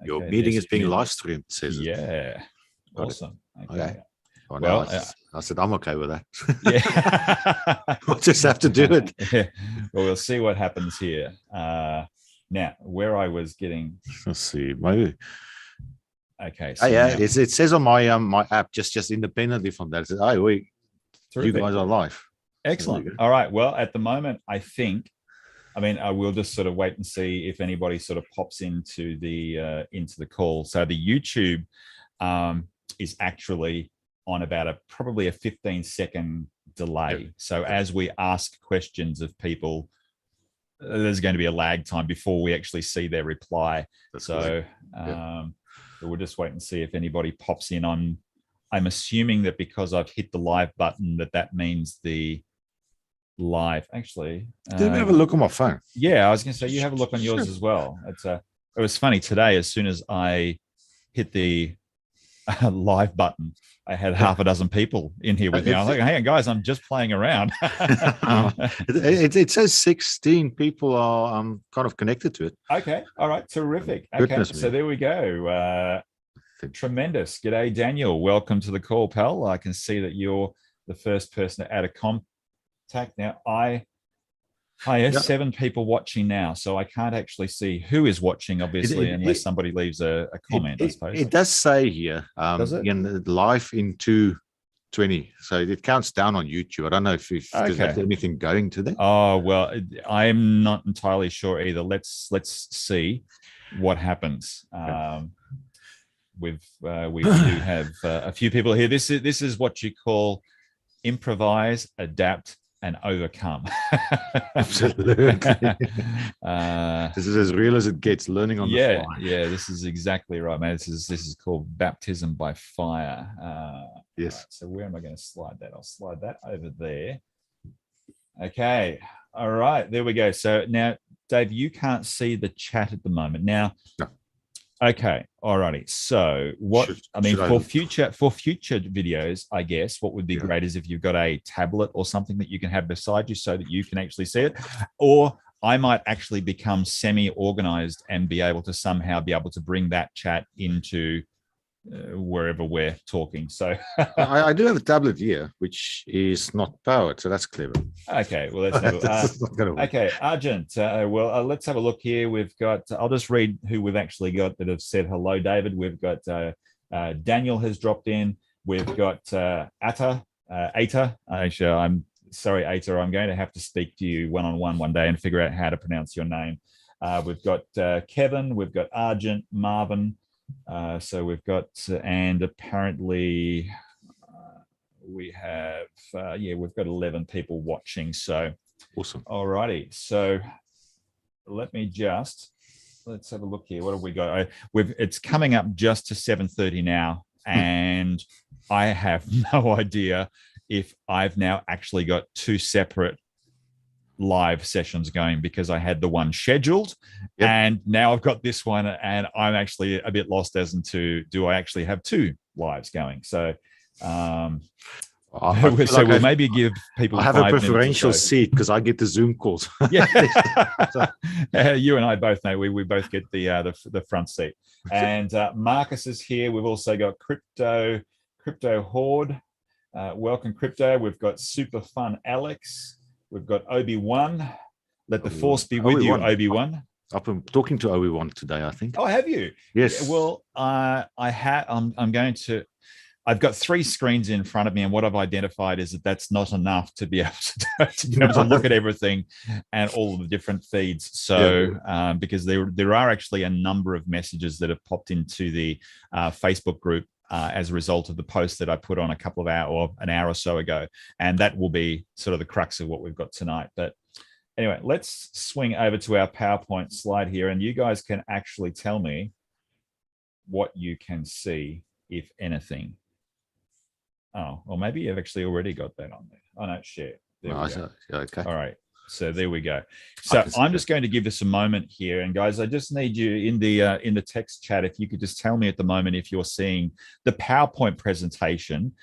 Your Okay, meeting is message being me. live streamed, says it. Yeah. Got it. Awesome. Okay. Oh, Well, no, I said I'm okay with that. yeah. We'll just have to do it. Yeah. Well, we'll see what happens here. Now, where I was getting. Let's see. Maybe. Okay. So yeah, now, it says on my my app just independently from that. It says, "Oh, you guys are live." Excellent. All right. Well, at the moment, I mean, I will just sort of wait and see if anybody sort of pops into the call. So the YouTube is actually on about probably a 15-second delay. Yep. So as we ask questions of people, there's going to be a lag time before we actually see their reply. That's so we'll just wait and see if anybody pops in. I'm assuming that because I've hit the live button, that means the live actually. Did we have a look on my phone? Yeah, I was going to say you have a look on yours as well. It was funny today. As soon as I hit the live button, I had half a dozen people in here with me. I was like, "Hey guys, I'm just playing around." It says 16 people are kind of connected to it. Okay, all right, terrific. Okay, so there we go. Tremendous. G'day, Daniel. Welcome to the call, pal. I can see that you're the first person to add a contact. Now, I have 7 people watching now, so I can't actually see who is watching, obviously, unless somebody leaves a comment, I suppose. It does say here, live in 220, so it counts down on YouTube. I don't know if there's anything going to that. Oh, well, I'm not entirely sure either. Let's see what happens. We do have a few people here. This is what you call improvise, adapt, and overcome. Absolutely. This is as real as it gets, learning on the fly. Yeah, this is exactly right, man. This is called baptism by fire. Yes. Right, so where am I going to slide that? I'll slide that over there. Okay. All right, there we go. So now, Dave, you can't see the chat at the moment. Now, no. Okay, alrighty. So for future videos, I guess what would be great is if you've got a tablet or something that you can have beside you so that you can actually see it. Or I might actually become semi-organized and be able to somehow bring that chat into wherever we're talking. So I do have a tablet here, which is not powered, so that's clever. Okay, well, let's have okay, Argent. Let's have a look here. We've got. I'll just read who we've actually got that have said hello, David. We've got Daniel has dropped in. We've got Ata. Actually, I'm sorry, Ata. I'm going to have to speak to you one-on-one one day and figure out how to pronounce your name. We've got Kevin. We've got Argent, Marvin. So we've got, and apparently we have, we've got 11 people watching. So awesome. All righty. So let's have a look here. What have we got? It's coming up just to 7:30 now, and I have no idea if I've now actually got 2 separate live sessions going, because I had the one scheduled and now I've got this one, and I'm actually a bit lost as to do I actually have 2 lives going. So we'll maybe give people. I have a preferential seat because I get the Zoom calls. Yeah, you and I both know we both get the front seat. And Marcus is here. We've also got Crypto Horde. Welcome, Crypto. We've got Super Fun Alex. We've got Obi-Wan. Let the force be with you, Obi-Wan. I've been talking to Obi-Wan today, I think. Oh, have you? Yes. Yeah, well, I've got 3 screens in front of me, and what I've identified is that's not enough to be able to look at everything and all of the different feeds. So, because there are actually a number of messages that have popped into the Facebook group as a result of the post that I put on an hour or so ago. And that will be sort of the crux of what we've got tonight. But anyway, let's swing over to our PowerPoint slide here, and you guys can actually tell me what you can see, if anything. Oh, or maybe you've actually already got that on there. Oh, no, share. There we go. Okay. All right. So there we go. So I'm just going to give this a moment here, and guys, I just need you in the text chat, if you could just tell me at the moment if you're seeing the PowerPoint presentation,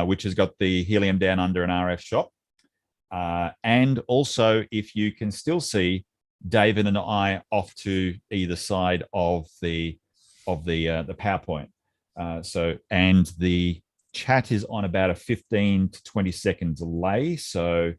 which has got the Helium Down Under and RF shop, and also if you can still see David and I off to either side of the the PowerPoint. And the chat is on about a 15 to 20 second delay. So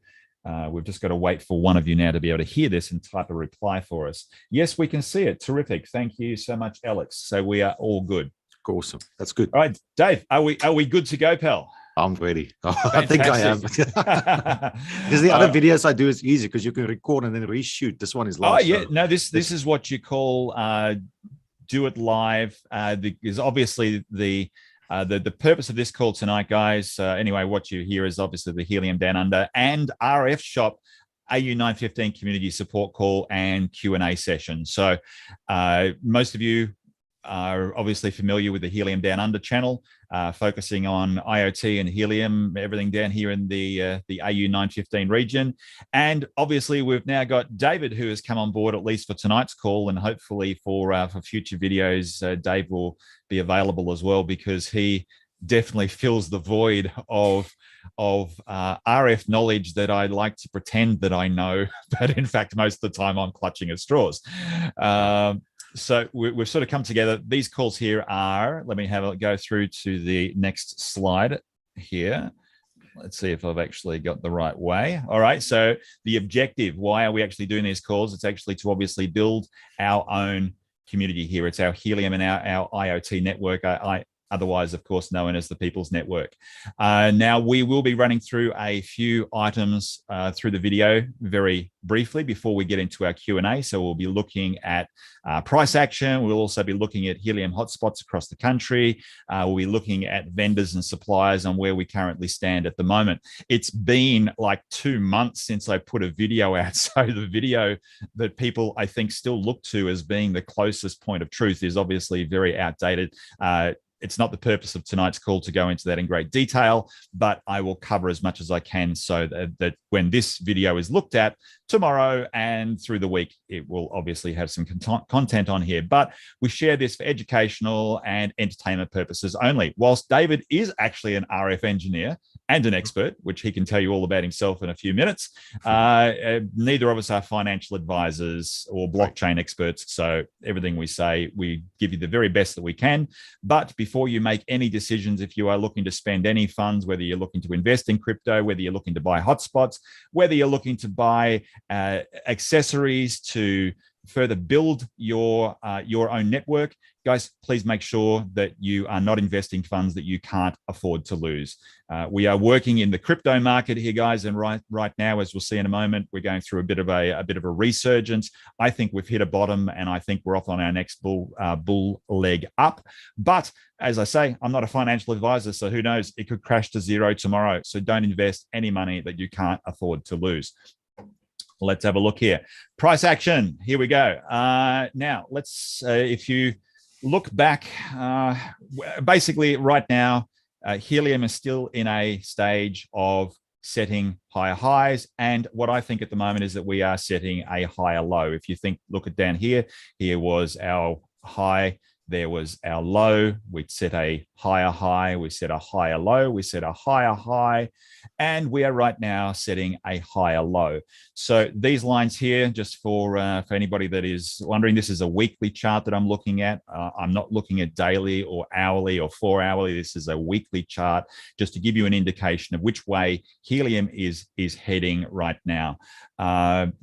we've just got to wait for one of you now to be able to hear this and type a reply for us. Yes, we can see it. Terrific. Thank you so much, Alex. So we are all good. Awesome. That's good. All right, Dave, are we good to go, pal? I'm ready. I think I am. Because the other videos I do is easy because you can record and then reshoot. This one is live. Oh, yeah. No, this is what you call do it live. Because obviously the purpose of this call tonight, guys, anyway, what you hear is obviously the Helium Down Under and RF Shop AU915 Community Support Call and Q&A session. So most of you are obviously familiar with the Helium Down Under channel, focusing on IoT and helium, everything down here in the AU915 region. And obviously, we've now got David, who has come on board, at least for tonight's call, and hopefully for future videos, Dave will be available as well, because he definitely fills the void of RF knowledge that I like to pretend that I know, but in fact, most of the time I'm clutching at straws. So we've sort of come together. These calls here are, let me have a go through to the next slide here. Let's see if I've actually got the right way. All right, so the objective, why are we actually doing these calls? It's actually to obviously build our own community here. It's our Helium and our IoT network. Otherwise, of course, known as the People's Network. Now, we will be running through a few items through the video very briefly before we get into our Q&A. So we'll be looking at price action. We'll also be looking at helium hotspots across the country. We'll be looking at vendors and suppliers and where we currently stand at the moment. It's been like 2 months since I put a video out. So the video that people, I think, still look to as being the closest point of truth is obviously very outdated. It's not the purpose of tonight's call to go into that in great detail, but I will cover as much as I can so that when this video is looked at tomorrow and through the week, it will obviously have some content on here. But we share this for educational and entertainment purposes only. Whilst David is actually an RF engineer and an expert, which he can tell you all about himself in a few minutes, neither of us are financial advisors or blockchain experts. So everything we say, we give you the very best that we can. But before you make any decisions, if you are looking to spend any funds, whether you're looking to invest in crypto, whether you're looking to buy hotspots, whether you're looking to buy accessories to further build your own network, guys, please make sure that you are not investing funds that you can't afford to lose. We are working in the crypto market here, guys, and right now, as we'll see in a moment, we're going through a bit of a resurgence. I think we've hit a bottom, and I think we're off on our next bull leg up. But as I say, I'm not a financial advisor, so who knows? It could crash to zero tomorrow. So don't invest any money that you can't afford to lose. Let's have a look here. Price action. Here we go. Now, let's, if you look back, basically right now, helium is still in a stage of setting higher highs. And what I think at the moment is that we are setting a higher low. If you think, look at down here, here was our high. There was our low. We'd set a higher high. We set a higher low. We set a higher high. And we are right now setting a higher low. So these lines here, just for anybody that is wondering, this is a weekly chart that I'm looking at. I'm not looking at daily or hourly or 4 hourly. This is a weekly chart just to give you an indication of which way helium is heading right now.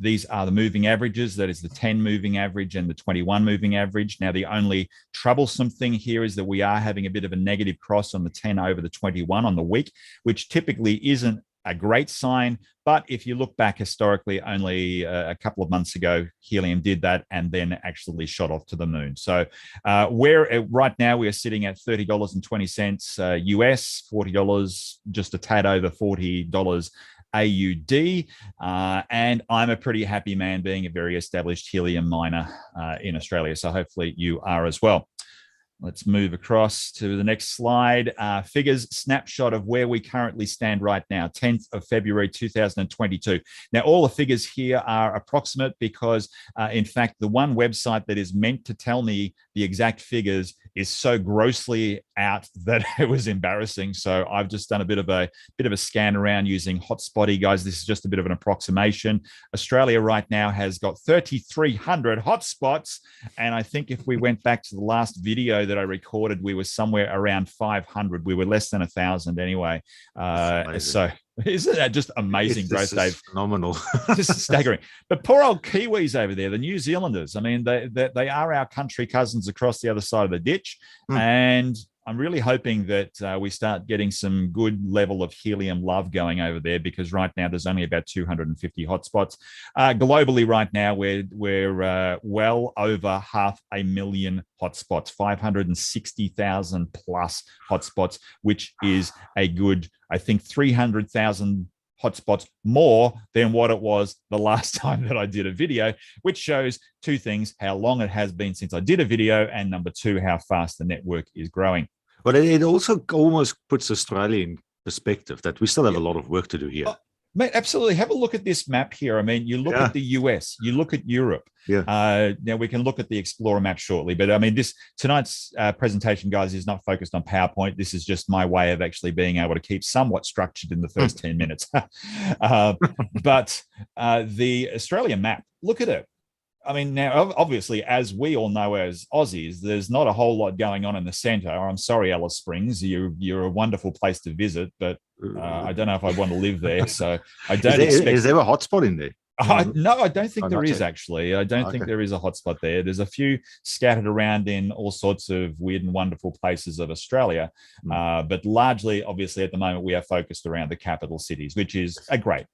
These are the moving averages. That is the 10 moving average and the 21 moving average. Now, the only troublesome thing here is that we are having a bit of a negative cross on the 10 over the 21 on the week, which typically isn't a great sign. But if you look back historically, only a couple of months ago, helium did that and then actually shot off to the moon. So right now we are sitting at $30.20 US, $40, just a tad over $40 AUD. And I'm a pretty happy man being a very established helium miner in Australia. So hopefully you are as well. Let's move across to the next slide. Figures snapshot of where we currently stand right now, 10th of February 2022. Now, all the figures here are approximate because, in fact, the one website that is meant to tell me the exact figures is so grossly out that it was embarrassing. So I've just done a bit of a scan around using Hotspotty, guys. This is just a bit of an approximation. Australia right now has got 3,300 hotspots, and I think if we went back to the last video that I recorded, we were somewhere around 500. We were less than 1,000 anyway. So isn't that just amazing growth, Dave? Phenomenal. Just staggering. But poor old Kiwis over there, the New Zealanders. I mean, they are our country cousins across the other side of the ditch. And I'm really hoping that we start getting some good level of helium love going over there, because right now there's only about 250 hotspots. Globally right now, we're well over 500,000 hotspots, 560,000 plus hotspots, which is a good, I think, 300,000 hotspots more than what it was the last time that I did a video, which shows two things: how long it has been since I did a video, and number two, how fast the network is growing. But it also almost puts Australia in perspective that we still have a lot of work to do here. Oh, mate, absolutely. Have a look at this map here. I mean, you look at the US, you look at Europe. Now we can look at the Explorer map shortly, but I mean, tonight's presentation, guys, is not focused on PowerPoint. This is just my way of actually being able to keep somewhat structured in the first 10 minutes. But the Australia map, look at it. I mean, now, obviously, as we all know as Aussies, there's not a whole lot going on in the centre. I'm sorry, Alice Springs. You're a wonderful place to visit, but I don't know if I want to live there. So I don't expect... Is there a hotspot in there? No, I don't think there is, actually. I don't think there is a hotspot there. There's a few scattered around in all sorts of weird and wonderful places of Australia. But largely, obviously, at the moment, we are focused around the capital cities, which is great.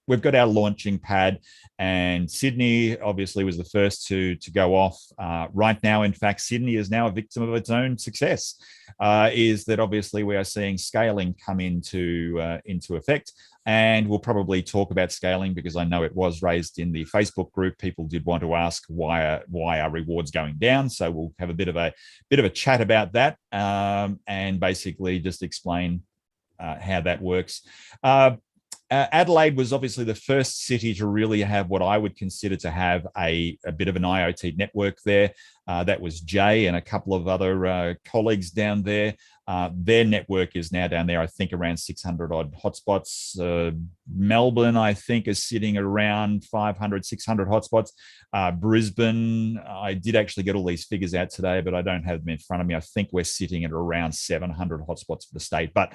We've got our launching pad, and Sydney obviously was the first to go off. Right now, in fact, Sydney is now a victim of its own success. Is that obviously we are seeing scaling come into effect, and we'll probably talk about scaling because I know it was raised in the Facebook group. People did want to ask why are rewards going down, so we'll have a bit of a chat about that, and basically just explain how that works. Adelaide was obviously the first city to really have what I would consider to have a bit of an IoT network there. That was Jay and a couple of other colleagues down there. Their network is now down there, I think, around 600 odd hotspots. Melbourne, I think, is sitting around 500, 600 hotspots. Brisbane, I did actually get all these figures out today, but I don't have them in front of me. I think we're sitting at around 700 hotspots for the state, but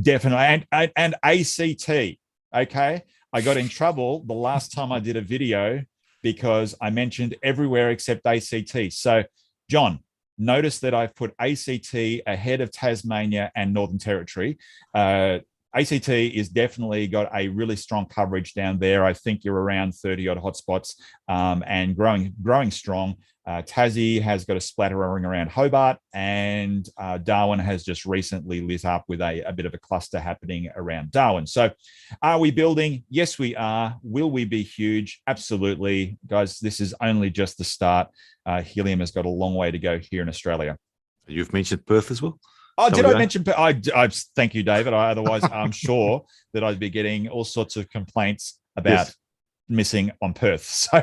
definitely, and ACT. Okay, I got in trouble the last time I did a video because I mentioned everywhere except ACT. So, John, notice that I've put ACT ahead of Tasmania and Northern Territory. ACT is definitely got a really strong coverage down there. I think you're around 30 odd hotspots and growing strong. Tassie has got a splattering around Hobart, and Darwin has just recently lit up with a bit of a cluster happening around Darwin. So are we building? Yes, we are. Will we be huge? Absolutely. Guys, this is only just the start. Helium has got a long way to go here in Australia. You've mentioned Perth as well? Oh, did I mention? I thank you, David. Otherwise, I'm sure that I'd be getting all sorts of complaints about missing on Perth. So,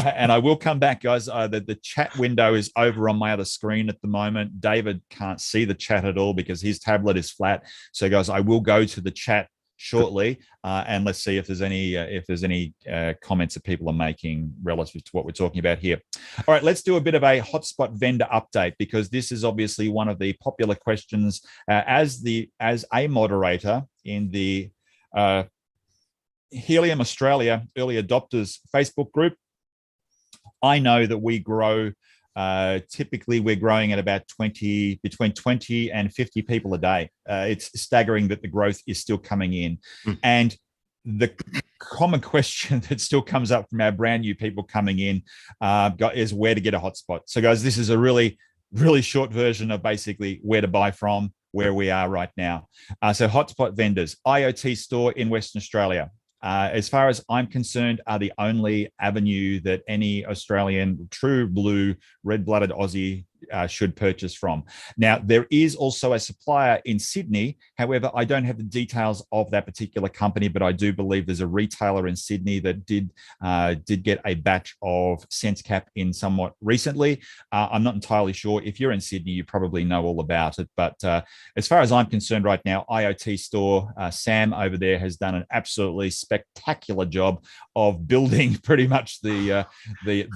and I will come back, guys. The chat window is over on my other screen at the moment. David can't see the chat at all because his tablet is flat. So, guys, I will go to the chat shortly, and let's see if there's any comments that people are making relative to what we're talking about here. All right, let's do a bit of a hotspot vendor update, because this is obviously one of the popular questions. As a moderator in the Helium Australia Early Adopters Facebook group, I know that we grow. Typically, we're growing at about between 20 and 50 people a day. It's staggering that the growth is still coming in. And the common question that still comes up from our brand new people coming in is where to get a hotspot. So, guys, this is a really, really short version of basically where to buy from, where we are right now. So hotspot vendors, IoT Store in Western Australia. As far as I'm concerned, are the only avenue that any Australian true blue red-blooded Aussie should purchase from. Now, there is also a supplier in Sydney. However, I don't have the details of that particular company, but I do believe there's a retailer in Sydney that did get a batch of SenseCap in somewhat recently. I'm not entirely sure. If you're in Sydney, you probably know all about it. But as far as I'm concerned right now, IoT Store, Sam over there has done an absolutely spectacular job of building pretty much the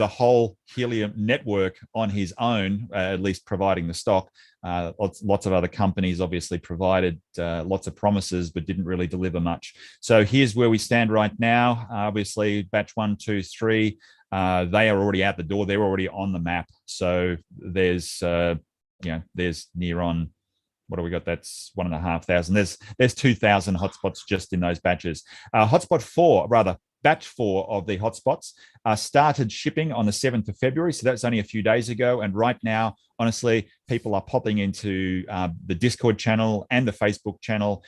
whole Helium network on his own, at least providing the stock. Lots of other companies obviously provided lots of promises, but didn't really deliver much. So here's where we stand right now. Obviously, batch 1, 2, 3, they are already out the door. They're already on the map. So there's there's near on. What do we got? That's 1,500. There's 2,000 hotspots just in those batches. Batch 4 of the hotspots started shipping on the 7th of February. So that's only a few days ago. And right now, honestly, people are popping into the Discord channel and the Facebook channel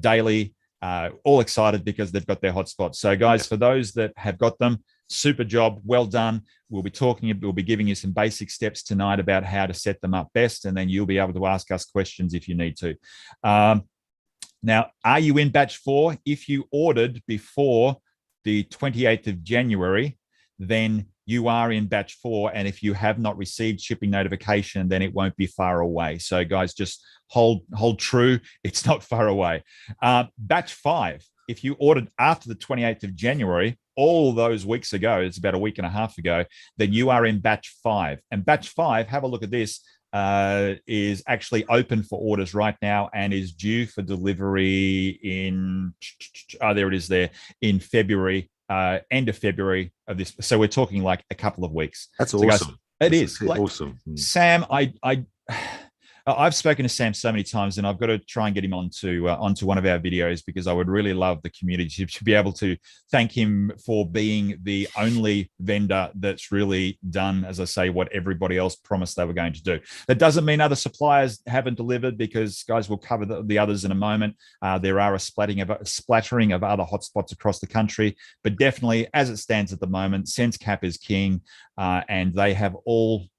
daily, all excited because they've got their hotspots. So guys, for those that have got them, super job, well done. We'll be giving you some basic steps tonight about how to set them up best, and then you'll be able to ask us questions if you need to. Now, are you in batch 4? If you ordered before the 28th of January, then you are in batch 4. And if you have not received shipping notification, then it won't be far away. So guys, just hold true. It's not far away. Batch 5, if you ordered after the 28th of January, all those weeks ago, it's about a week and a half ago, then you are in batch 5. And batch 5, have a look at this, is actually open for orders right now and is due for delivery in, there it is there, in February, end of February of this. So we're talking like a couple of weeks. That's so awesome. Guys, it is like, awesome. Sam, I've spoken to Sam so many times, and I've got to try and get him onto one of our videos, because I would really love the community to be able to thank him for being the only vendor that's really done, as I say, what everybody else promised they were going to do. That doesn't mean other suppliers haven't delivered, because guys, we'll cover the others in a moment. There are a splattering of other hotspots across the country, but definitely as it stands at the moment, SenseCap is king, and they have all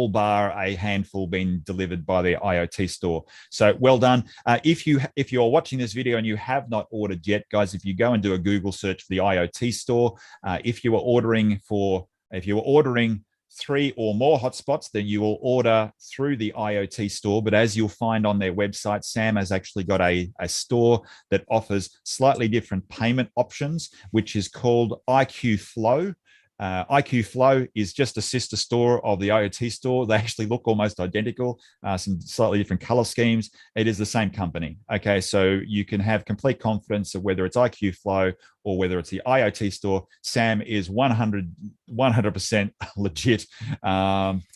bar a handful been delivered by the IoT Store. So well done. If you're watching this video and you have not ordered yet, guys, if you go and do a Google search for the IoT Store, if you were ordering 3 or more hotspots, then you will order through the IoT Store. But as you'll find on their website, Sam has actually got a store that offers slightly different payment options, which is called IQ Flow. IQ Flow is just a sister store of the IoT Store. They actually look almost identical, some slightly different color schemes. It is the same company. Okay, so you can have complete confidence of whether it's IQ Flow or whether it's the IoT Store. Sam is 100% legit,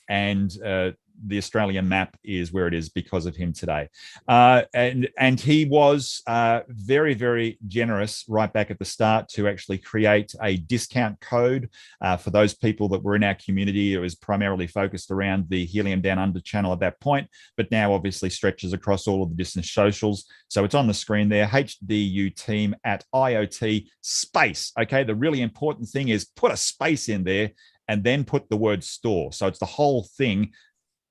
and the Australian map is where it is because of him today. And he was very, very generous right back at the start to actually create a discount code for those people that were in our community. It was primarily focused around the Helium Down Under channel at that point, but now obviously stretches across all of the business socials. So it's on the screen there, HDU team at IoT space. Okay, the really important thing is put a space in there and then put the word store. So it's the whole thing.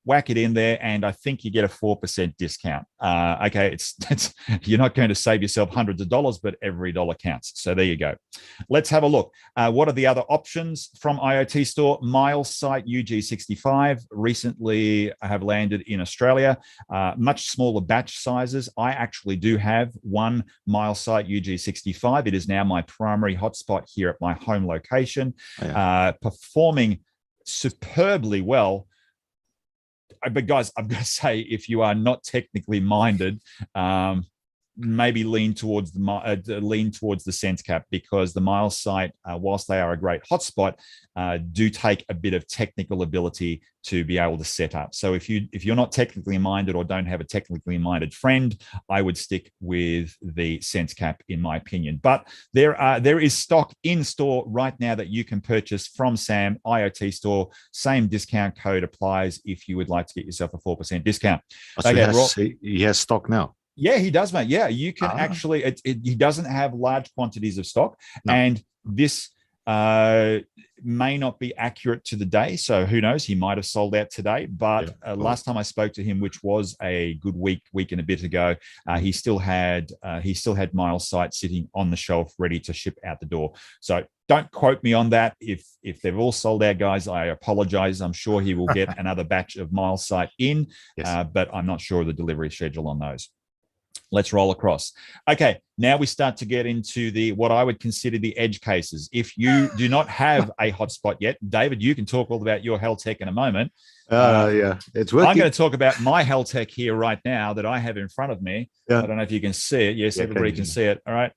Whack it in there, and I think you get a 4% discount. Okay, it's you're not going to save yourself hundreds of dollars, but every dollar counts. So there you go. Let's have a look. What are the other options from IoT Store? MileSite UG65 recently have landed in Australia. Much smaller batch sizes. I actually do have one MileSite UG65. It is now my primary hotspot here at my home location, performing superbly well. But guys, I'm going to say, if you are not technically minded, maybe lean towards the SenseCap, because the MileSite, whilst they are a great hotspot, do take a bit of technical ability to be able to set up. So if you're not technically minded or don't have a technically minded friend, I would stick with the SenseCap, in my opinion. But there is stock in store right now that you can purchase from Sam, IoT Store. Same discount code applies if you would like to get yourself a 4% discount. So he has stock now. Yeah, he does, mate. Yeah, you can actually. He doesn't have large quantities of stock, and this may not be accurate to the day. So who knows? He might have sold out today. But last time I spoke to him, which was a good week and a bit ago, he still had Miles Sight sitting on the shelf ready to ship out the door. So don't quote me on that. If they've all sold out, guys, I apologize. I'm sure he will get another batch of Miles Sight in, but I'm not sure of the delivery schedule on those. Let's roll across. Okay, now we start to get into what I would consider the edge cases. If you do not have a hotspot yet, David, you can talk all about your Heltec in a moment. Yeah, it's working. I'm going to talk about my Heltec here right now that I have in front of me. I don't know if you can see it. Yes, everybody can see it. All right.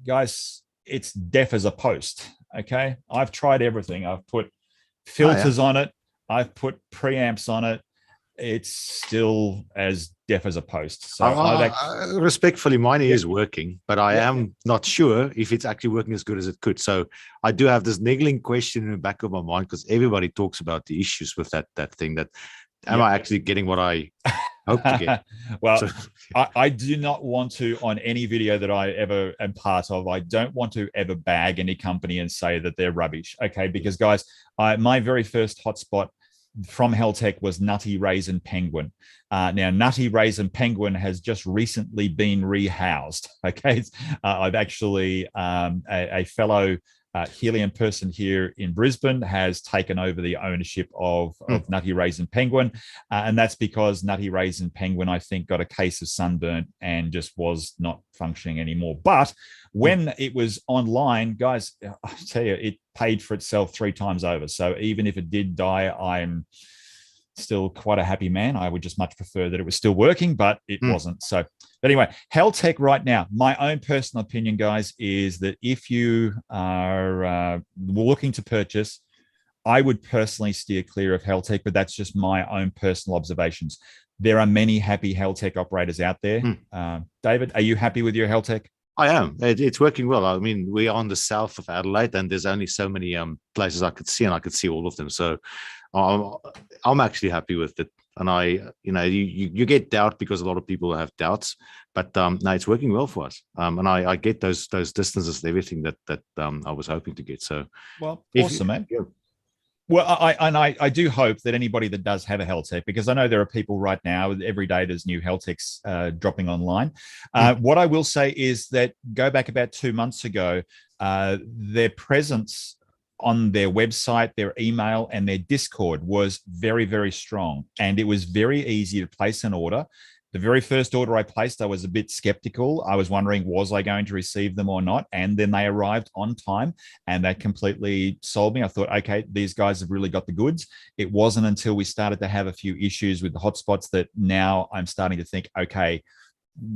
Guys, it's deaf as a post. Okay. I've tried everything. I've put filters on it. I've put preamps on it. It's still as deaf as a post. So respectfully, mine is working, but I am not sure if it's actually working as good as it could. So I do have this niggling question in the back of my mind, because everybody talks about the issues with that thing. That am I actually getting what I hope to get? Well, I do not want to, on any video that I ever am part of, I don't want to ever bag any company and say that they're rubbish. Okay, because guys, my very first hotspot from Heltec was Nutty Raisin Penguin. Now, Nutty Raisin Penguin has just recently been rehoused. Okay, I've actually a fellow Helium person here in Brisbane has taken over the ownership of Nutty Raisin Penguin, and that's because Nutty Raisin Penguin, I think, got a case of sunburn and just was not functioning anymore. But when it was online, guys, I tell you, it paid for itself 3 times over. So even if it did die, I'm still quite a happy man. I would just much prefer that it was still working, but it wasn't. So, but anyway, Heltec right now, my own personal opinion, guys, is that if you are looking to purchase, I would personally steer clear of Heltec, but that's just my own personal observations. There are many happy Heltec operators out there. David, are you happy with your Heltec? I am. It's working well. I mean, we're on the south of Adelaide, and there's only so many places I could see, and I could see all of them. So I'm actually happy with it. And you get doubt because a lot of people have doubts, but no, it's working well for us. And I get those distances and everything that I was hoping to get. So, well, awesome, man. Yeah. Well, I do hope that anybody that does have a Heltec, because I know there are people right now, every day there's new Heltecs dropping online. What I will say is that go back about 2 months ago, their presence on their website, their email, and their Discord was very, very strong. And it was very easy to place an order. The very first order I placed, I was a bit skeptical. I was wondering, was I going to receive them or not? And then they arrived on time, and that completely sold me. I thought, okay, these guys have really got the goods. It wasn't until we started to have a few issues with the hotspots that now I'm starting to think, okay,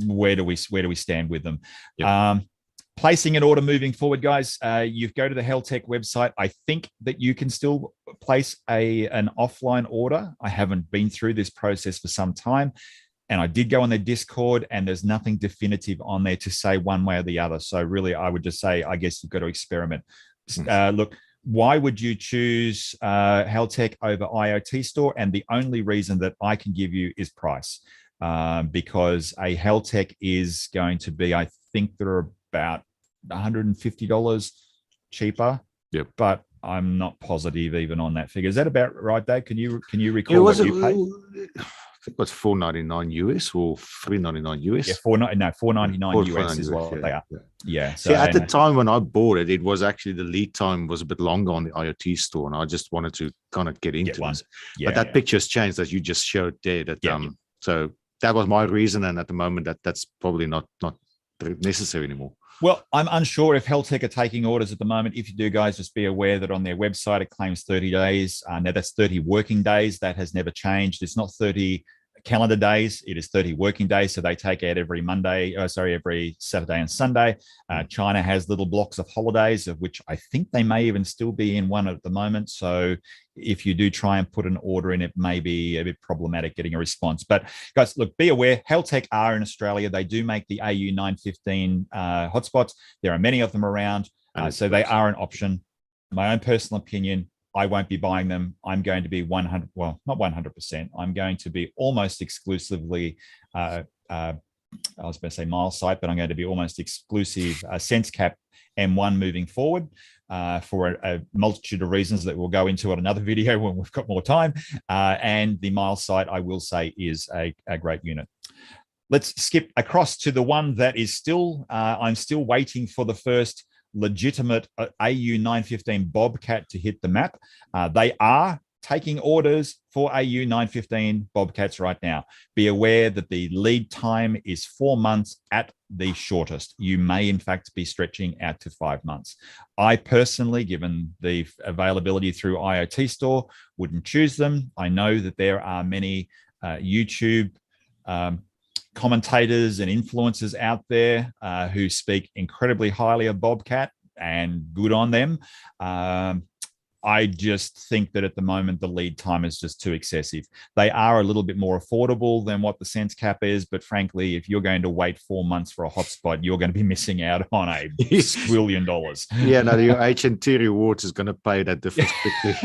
where do we stand with them? Yep. Placing an order moving forward, guys, you go to the Heltec website. I think that you can still place an offline order. I haven't been through this process for some time. And I did go on their Discord, and there's nothing definitive on there to say one way or the other. So really, I would just say, I guess you've got to experiment. Look, why would you choose Heltec over IoT Store? And the only reason that I can give you is price, because a Heltec is going to be, I think they're about $150 cheaper. Yep. But I'm not positive even on that figure. Is that about right, Dave? Can you recall what you paid? I think it was $4.99 US or $3.99 US. Yeah, $4.99 US is what they are. Yeah. So at the time when I bought it, it was actually the lead time was a bit longer on the IoT Store, and I just wanted to kind of get into it. Yeah, but that picture's changed, as you just showed there. That so that was my reason, and at the moment that's probably not necessary anymore. Well, I'm unsure if Heltec are taking orders at the moment. If you do, guys, just be aware that on their website, it claims 30 days. Now, that's 30 working days. That has never changed. It's not 30 calendar days. It is 30 working days. So they take out every Saturday and Sunday. China has little blocks of holidays, of which I think they may even still be in one at the moment. So if you do try and put an order in, it may be a bit problematic getting a response. But guys, look, be aware, Heltec are in Australia. They do make the AU915 hotspots. There are many of them around. So they are an option. My own personal opinion, I won't be buying them. I'm going to be 100, well, not 100%. I'm going to be almost exclusively, I was going to say Miles Sight, but I'm going to be almost exclusive SenseCap M1 moving forward. for a multitude of reasons that we'll go into at another video when we've got more time. And the Miles site, I will say, is a great unit. Let's skip across to the one that is still, I'm still waiting for the first legitimate AU915 Bobcat to hit the map. They are taking orders for AU915 Bobcats right now. Be aware that the lead time is 4 months at the shortest. You may, in fact, be stretching out to 5 months. I personally, given the availability through IoT Store, wouldn't choose them. I know that there are many YouTube commentators and influencers out there who speak incredibly highly of Bobcat, and good on them. I just think that at the moment, the lead time is just too excessive. They are a little bit more affordable than what the Sense Cap is, but frankly, if you're going to wait 4 months for a hotspot, you're going to be missing out on a squillion dollars. Yeah, no, your HNT rewards is going to pay that difference quickly.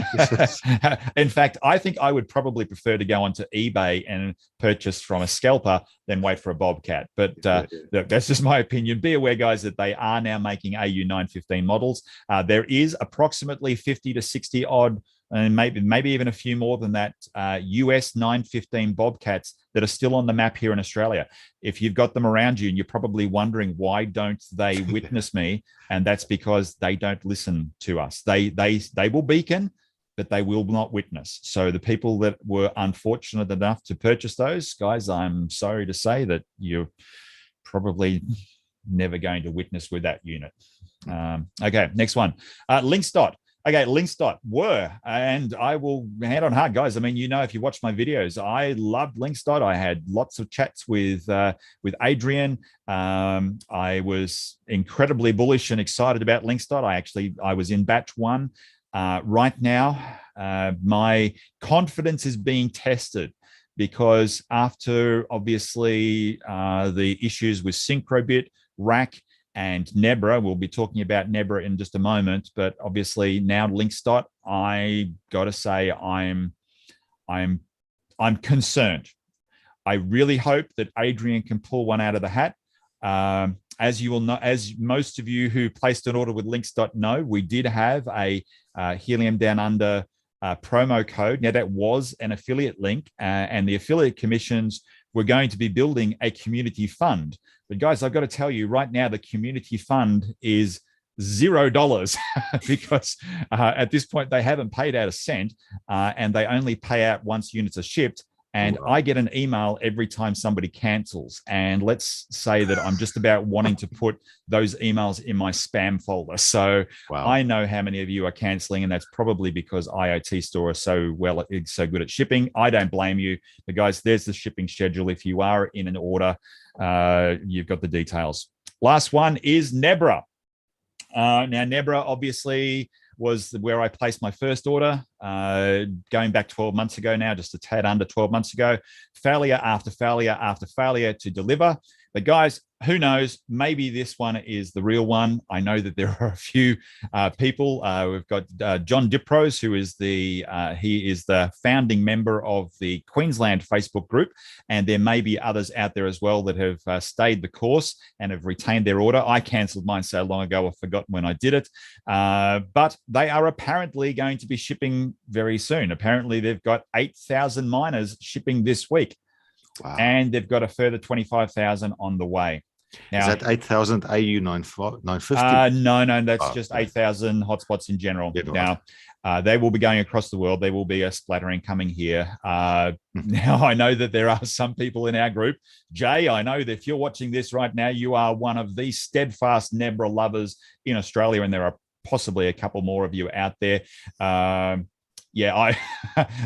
In fact, I think I would probably prefer to go onto eBay and purchase from a scalper than wait for a Bobcat. But look, that's just my opinion. Be aware, guys, that they are now making AU915 models. There is approximately 50 to 60 odd, and maybe even a few more than that, US 915 Bobcats that are still on the map here in Australia. If you've got them around you and you're probably wondering why don't they witness me, and that's because they don't listen to us. They will beacon, but they will not witness. So the people that were unfortunate enough to purchase those, guys, I'm sorry to say that you're probably never going to witness with that unit. Okay, next one. Linksdot. Okay, Linksdot were, and I will hand on heart, guys. I mean, you know, if you watch my videos, I loved Linksdot. I had lots of chats with Adrian. I was incredibly bullish and excited about Linksdot. I was in batch one. Right now, my confidence is being tested because after obviously the issues with Syncrobit, Rack, and Nebra, we'll be talking about Nebra in just a moment, but obviously now Linksdot, I got to say I'm concerned. I really hope that Adrian can pull one out of the hat. As you will know, as most of you who placed an order with Linksdot know, we did have a Helium Down Under promo code. Now that was an affiliate link, and the affiliate commissions were going to be building a community fund. But guys, I've got to tell you right now, the community fund is $0 because at this point they haven't paid out a cent, and they only pay out once units are shipped. And I get an email every time somebody cancels. And let's say that I'm just about wanting to put those emails in my spam folder. So I know how many of you are canceling, and that's probably because IoT Store is so good at shipping. I don't blame you. But guys, there's the shipping schedule. If you are in an order, you've got the details. Last one is Nebra. Now, Nebra obviously was where I placed my first order, going back 12 months ago now, just a tad under 12 months ago. Failure after failure after failure to deliver. But guys, who knows? Maybe this one is the real one. I know that there are a few people. We've got John Diprose, who is he is the founding member of the Queensland Facebook group, and there may be others out there as well that have stayed the course and have retained their order. I cancelled mine so long ago, I've forgotten when I did it. But they are apparently going to be shipping very soon. Apparently, they've got 8,000 miners shipping this week. Wow. And they've got a further 25,000 on the way. Now, is that 8,000 AU950? No, that's just 8,000 hotspots in general. Yeah, now, they will be going across the world. There will be a splattering coming here. Now, I know that there are some people in our group. Jay, I know that if you're watching this right now, you are one of the steadfast Nebra lovers in Australia, and there are possibly a couple more of you out there. Yeah,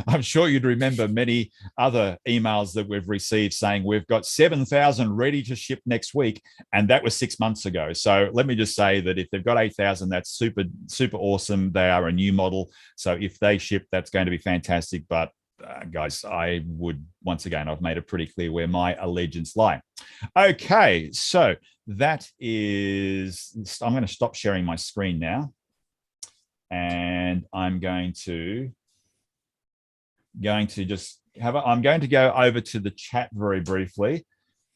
I'm sure you'd remember many other emails that we've received saying we've got 7,000 ready to ship next week, and that was 6 months ago. So let me just say that if they've got 8,000, that's super, super awesome. They are a new model. So if they ship, that's going to be fantastic. But guys, I would, once again, I've made it pretty clear where my allegiance lie. Okay, so that is, I'm going to stop sharing my screen now. And I'm going to just I'm going to go over to the chat very briefly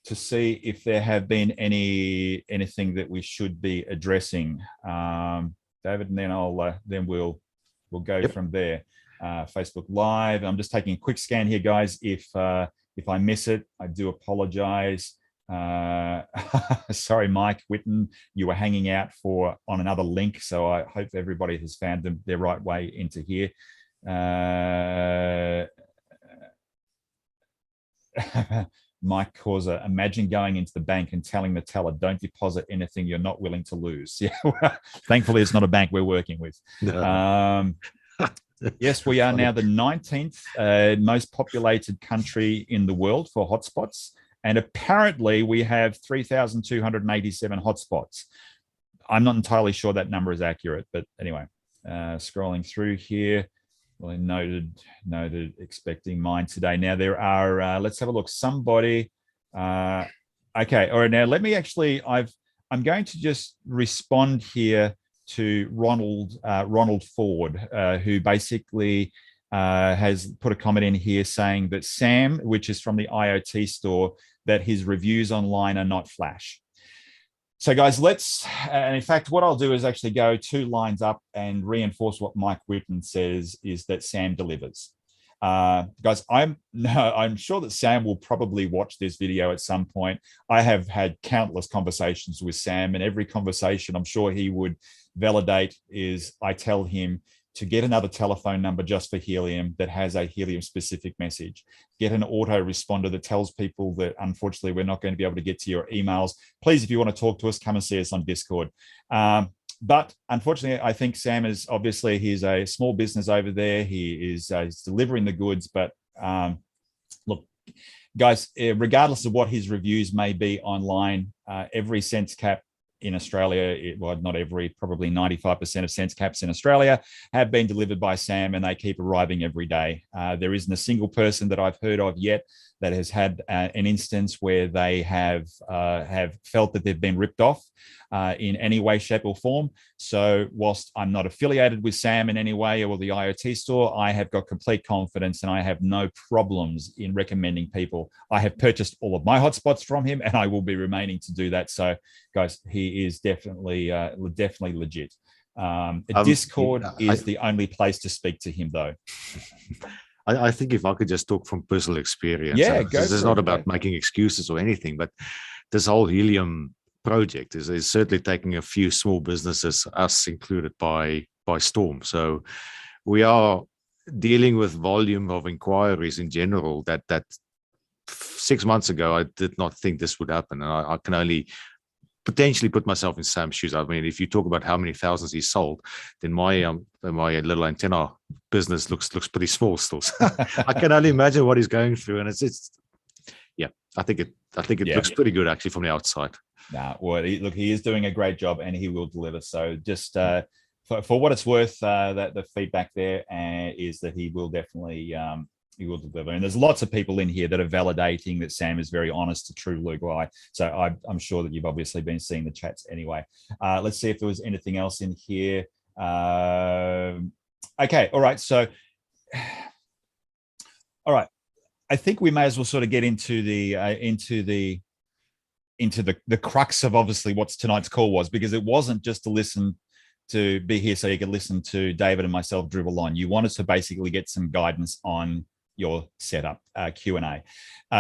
to see if there have been anything that we should be addressing. David, and then we'll go from there. Facebook Live. I'm just taking a quick scan here, guys. If I miss it, I do apologize. Sorry, Mike Whitten, you were hanging out on another link, so I hope everybody has found their right way into here. Mike Causa, imagine going into the bank and telling the teller, don't deposit anything you're not willing to lose. Yeah, thankfully, it's not a bank we're working with. No. Yes, we are now the 19th most populated country in the world for hotspots. And apparently we have 3,287 hotspots. I'm not entirely sure that number is accurate, but anyway, scrolling through here. Well, noted, expecting mine today. Now there are, let's have a look. Somebody, okay. All right. Now let me actually, I'm going to just respond here to Ronald Ford, who basically has put a comment in here saying that Sam, which is from the IoT store, that his reviews online are not flash. So guys, and in fact, what I'll do is actually go 2 lines up and reinforce what Mike Whitten says is that Sam delivers. Guys, I'm sure that Sam will probably watch this video at some point. I have had countless conversations with Sam, and every conversation I'm sure he would validate is I tell him to get another telephone number just for Helium that has a Helium specific message. Get an autoresponder that tells people that unfortunately we're not going to be able to get to your emails. Please, if you want to talk to us, come and see us on Discord. But unfortunately, I think Sam is obviously, he's a small business over there. He is he's delivering the goods. But look, guys, regardless of what his reviews may be online, every sense cap in Australia, well, not every, probably 95% of sense caps in Australia have been delivered by Sam, and they keep arriving every day. There isn't a single person that I've heard of yet that has had an instance where they have felt that they've been ripped off in any way, shape, or form. So whilst I'm not affiliated with Sam in any way or the IoT store, I have got complete confidence and I have no problems in recommending people. I have purchased all of my hotspots from him, and I will be remaining to do that. So guys, he is definitely legit. Discord is the only place to speak to him, though. I think if I could just talk from personal experience, this is not about making excuses or anything, but this whole Helium project is certainly taking a few small businesses, us included, by storm. So we are dealing with volume of inquiries in general that 6 months ago I did not think this would happen, and I can only potentially put myself in Sam's shoes. I mean, if you talk about how many thousands he sold, then my little antenna business looks pretty small still. So I can only imagine what he's going through, and it's I think it looks pretty good actually from the outside. Well, look, he is doing a great job, and he will deliver. So just for what it's worth, that the feedback there is that he will definitely he will deliver. And there's lots of people in here that are validating that Sam is very honest, a true blue guy. So I'm sure that you've obviously been seeing the chats anyway. Let's see if there was anything else in here. Okay, all right. So, all right. I think we may as well sort of get into the crux of obviously what tonight's call was, because it wasn't just to be here so you could listen to David and myself dribble on. You wanted to basically get some guidance on your setup, Q&A.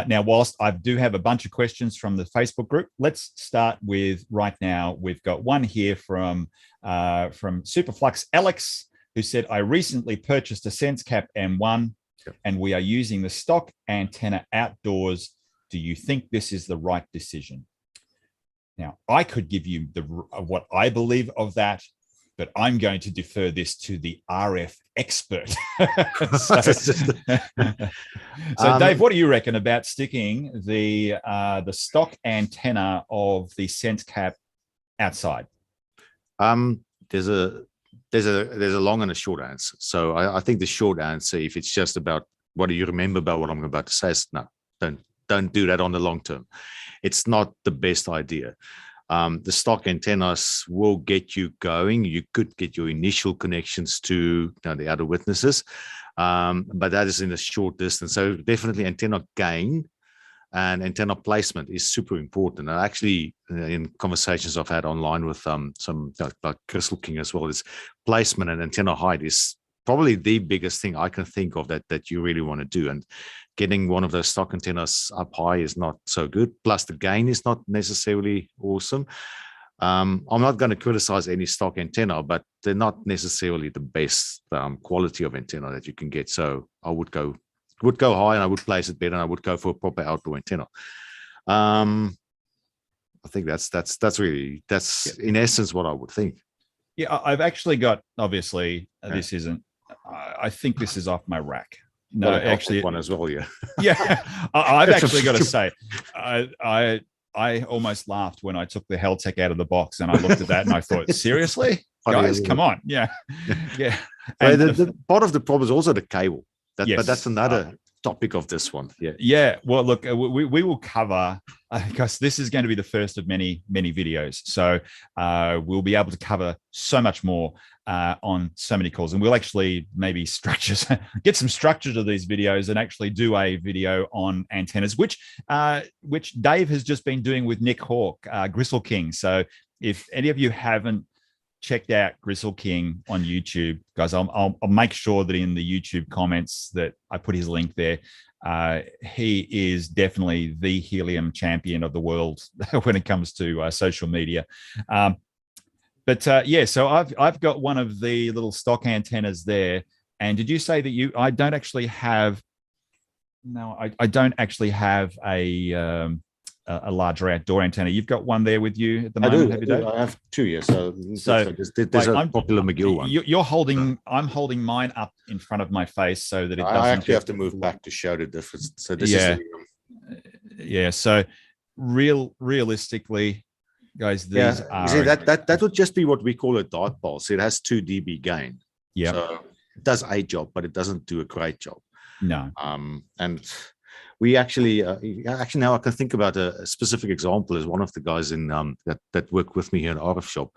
Now, whilst I do have a bunch of questions from the Facebook group, let's start with right now. We've got one here from Superflux Alex, who said, I recently purchased a SenseCap M1 and we are using the stock antenna outdoors. Do you think this is the right decision? Now, I could give you what I believe of that, but I'm going to defer this to the RF expert. So Dave, what do you reckon about sticking the stock antenna of the SenseCap outside? There's a long and a short answer. So I think the short answer, if it's just about what do you remember about what I'm about to say, is no, don't do that on the long term. It's not the best idea. The stock antennas will get you going. You could get your initial connections to the other witnesses, but that is in a short distance. So definitely antenna gain and antenna placement is super important. And actually, in conversations I've had online with some like Crystal King as well, is placement and antenna height is probably the biggest thing I can think of that you really want to do. And getting one of those stock antennas up high is not so good. Plus, the gain is not necessarily awesome. I'm not going to criticize any stock antenna, but they're not necessarily the best quality of antenna that you can get. So I would go high, and I would place it better, and I would go for a proper outdoor antenna. I think that's really in essence what I would think. Yeah, I've actually got, obviously, this isn't, I think this is off my rack. No, actually, one as well. Yeah, yeah. I've actually got to say, I almost laughed when I took the Heltec out of the box and I looked at that and I thought, seriously, guys, come on, yeah. And the part of the problem is also the cable. Yes. But that's another topic of this one. Yeah. Well, look, we will cover, because this is going to be the first of many videos. So we'll be able to cover so much more on so many calls, and we'll actually maybe get some structure to these videos and actually do a video on antennas, which Dave has just been doing with Nick Hawk, Gristle King. So if any of you haven't checked out Gristle King on YouTube, guys, I'll make sure that in the YouTube comments that I put his link there. He is definitely the helium champion of the world when it comes to social media. Yeah, so I've got one of the little stock antennas there. And did you say that I don't actually have? No, I don't actually have a larger outdoor antenna. You've got one there with you at the moment. I do. I have two. Yeah. So there's a popular McGill one. You're holding. I'm holding mine up in front of my face so that it doesn't. I actually have to move back to show the difference. So this is. Yeah. So realistically, guys, these are. You see, that would just be what we call a dart pulse. It has 2 dB gain. Yeah. So it does a job, but it doesn't do a great job. No. And we actually now I can think about a specific example. Is one of the guys in that worked with me here in RF shop.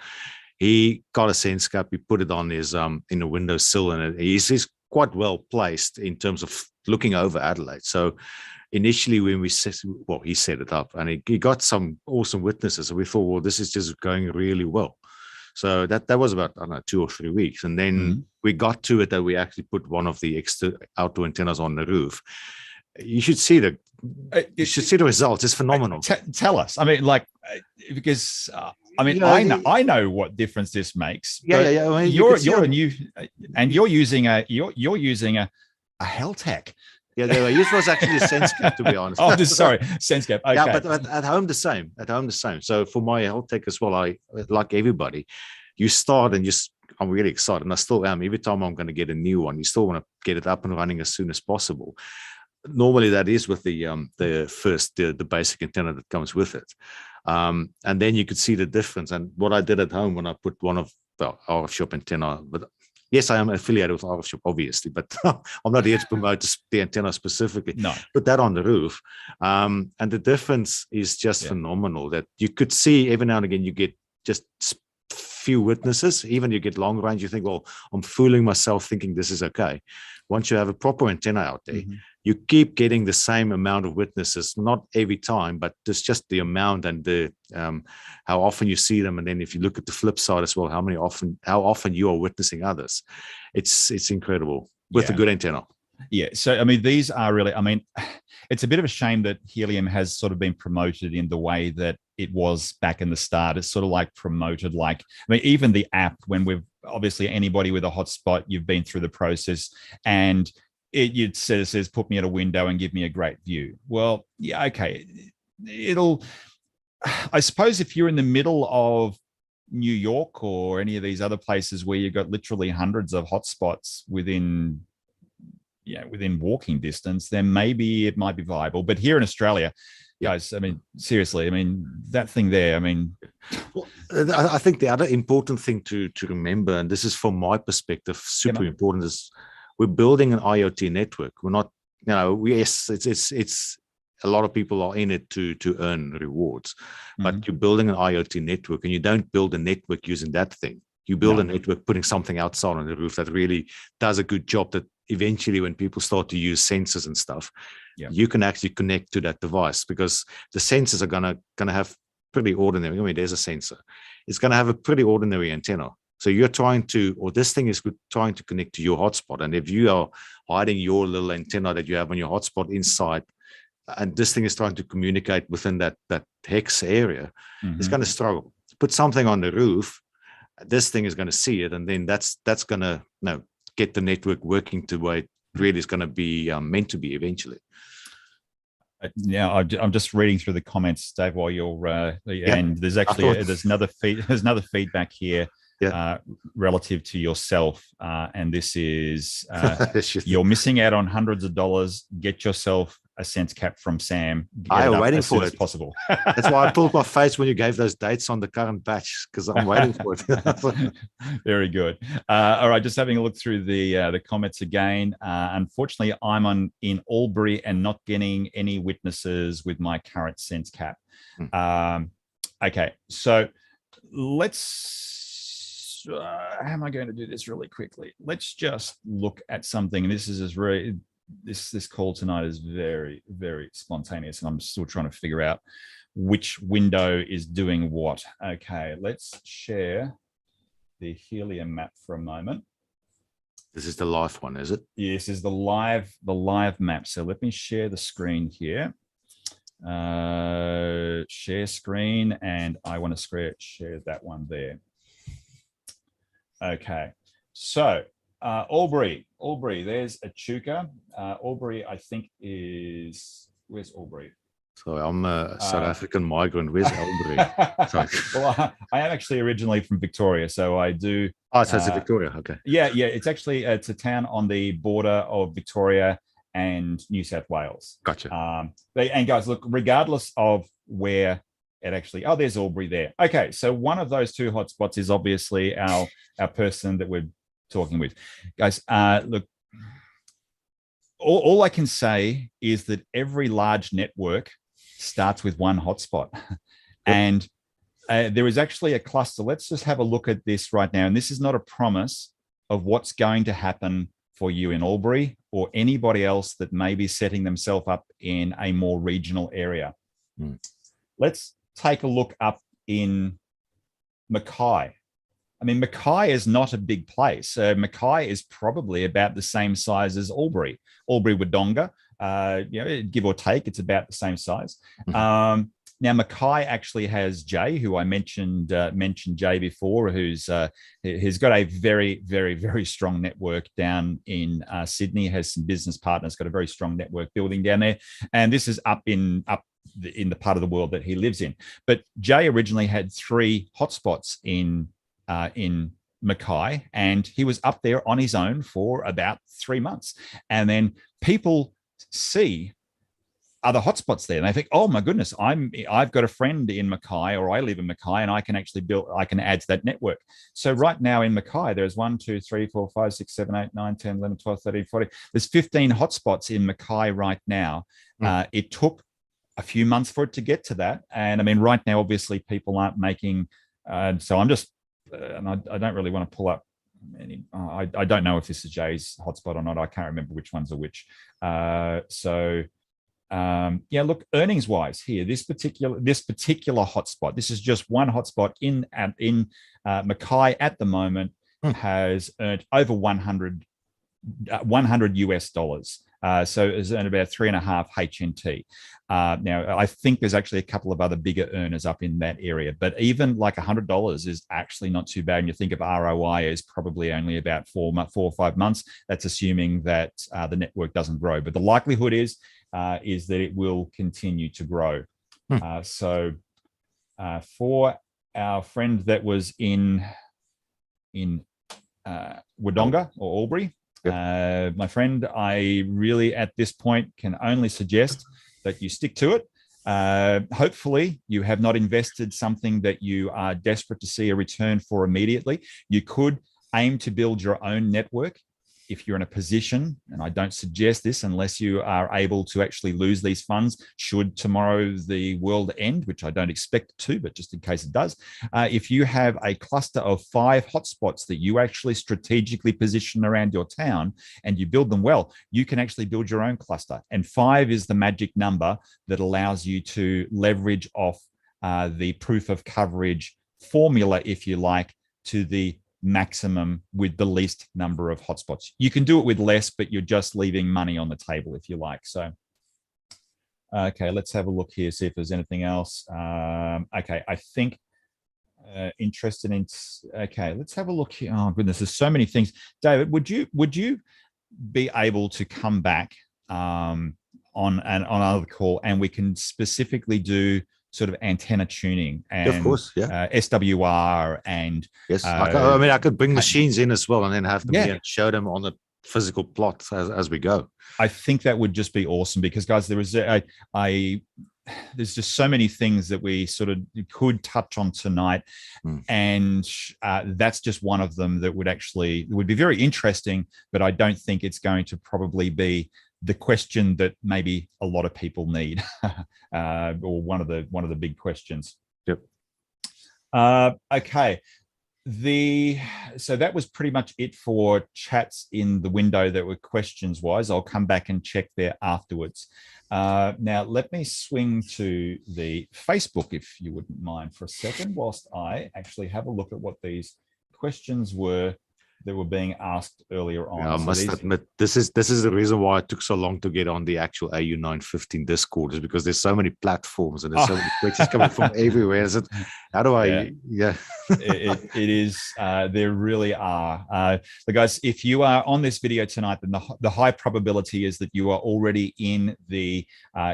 He got a sense cap. He put it on his in a windowsill, and he's quite well placed in terms of looking over Adelaide. So initially, when he set it up, and he got some awesome witnesses, and we thought, well, this is just going really well. So that was about, I don't know, 2 or 3 weeks, and then we got to it that we actually put one of the extra outdoor antennas on the roof. You should see the results. It's phenomenal. Tell us. I mean, like, because I mean, I know what difference this makes. Yeah. I mean, you're using a Heltec. Yeah, this was actually a sense cap, to be honest. Oh, sorry, sense cap. Okay. Yeah, but at home the same. So for my Heltec as well, I like everybody. You start and I'm really excited, and I still am. Every time I'm going to get a new one, you still want to get it up and running as soon as possible. Normally that is with the basic antenna that comes with it, and then you could see the difference. And what I did at home when I put one of RF shop antenna, but yes, I am affiliated with RF shop, obviously, but I'm not here to promote the antenna specifically. No, put that on the roof, and the difference is just phenomenal. That you could see every now and again. You get just few witnesses. Even you get long range, you think, well, I'm fooling myself thinking this is okay. Once you have a proper antenna out there, you keep getting the same amount of witnesses, not every time, but it's just the amount and the how often you see them. And then if you look at the flip side as well, how often you are witnessing others, it's incredible with a good antenna. Yeah. So, I mean, these are really, I mean, it's a bit of a shame that Helium has sort of been promoted in the way that it was back in the start. It's sort of like promoted, like, I mean, even the app, when we've obviously anybody with a hotspot, you've been through the process, and it says, put me at a window and give me a great view. Well, yeah, okay. I suppose if you're in the middle of New York or any of these other places where you've got literally hundreds of hotspots within walking distance, then maybe it might be viable. But here in Australia, guys, I mean, seriously, I mean, that thing there, I mean. Well, I think the other important thing to remember, and this is from my perspective, super important, is we're building an IoT network. We're not, it's a lot of people are in it to earn rewards, but you're building an IoT network, and you don't build a network using that thing. You build a network putting something outside on the roof that really does a good job, that eventually when people start to use sensors and stuff, you can actually connect to that device, because the sensors are gonna have pretty ordinary. I mean, there's a sensor. It's gonna have a pretty ordinary antenna. So you're trying to, or this thing is trying to connect to your hotspot. And if you are hiding your little antenna that you have on your hotspot inside, and this thing is trying to communicate within that hex area, it's going to struggle. Put something on the roof, this thing is going to see it, and then that's going to get the network working to where it really is going to be meant to be eventually. Now I'm just reading through the comments, Dave, while you're and there's actually there's another feedback here. Relative to yourself, and this is you're missing out on hundreds of dollars. Get yourself a sense cap from Sam. I am waiting for it. Possible. That's why I pulled my face when you gave those dates on the current batch, because I'm waiting for it. Very good. All right, just having a look through the comments again. Unfortunately, I'm in Albury and not getting any witnesses with my current sense cap. Okay, so let's. How am I going to do this really quickly? Let's just look at something. This is really this call tonight is very, very spontaneous, and I'm still trying to figure out which window is doing what. Okay, let's share the Helium map for a moment. This is the live one, is it? Yes, this is the live map. So let me share the screen here. Share screen, and I want to share that one there. Okay, so Albury, there's Echuca. Albury, I think where's Albury? So I'm a South African migrant. Where's Albury? Well, I am actually originally from Victoria, so I do. Oh, so it's Victoria, okay. Yeah, it's actually, it's a town on the border of Victoria and New South Wales. Gotcha. And guys, look, regardless of where it actually, there's Albury there. Okay, so one of those two hotspots is obviously our person that we're talking with. Guys, look, all I can say is that every large network starts with one hotspot. And there is actually a cluster. Let's just have a look at this right now. And this is not a promise of what's going to happen for you in Albury or anybody else that may be setting themselves up in a more regional area. Let's take a look up in Mackay. I mean, Mackay is not a big place. Mackay is probably about the same size as Albury. Albury-Wodonga, give or take, it's about the same size. Now, Mackay actually has Jay, who I mentioned Jay before, who's got a very, very, very strong network down in Sydney. Has some business partners, got a very strong network building down there, and this is up in the part of the world that he lives in. But Jay originally had 3 hotspots in Mackay, and he was up there on his own for about 3 months. And then people see other hotspots there, and they think, oh my goodness, I've got a friend in Mackay, or I live in Mackay, and I can actually I can add to that network. So right now in Mackay, there's 1, 2, 3, 4, 5, 6, 7, 8, 9, 10, 11, 12, 13, 14. There's 15 hotspots in Mackay right now. It took a few months for it to get to that. And I mean, right now, obviously people aren't making, so I'm just, and I don't really want to pull up any, I don't know if this is Jay's hotspot or not. I can't remember which ones are which. Yeah, look, earnings wise here, this particular hotspot, this is just one hotspot in Mackay at the moment, has earned over 100 US dollars. So it's earned about 3.5 HNT. Now, I think there's actually a couple of other bigger earners up in that area, but even like $100 is actually not too bad. And you think of ROI as probably only about 4 or 5 months. That's assuming that the network doesn't grow, but the likelihood is that it will continue to grow. So for our friend that was in Wodonga or Albury, my friend, I really at this point can only suggest that you stick to it. Hopefully you have not invested something that you are desperate to see a return for immediately. You could aim to build your own network if you're in a position, and I don't suggest this unless you are able to actually lose these funds, should tomorrow the world end, which I don't expect it to, but just in case it does, if you have a cluster of 5 hotspots that you actually strategically position around your town and you build them well, you can actually build your own cluster. And 5 is the magic number that allows you to leverage off the proof of coverage formula, if you like, to the maximum with the least number of hotspots. You can do it with less, but you're just leaving money on the table, if you like. So, okay, let's have a look here, see if there's anything else. Okay, I think interested in, okay, let's have a look here. Oh goodness, there's so many things. David, would you be able to come back on another call, and we can specifically do sort of antenna tuning and of course, yeah, SWR and yes. I mean, I could bring machines in as well and then have them here and show them on the physical plot as we go. I think that would just be awesome, because guys, there is there's just so many things that we sort of could touch on tonight, and that's just one of them that would be very interesting, but I don't think it's going to probably be the question that maybe a lot of people need, or one of the big questions. Yep. Okay. So that was pretty much it for chats in the window that were questions wise. I'll come back and check there afterwards. Now let me swing to the Facebook, if you wouldn't mind, for a second, whilst I actually have a look at what these questions were that were being asked earlier on. Yeah, I must admit, this is the reason why it took so long to get on the actual AU915 Discord, is because there's so many platforms and there's so many questions coming from everywhere. Is it? How do I? Yeah. It is. There really are. But guys, if you are on this video tonight, then the high probability is that you are already in the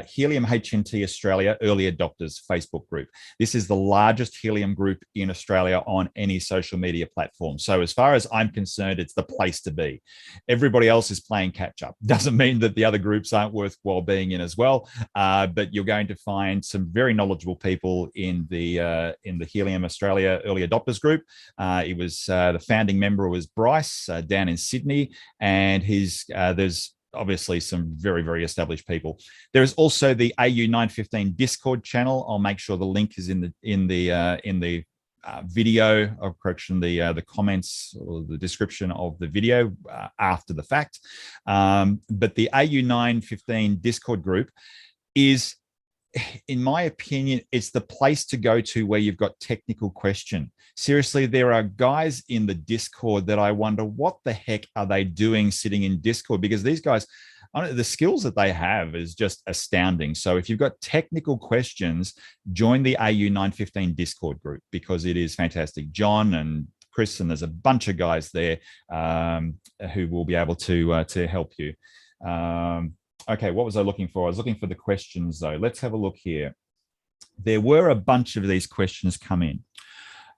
Helium HNT Australia Early Adopters Facebook group. This is the largest Helium group in Australia on any social media platform. So as far as I'm concerned, it's the place to be. Everybody else is playing catch up. Doesn't mean that the other groups aren't worthwhile being in as well, but you're going to find some very knowledgeable people in the Helium Australia Early Adopters group. It was the founding member was Bryce down in Sydney, and there's obviously some very, very established people. There is also the AU915 Discord channel. I'll make sure the link is in the video, or correction, the comments or the description of the video after the fact. But the AU915 Discord group is, in my opinion, it's the place to go to where you've got technical question. Seriously, there are guys in the Discord that I wonder what the heck are they doing sitting in Discord, because these guys, the skills that they have is just astounding. So if you've got technical questions, join the AU915 Discord group, because it is fantastic. John and Chris, and there's a bunch of guys there who will be able to help you. Okay, what was I looking for? I was looking for the questions, though. Let's have a look here. There were a bunch of these questions come in.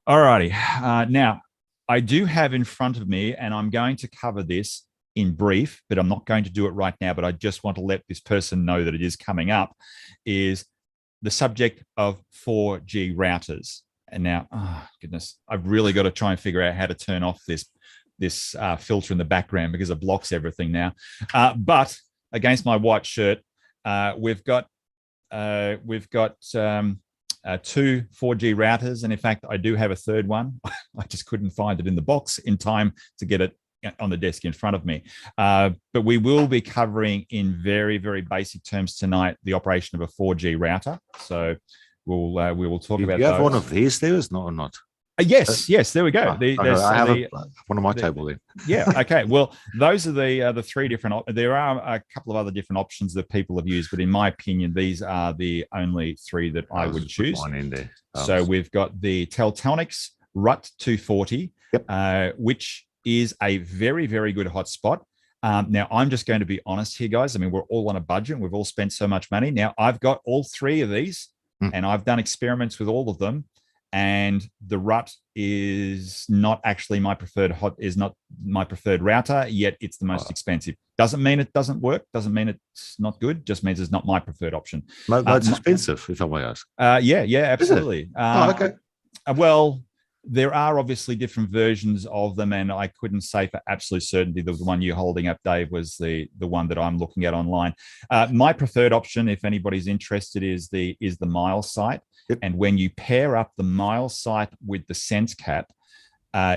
All righty. Now, I do have in front of me, and I'm going to cover this in brief, but I'm not going to do it right now, but I just want to let this person know that it is coming up, is the subject of 4G routers. And now, oh goodness, I've really got to try and figure out how to turn off this filter in the background, because it blocks everything now. But against my white shirt, we've got 2 4G routers, and in fact, I do have a third one. I just couldn't find it in the box in time to get it on the desk in front of me. But we will be covering in very, very basic terms tonight the operation of a 4G router. So we will talk about. You have those. one of these there, is not or not? Yes, there we go. I have one on my table there. Yeah, okay. Well, those are the 3 different. There are a couple of other different options that people have used, but in my opinion, these are the only 3 that I would choose. One in there. So we've got the Teltonics RUT 240, which is a very, very good hotspot. Now, I'm just going to be honest here, guys. I mean, we're all on a budget. We've all spent so much money. Now, I've got all 3 of these, and I've done experiments with all of them. And the RUT is not actually my preferred router, yet it's the most expensive. Doesn't mean it doesn't work. Doesn't mean it's not good. Just means it's not my preferred option. It's expensive, if I may ask. Yeah, absolutely. Okay. Well, There are obviously different versions of them, and I couldn't say for absolute certainty that the one you're holding up, Dave, was the one that I'm looking at online. My preferred option, if anybody's interested, is the Miles site. Yep. And when you pair up the Miles site with the SenseCap,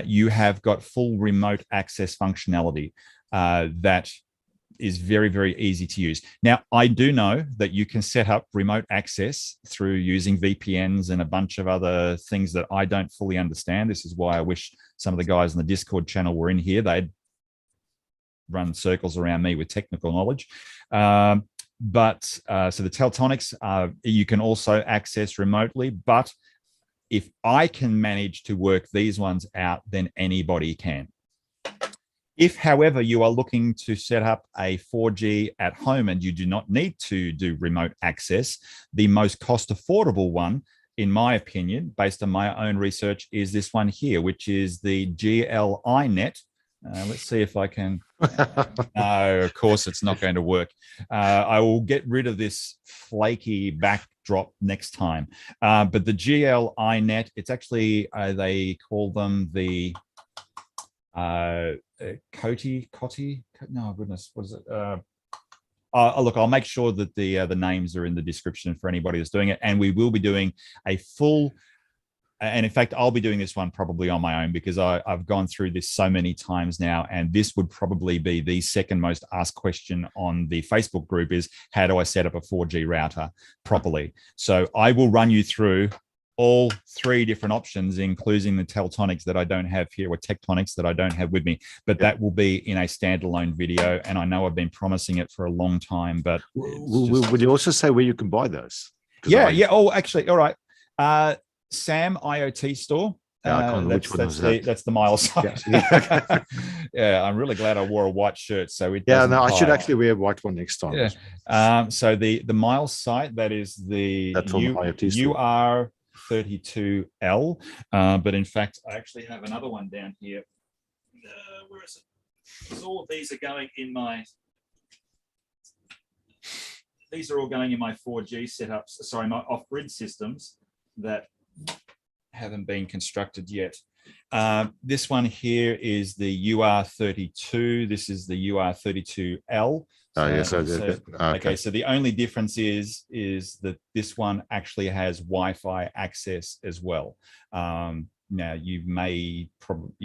you have got full remote access functionality that is very, very easy to use. Now, I do know that you can set up remote access through using VPNs and a bunch of other things that I don't fully understand. This is why I wish some of the guys in the Discord channel were in here. They'd run circles around me with technical knowledge. So the Teltonics, you can also access remotely, but if I can manage to work these ones out, then anybody can. If, however, you are looking to set up a 4G at home and you do not need to do remote access, the most cost affordable one, in my opinion, based on my own research, is this one here, which is the GLINet. Let's see if I can. No, of course, it's not going to work. I will get rid of this flaky backdrop next time. But the GLINet, it's actually, they call them the Coty. No, goodness, what is it? Look, I'll make sure that the names are in the description for anybody that's doing it, and we will be doing a full. And in fact, I'll be doing this one probably on my own because I've gone through this so many times now, and this would probably be the second most asked question on the Facebook group: is how do I set up a 4G router properly? So I will run you through all three different options, including the Teltonics that I don't have here, or Tectonics that I don't have with me, but that will be in a standalone video. And I know I've been promising it for a long time, but would you also say where you can buy those? Yeah. Oh, actually, all right. Sam IoT store. Yeah, I can't remember which one was that. That's the Miles side. Yeah. Yeah, I'm really glad I wore a white shirt, so it. Yeah, no, I should actually wear a white one next time. Yeah. So the Miles site, that is the UR32L, but in fact, I actually have another one down here. Where is it? Because all of these are going in my. These are all going in my 4G setups. Sorry, my off-grid systems that haven't been constructed yet. This one here is the UR32. This is the UR32L. Okay. So the only difference is that this one actually has Wi-Fi access as well. Now you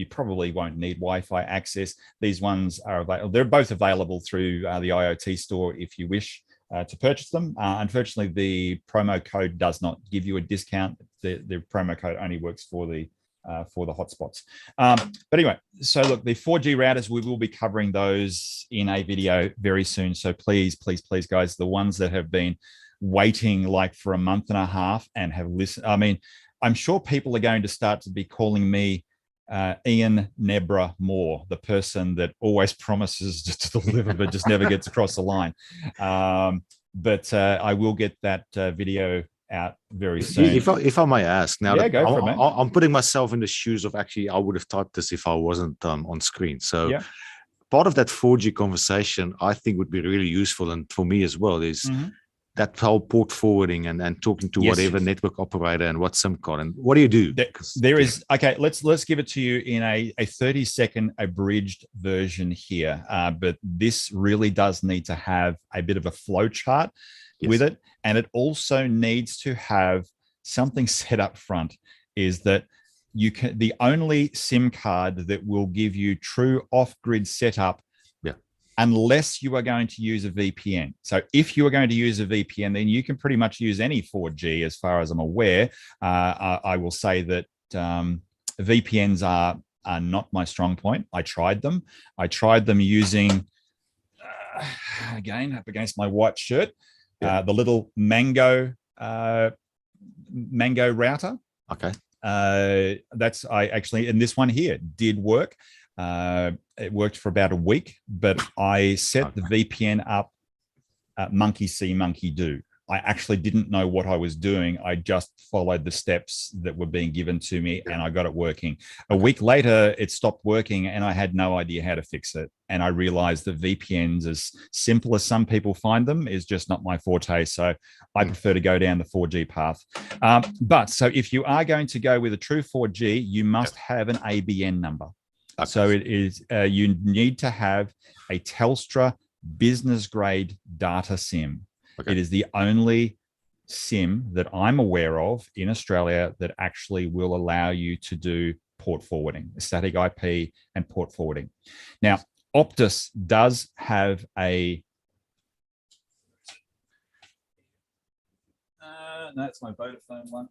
probably won't need Wi-Fi access. These ones are available. They're both available through the IoT store if you wish to purchase them. Unfortunately, the promo code does not give you a discount. The promo code only works for the hotspots. But anyway, so look, the 4G routers, we will be covering those in a video very soon. So please, guys, the ones that have been waiting like for a month and a half and have listened. I mean, I'm sure people are going to start to be calling me Ian Nebra Moore, the person that always promises to deliver but just never gets across the line. But I will get that video out very soon. If I may ask, now go for it, I'm putting myself in the shoes of actually, I would have typed this if I wasn't on screen. So part of that 4G conversation, I think would be really useful, and for me as well, is that whole port forwarding and talking to whatever network operator and what SIM card, and what do you do? There is, okay, let's give it to you in a 30-second abridged version here. But this really does need to have a bit of a flow chart with it. And it also needs to have something set up front, is that you can, the only SIM card that will give you true off-grid setup, unless you are going to use a VPN. So if you are going to use a VPN, then you can pretty much use any 4G as far as I'm aware. I will say that VPNs are not my strong point. I tried them using, again, up against my white shirt, the little Mango router. Okay. And this one here did work. It worked for about a week, but I set the VPN up monkey see, monkey do I actually didn't know what I was doing. I just followed the steps that were being given to me, and I got it working. A week later, it stopped working, and I had no idea how to fix it. And I realized that VPNs, as simple as some people find them, is just not my forte. So I prefer to go down the 4G path. But so if you are going to go with a true 4G, you must have an ABN number. Okay. So it is, you need to have a Telstra business grade data SIM. Okay. It is the only SIM that I'm aware of in Australia that actually will allow you to do port forwarding, static IP and port forwarding. Now, Optus does have a... that's my Vodafone one.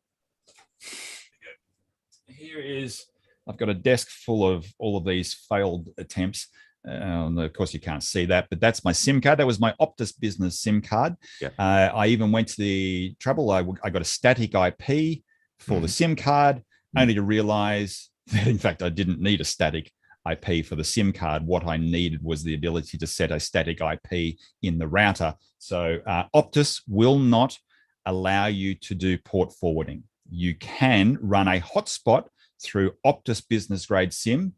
Here is... I've got a desk full of all of these failed attempts. Of course, you can't see that, but that's my SIM card. That was my Optus business SIM card. Yeah. I even went to the trouble. I got a static IP for the SIM card, only to realize that, in fact, I didn't need a static IP for the SIM card. What I needed was the ability to set a static IP in the router. So Optus will not allow you to do port forwarding. You can run a hotspot through Optus business grade SIM,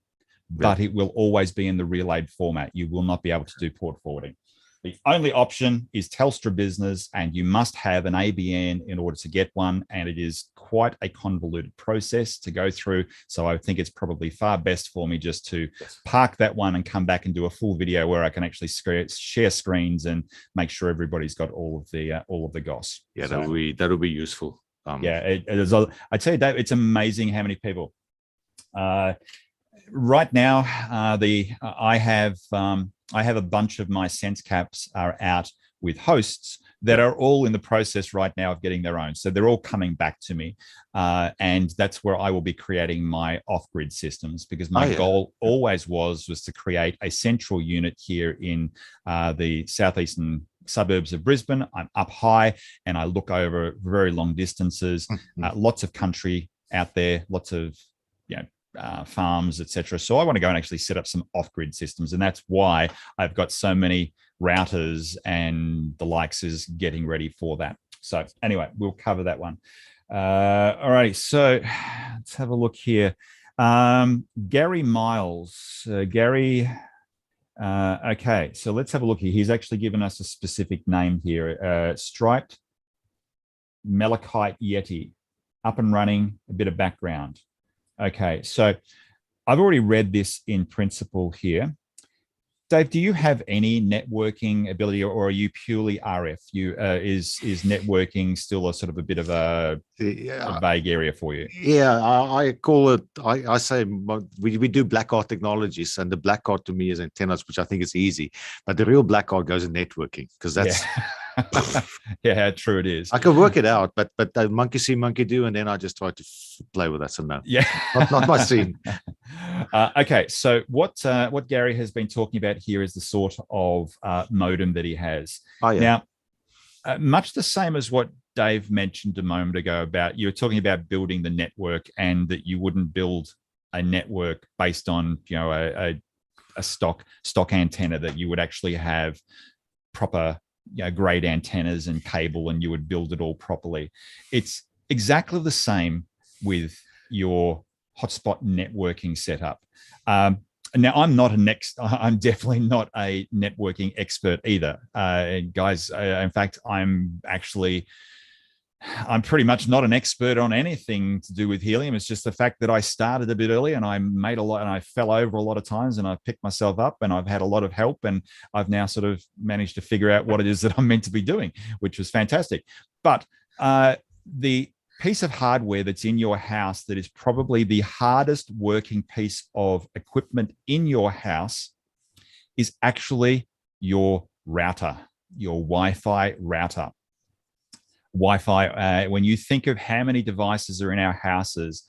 but it will always be in the relayed format. You will not be able to do port forwarding. The only option is Telstra Business, and you must have an ABN in order to get one. And it is quite a convoluted process to go through. So I think it's probably far best for me just to park that one and come back and do a full video where I can actually share screens and make sure everybody's got all of the goss. Yeah, so, that'll be useful. Yeah, it is. I tell you, Dave, it's amazing how many people. Right now, I have a bunch of my Sense caps are out with hosts that are all in the process right now of getting their own. So they're all coming back to me, and that's where I will be creating my off-grid systems, because my goal always was to create a central unit here in the southeastern suburbs of Brisbane. I'm up high and I look over very long distances, lots of country out there, lots of farms, etc. So I want to go and actually set up some off-grid systems, and that's why I've got so many routers and the likes is getting ready for that. So anyway, we'll cover that one. All right, so let's have a look here. Gary Miles, okay, so let's have a look here. He's actually given us a specific name here. Striped Malachite Yeti, up and running, a bit of background. Okay, so I've already read this in principle here. Dave, do you have any networking ability, or are you purely RF? Is networking still a sort of a bit of a vague area for you? Yeah, I call it. I say we do black art technologies, and the black art to me is antennas, which I think is easy. But the real black art goes in networking, because that's. Yeah. Yeah, true it is. I can work it out, but monkey see, monkey do, and then I just try to play with that. So no, yeah, not my scene. Okay, so what Gary has been talking about here is the sort of modem that he has. Oh, yeah. Now, much the same as what Dave mentioned a moment ago about, you were talking about building the network, and that you wouldn't build a network based on a stock antenna, that you would actually have proper grade antennas and cable, and you would build it all properly. It's exactly the same with your hotspot networking setup. Now, I'm definitely not a networking expert either, guys. In fact, I'm pretty much not an expert on anything to do with helium. It's just the fact that I started a bit early, and I made a lot, and I fell over a lot of times, and I picked myself up, and I've had a lot of help, and I've now sort of managed to figure out what it is that I'm meant to be doing, which was fantastic. But the piece of hardware that's in your house that is probably the hardest working piece of equipment in your house is actually your router, your Wi-Fi router. Wi-Fi, when you think of how many devices are in our houses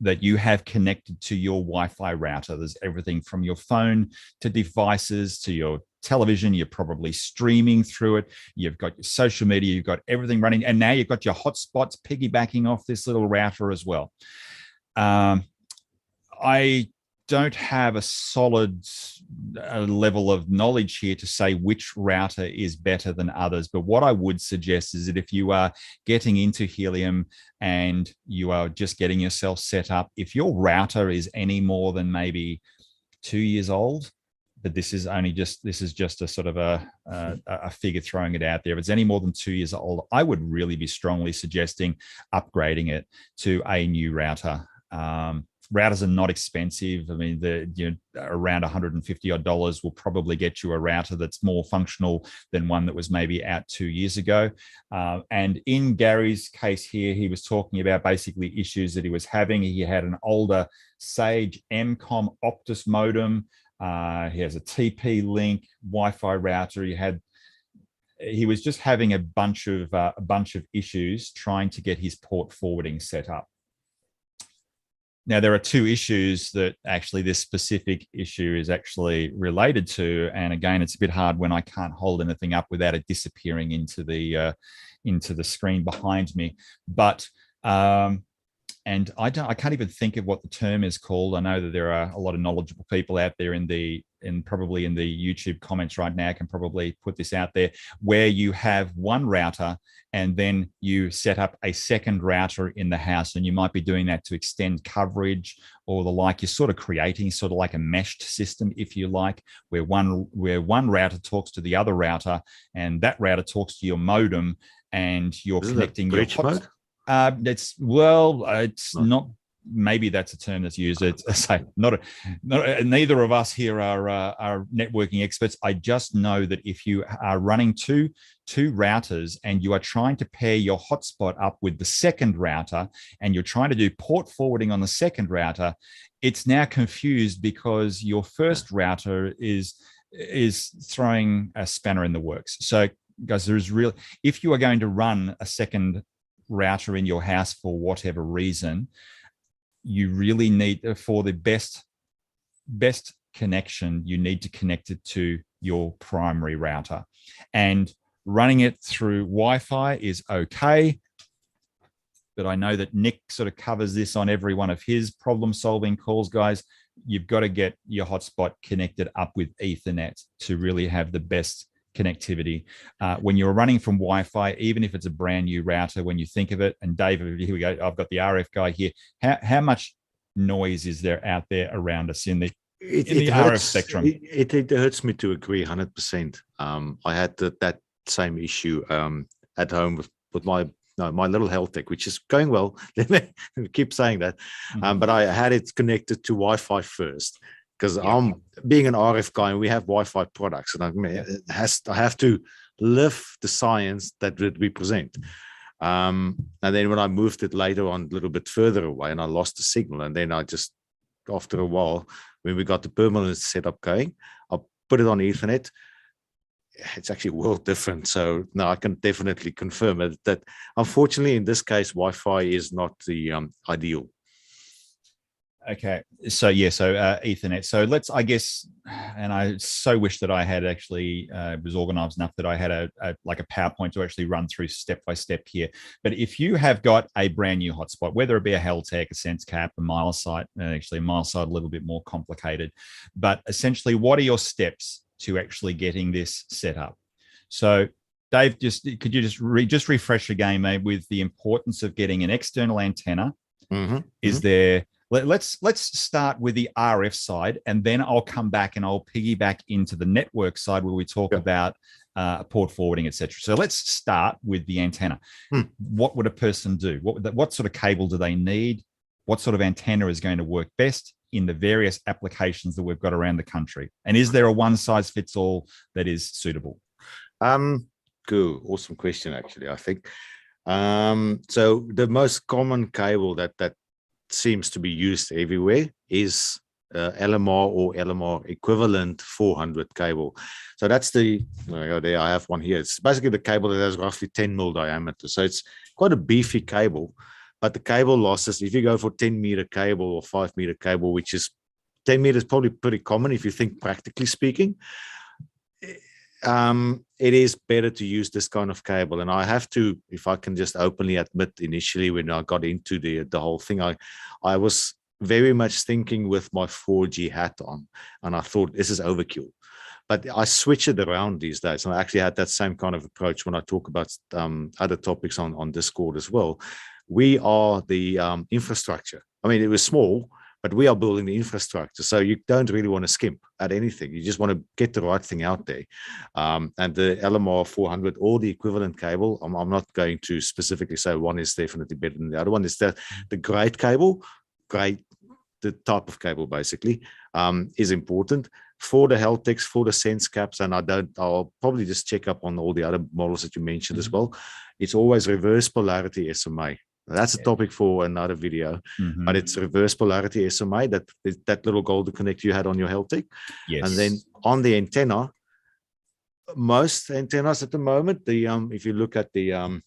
that you have connected to your Wi-Fi router, there's everything from your phone to devices to your television. You're probably streaming through it. You've got your social media, you've got everything running, and now you've got your hotspots piggybacking off this little router as well. I don't have a solid level of knowledge here to say which router is better than others. But what I would suggest is that if you are getting into Helium and you are just getting yourself set up, if your router is any more than maybe 2 years old, but this is just a sort of a figure throwing it out there. If it's any more than 2 years old, I would really be strongly suggesting upgrading it to a new router. Routers are not expensive. I mean, around $150 odd will probably get you a router that's more functional than one that was maybe out 2 years ago. And in Gary's case here, he was talking about basically issues that he was having. He had an older Sage MCOM Optus modem. He has a TP-Link Wi-Fi router. He was just having a bunch of issues trying to get his port forwarding set up. Now, there are two issues that actually this specific issue is actually related to. And again, it's a bit hard when I can't hold anything up without it disappearing into the screen behind me. But and I can't even think of what the term is called. I know that there are a lot of knowledgeable people out there probably in the YouTube comments right now can probably put this out there, where you have one router and then you set up a second router in the house, and you might be doing that to extend coverage or the like. You're sort of creating sort of like a meshed system, if you like, where one router talks to the other router, and that router talks to your modem, and you're connecting your hotspot. It's not. Maybe that's a term that's used. It's neither of us here are networking experts. I just know that if you are running two routers and you are trying to pair your hotspot up with the second router, and you're trying to do port forwarding on the second router, it's now confused because your first router is throwing a spanner in the works. So, guys, if you are going to run a second router in your house for whatever reason, you really need, for the best connection, you need to connect it to your primary router. And running it through Wi-Fi is okay, but I know that Nick sort of covers this on every one of his problem-solving calls, guys. You've got to get your hotspot connected up with Ethernet to really have the best connectivity. When you're running from Wi-Fi, even if it's a brand new router, when you think of it, and Dave, here we go, I've got the RF guy here. How much noise is there out there around us in the RF spectrum? It hurts me to agree 100%. I had that same issue at home with my little health tech, which is going well. Let me keep saying that. But I had it connected to Wi-Fi first, because I'm being an RF guy and we have Wi-Fi products, and I have to live the science that we present. And then when I moved it later on a little bit further away, and I lost the signal, and then I just, after a while, when we got the permanent setup going, I put it on Ethernet. It's actually world different. So now I can definitely confirm it, that unfortunately in this case, Wi-Fi is not the ideal. Okay, so Ethernet. So let's, I guess, and I so wish that I had actually was organized enough that I had a PowerPoint to actually run through step by step here. But if you have got a brand new hotspot, whether it be a Heltec, a SenseCap, a MileSite, actually a MileSite a little bit more complicated, but essentially, what are your steps to actually getting this set up? So, Dave, could you just refresh again, mate, with the importance of getting an external antenna? Is there? Let's start with the RF side, and then I'll come back and I'll piggyback into the network side where we talk about port forwarding, etc. So let's start with the antenna. What would a person do? What sort of cable do they need? What sort of antenna is going to work best in the various applications that we've got around the country? And is there a one-size-fits-all that is suitable? Good. Awesome question, actually, I think. So the most common cable that seems to be used everywhere is LMR or LMR equivalent 400 cable. So that's I have one here. It's basically the cable that has roughly 10 mil diameter. So it's quite a beefy cable, but the cable losses, if you go for 10-meter cable or 5-meter cable, which is 10 meters, probably pretty common if you think practically speaking, it is better to use this kind of cable. And I have to, if I can just openly admit, initially when I got into the whole thing, I was very much thinking with my 4G hat on, and I thought this is overkill. But I switch it around these days, and I actually had that same kind of approach when I talk about other topics on Discord as well. We are the infrastructure. I mean, it was small, but we are building the infrastructure. So you don't really want to skimp at anything. You just want to get the right thing out there. And the LMR 400 or the equivalent cable, I'm not going to specifically say one is definitely better than the other one. Is the great cable, the type of cable basically is important for the health techs, for the sense caps. And I'll probably just check up on all the other models that you mentioned as well. It's always reverse polarity SMA. That's a topic for another video, but it's reverse polarity SMA, that little golden connector you had on your health tech. Yes. And then on the antenna, most antennas at the moment, if you look at the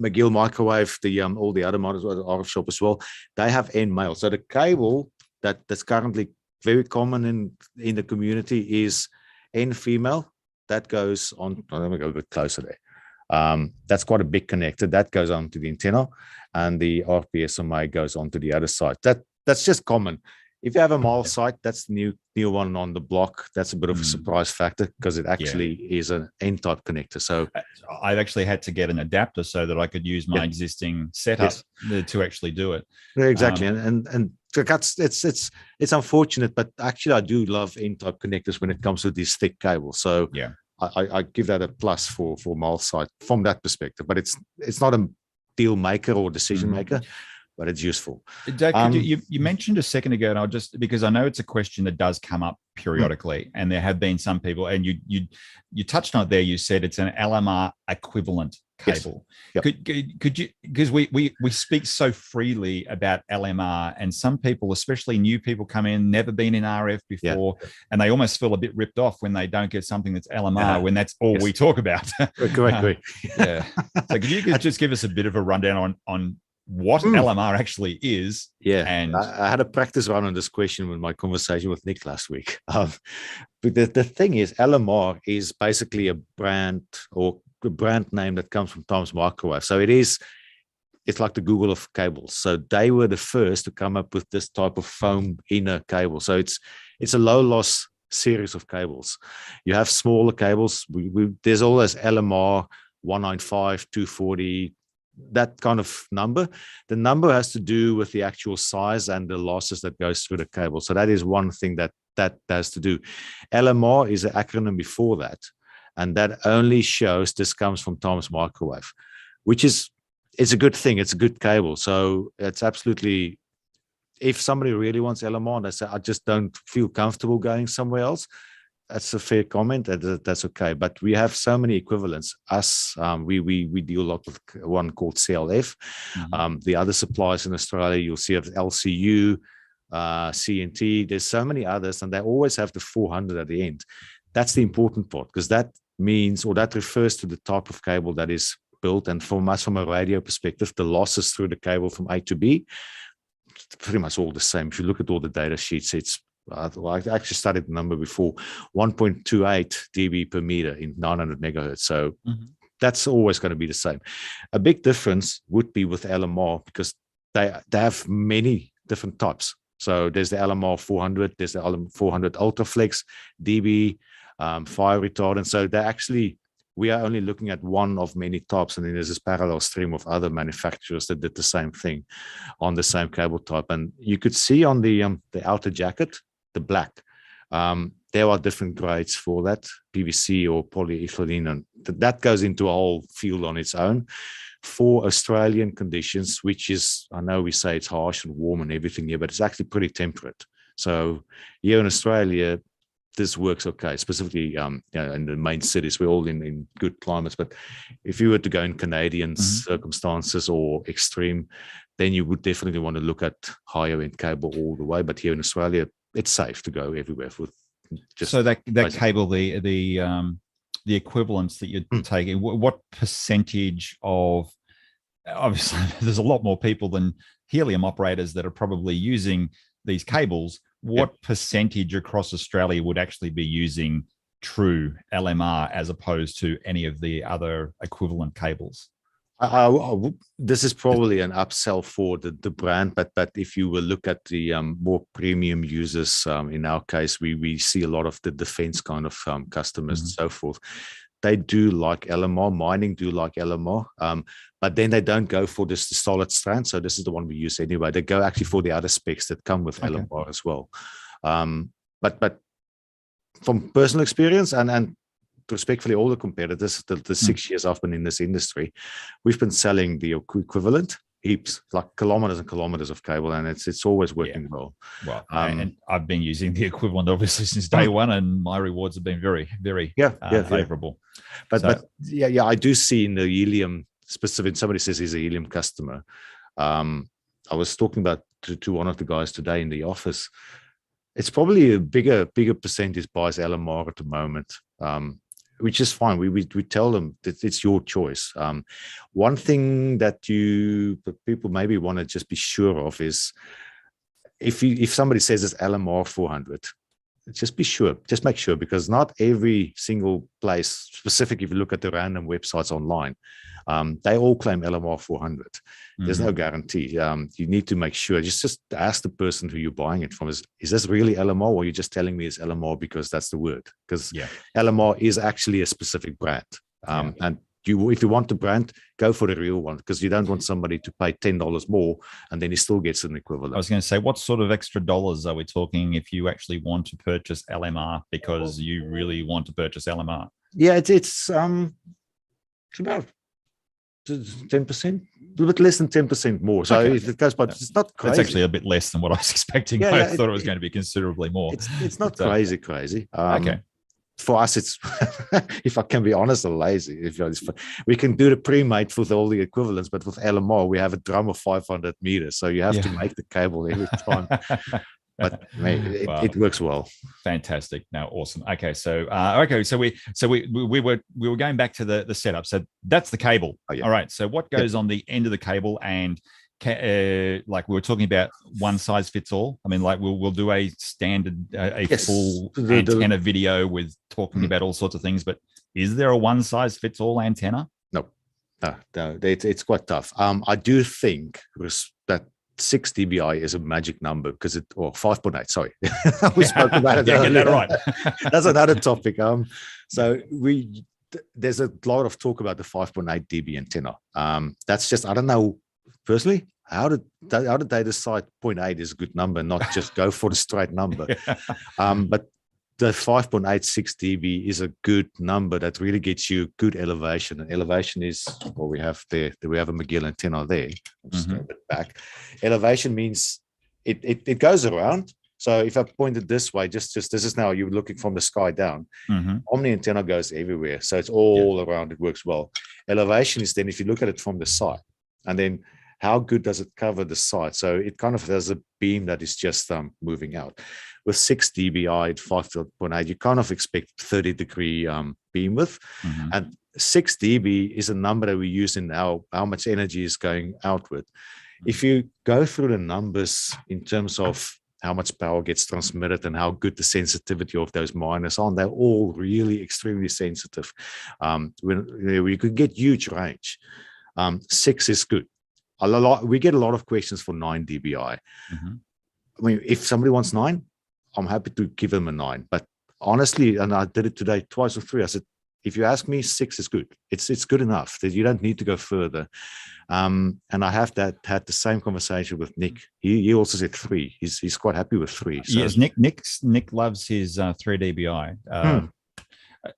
McGill microwave, all the other models are off shop as well, they have end male. So the cable that's currently very common in the community is end female. That goes on. Let me go a bit closer there. That's quite a big connector that goes onto the antenna, and the RPSMA goes onto the other side. That's just common. If you have a mile site, that's the new one on the block. That's a bit of a surprise factor because it actually is an N type connector. So I've actually had to get an adapter so that I could use my existing setup to actually do it. Yeah, exactly. And it's unfortunate, but actually I do love N type connectors when it comes to these thick cables. So yeah, I give that a plus for mile site from that perspective. But it's not a deal maker or decision maker. But it's useful. Dave, you mentioned a second ago, and I'll just, because I know it's a question that does come up periodically, and there have been some people, and you touched on it there. You said it's an LMR equivalent cable. Yes. Yep. Could you, because we speak so freely about LMR, and some people, especially new people, come in, never been in RF before, and they almost feel a bit ripped off when they don't get something that's LMR when that's all we talk about. Correctly. So could you just give us a bit of a rundown on what LMR actually is? And I had a practice run on this question with my conversation with Nick last week. But the thing is, LMR is basically a brand or a brand name that comes from Times Microwave. So it's like the Google of cables. So they were the first to come up with this type of foam inner cable. So it's a low loss series of cables. You have smaller cables. There's always LMR 195, 240, that kind of number. The number has to do with the actual size and the losses that goes through the cable. So that is one thing that has to do. LMR is an acronym before that, and that only shows this comes from Times Microwave, which is, it's a good thing. It's a good cable. So it's absolutely, if somebody really wants LMR and they say, I just don't feel comfortable going somewhere else, that's a fair comment. That's okay. But we have so many equivalents. We deal a lot with one called CLF. The other suppliers in Australia, you'll see of LCU, CNT. There's so many others, and they always have the 400 at the end. That's the important part, because that means, or that refers to the type of cable that is built. And from us, from a radio perspective, the losses through the cable from A to B, pretty much all the same. If you look at all the data sheets, it's I actually studied the number before, 1.28 dB per meter in 900 megahertz. So that's always going to be the same. A big difference would be with LMR, because they have many different types. So there's the LMR 400, there's the LMR 400 Ultraflex, DB, fire retardant. So we are only looking at one of many types, and then there's this parallel stream of other manufacturers that did the same thing on the same cable type. And you could see on the outer jacket, the black, there are different grades for that, PVC or polyethylene, and that goes into a whole field on its own. For Australian conditions, which is, I know we say it's harsh and warm and everything here, but it's actually pretty temperate. So here in Australia, this works okay, specifically in the main cities. We're all in good climates. But if you were to go in Canadian circumstances or extreme, then you would definitely want to look at higher end cable all the way. But here in Australia, it's safe to go everywhere with just. So that cable, the equivalents that you're taking, what percentage of, obviously there's a lot more people than helium operators that are probably using these cables. What percentage across Australia would actually be using true LMR as opposed to any of the other equivalent cables? This is probably an upsell for the brand, but if you will look at the more premium users, in our case, we see a lot of the defense kind of customers and so forth. They do like LMR, mining do like LMR, but then they don't go for this solid strand. So this is the one we use anyway. They go actually for the other specs that come with LMR as well. But from personal experience and respectfully all the competitors, the 6 years I've been in this industry, we've been selling the equivalent heaps, like kilometers and kilometers of cable, and it's always working well. Well, and I've been using the equivalent obviously since day one, and my rewards have been very, very favorable. But I do see in the Helium specific. Somebody says he's a Helium customer. I was talking about to one of the guys today in the office. It's probably a bigger percentage buys LMR at the moment. Which is fine. We tell them that it's your choice. One thing that people maybe want to just be sure of is if somebody says it's LMR 400, just be sure, just make sure, because not every single place, specifically if you look at the random websites online, they all claim LMR 400. There's no guarantee. You need to make sure. Just ask the person who you're buying it from, is this really LMR, or are you just telling me it's LMR because that's the word? Because LMR is actually a specific brand. And if you want the brand, go for the real one, because you don't want somebody to pay $10 more and then he still gets an equivalent. I was going to say, what sort of extra dollars are we talking if you actually want to purchase LMR because you really want to purchase LMR? Yeah, it's about 10%, a little bit less than 10% more. So it goes, but it's not crazy. That's actually a bit less than what I was expecting. I thought it was going to be considerably more. It's not crazy. Okay. For us, it's if I can be honest, a lazy. We can do the pre-made with all the equivalents, but with LMR, we have a drum of 500 meters, so you have to make the cable every time. But it works well. Fantastic. Now, awesome. Okay, so we were going back to the setup. So that's the cable. All right. So what goes on the end of the cable, and like we were talking about, one size fits all. I mean, like we'll do a standard, full antenna video with talking about all sorts of things. But is there a one size fits all antenna? No, it's quite tough. I do think that 6 dBi is a magic number, because or 5.8. Sorry, we spoke about it. Get that right. That's another topic. So there's a lot of talk about the 5.8 dB antenna. That's just, I don't know personally, how did they decide 0.8 is a good number, not just go for the straight number? But the 5.86 dB is a good number that really gets you good elevation. And elevation is, well, we have a McGill antenna there. Just a bit back. Elevation means it goes around. So if I point it this way, just this is now you're looking from the sky down. Omni antenna goes everywhere, so it's all around. It works well. Elevation is then if you look at it from the side, and then how good does it cover the side? So it kind of has a beam that is just moving out. With 6 dBi at 5.8, you kind of expect 30-degree beam width. And 6 dB is a number that we use in how much energy is going outward. If you go through the numbers in terms of how much power gets transmitted and how good the sensitivity of those miners are, they're all really extremely sensitive. We could get huge range. 6 is good. We get a lot of questions for 9 dBi. I mean, if somebody wants 9, I'm happy to give them a 9. But honestly, and I did it today twice or 3, I said, if you ask me, 6 is good. It's good enough that you don't need to go further. And I have had the same conversation with Nick. He also said 3. He's quite happy with 3. So. Yes, Nick loves his 3 dBi.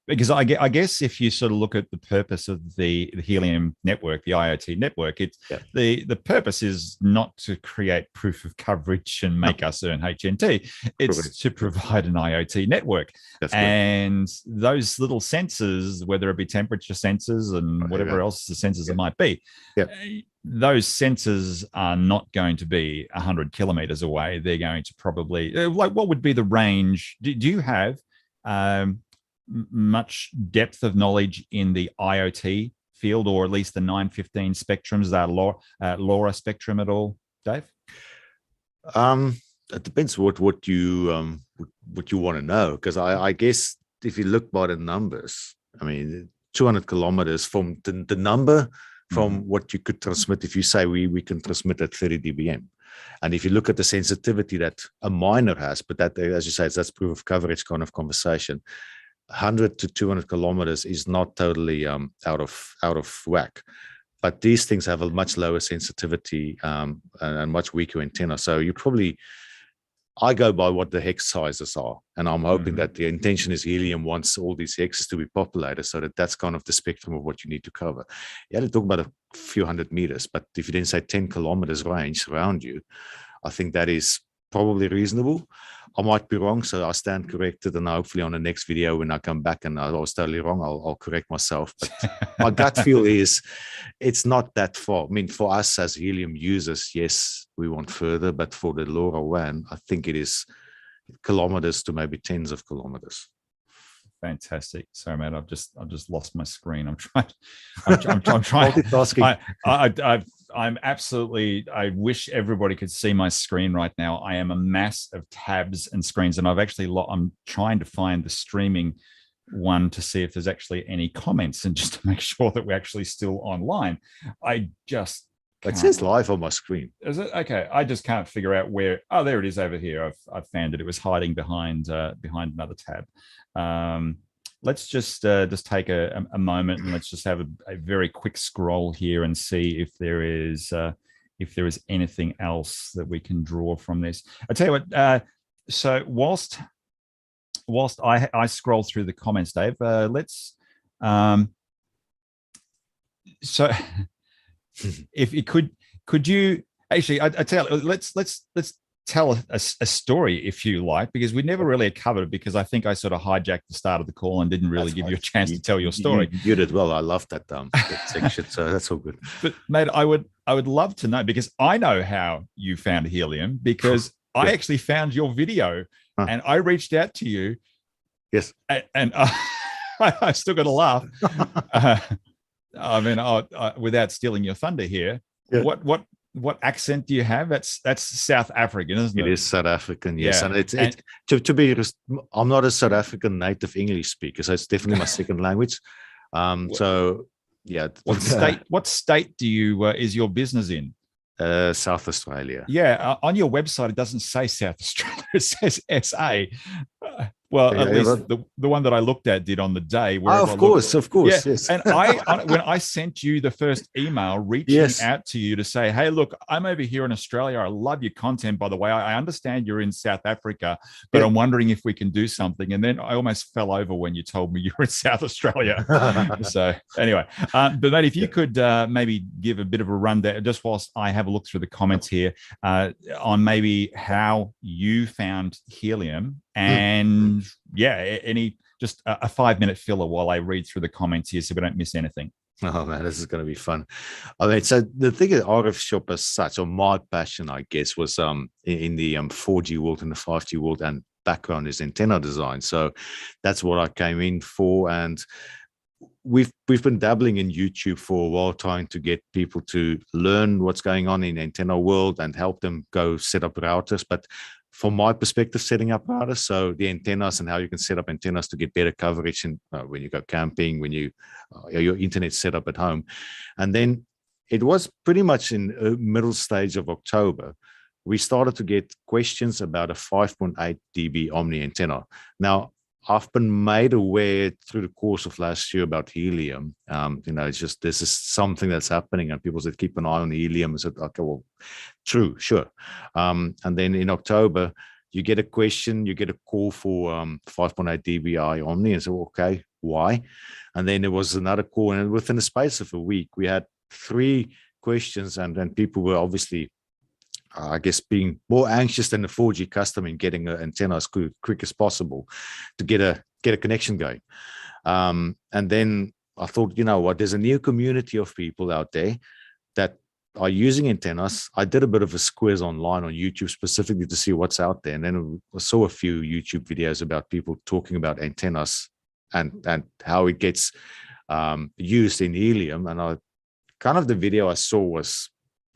Because I guess if you sort of look at the purpose of the Helium network, the IoT network, the purpose is not to create proof of coverage and make us earn HNT. It's to provide an IoT network. And those little sensors, whether it be temperature sensors and whatever else the sensors it might be, those sensors are not going to be 100 kilometers away. They're going to probably, like, what would be the range? Do you have much depth of knowledge in the IoT field, or at least the 915 spectrums, that LoRa spectrum at all, Dave? It depends what you want to know, because I guess if you look by the numbers, I mean, 200 kilometers from the number from what you could transmit. If you say we can transmit at 30 dBm. And if you look at the sensitivity that a miner has, but that, as you say, that's proof of coverage kind of conversation, 100 to 200 kilometers is not totally out of whack. But these things have a much lower sensitivity and much weaker antenna. So you probably, I go by what the hex sizes are, and I'm hoping that the intention is Helium wants all these hexes to be populated, so that's kind of the spectrum of what you need to cover. You had to talk about a few hundred meters, but if you then say 10 kilometers range around you, I think that is probably reasonable. I might be wrong, so I stand corrected, and hopefully on the next video when I come back and I was totally wrong, I'll correct myself. But my gut feel is it's not that far. I mean, for us as Helium users, yes, we want further, but for the LoRaWAN, I think it is kilometers to maybe tens of kilometers. Fantastic. Sorry, mate. I've just lost my screen. I'm trying. Multitasking. I'm absolutely. I wish everybody could see my screen right now. I am a mass of tabs and screens, and I'm trying to find the streaming one to see if there's actually any comments, and just to make sure that we're actually still online. It says live on my screen. Is it? Okay. I just can't figure out where. Oh, there it is over here. I've found it. It was hiding behind another tab. Let's just take a moment, and let's just have a very quick scroll here and see if there is anything else that we can draw from this. I tell you what. So whilst I scroll through the comments, Dave, let's. So if you could you actually? I tell you, let's tell a story if you like, because we never really covered it, because I think I sort of hijacked the start of the call and didn't really give you a chance to tell your story. You did well. I love that section, so that's all good. But mate, I would love to know, because I know how you found Helium, because I actually found your video and I reached out to you. Yes, and I still got to laugh. I mean, without stealing your thunder here, what accent do you have? That's South African, isn't it? It is South African, yes. Yeah. And to be, I'm not a South African native English speaker, so it's definitely my second language. So yeah. What state do you is your business in? South Australia. Yeah, on your website it doesn't say South Australia; it says SA. Well, at least the one that I looked at did on the day. Of course, yeah. Yes. And when I sent you the first email reaching out to you to say, hey, look, I'm over here in Australia. I love your content, by the way. I understand you're in South Africa, but I'm wondering if we can do something. And then I almost fell over when you told me you were in South Australia. So anyway, but mate, if you could maybe give a bit of a rundown, just whilst I have a look through the comments here, on maybe how you found Helium. And any just a 5-minute filler while I read through the comments here so we don't miss anything. Oh man, this is going to be fun. I mean, so the thing at RF Shop as such, or my passion, I guess, was in the 4G world and the 5G world, and background is antenna design. So that's what I came in for, and we've been dabbling in YouTube for a while, trying to get people to learn what's going on in the antenna world and help them go set up routers. But from my perspective, setting up routers, so the antennas and how you can set up antennas to get better coverage, and when you go camping, when you your internet set up at home. And then it was pretty much in the middle stage of October, we started to get questions about a 5.8 dB Omni antenna. Now, I've been made aware through the course of last year about Helium. It's just, this is something that's happening, and people said, keep an eye on Helium. I said, okay, well, true, sure. And then in October, you get a question, you get a call for 5.8 dBi Omni, and so, okay, why? And then there was another call, and within the space of a week, we had 3 questions, and then people were obviously, I guess, being more anxious than the 4G customer in getting an antenna as quick as possible to get a connection going. And then I thought, you know what, there's a new community of people out there that are using antennas. I did a bit of a squiz online on YouTube specifically to see what's out there. And then I saw a few YouTube videos about people talking about antennas and how it gets used in Helium. And the video I saw was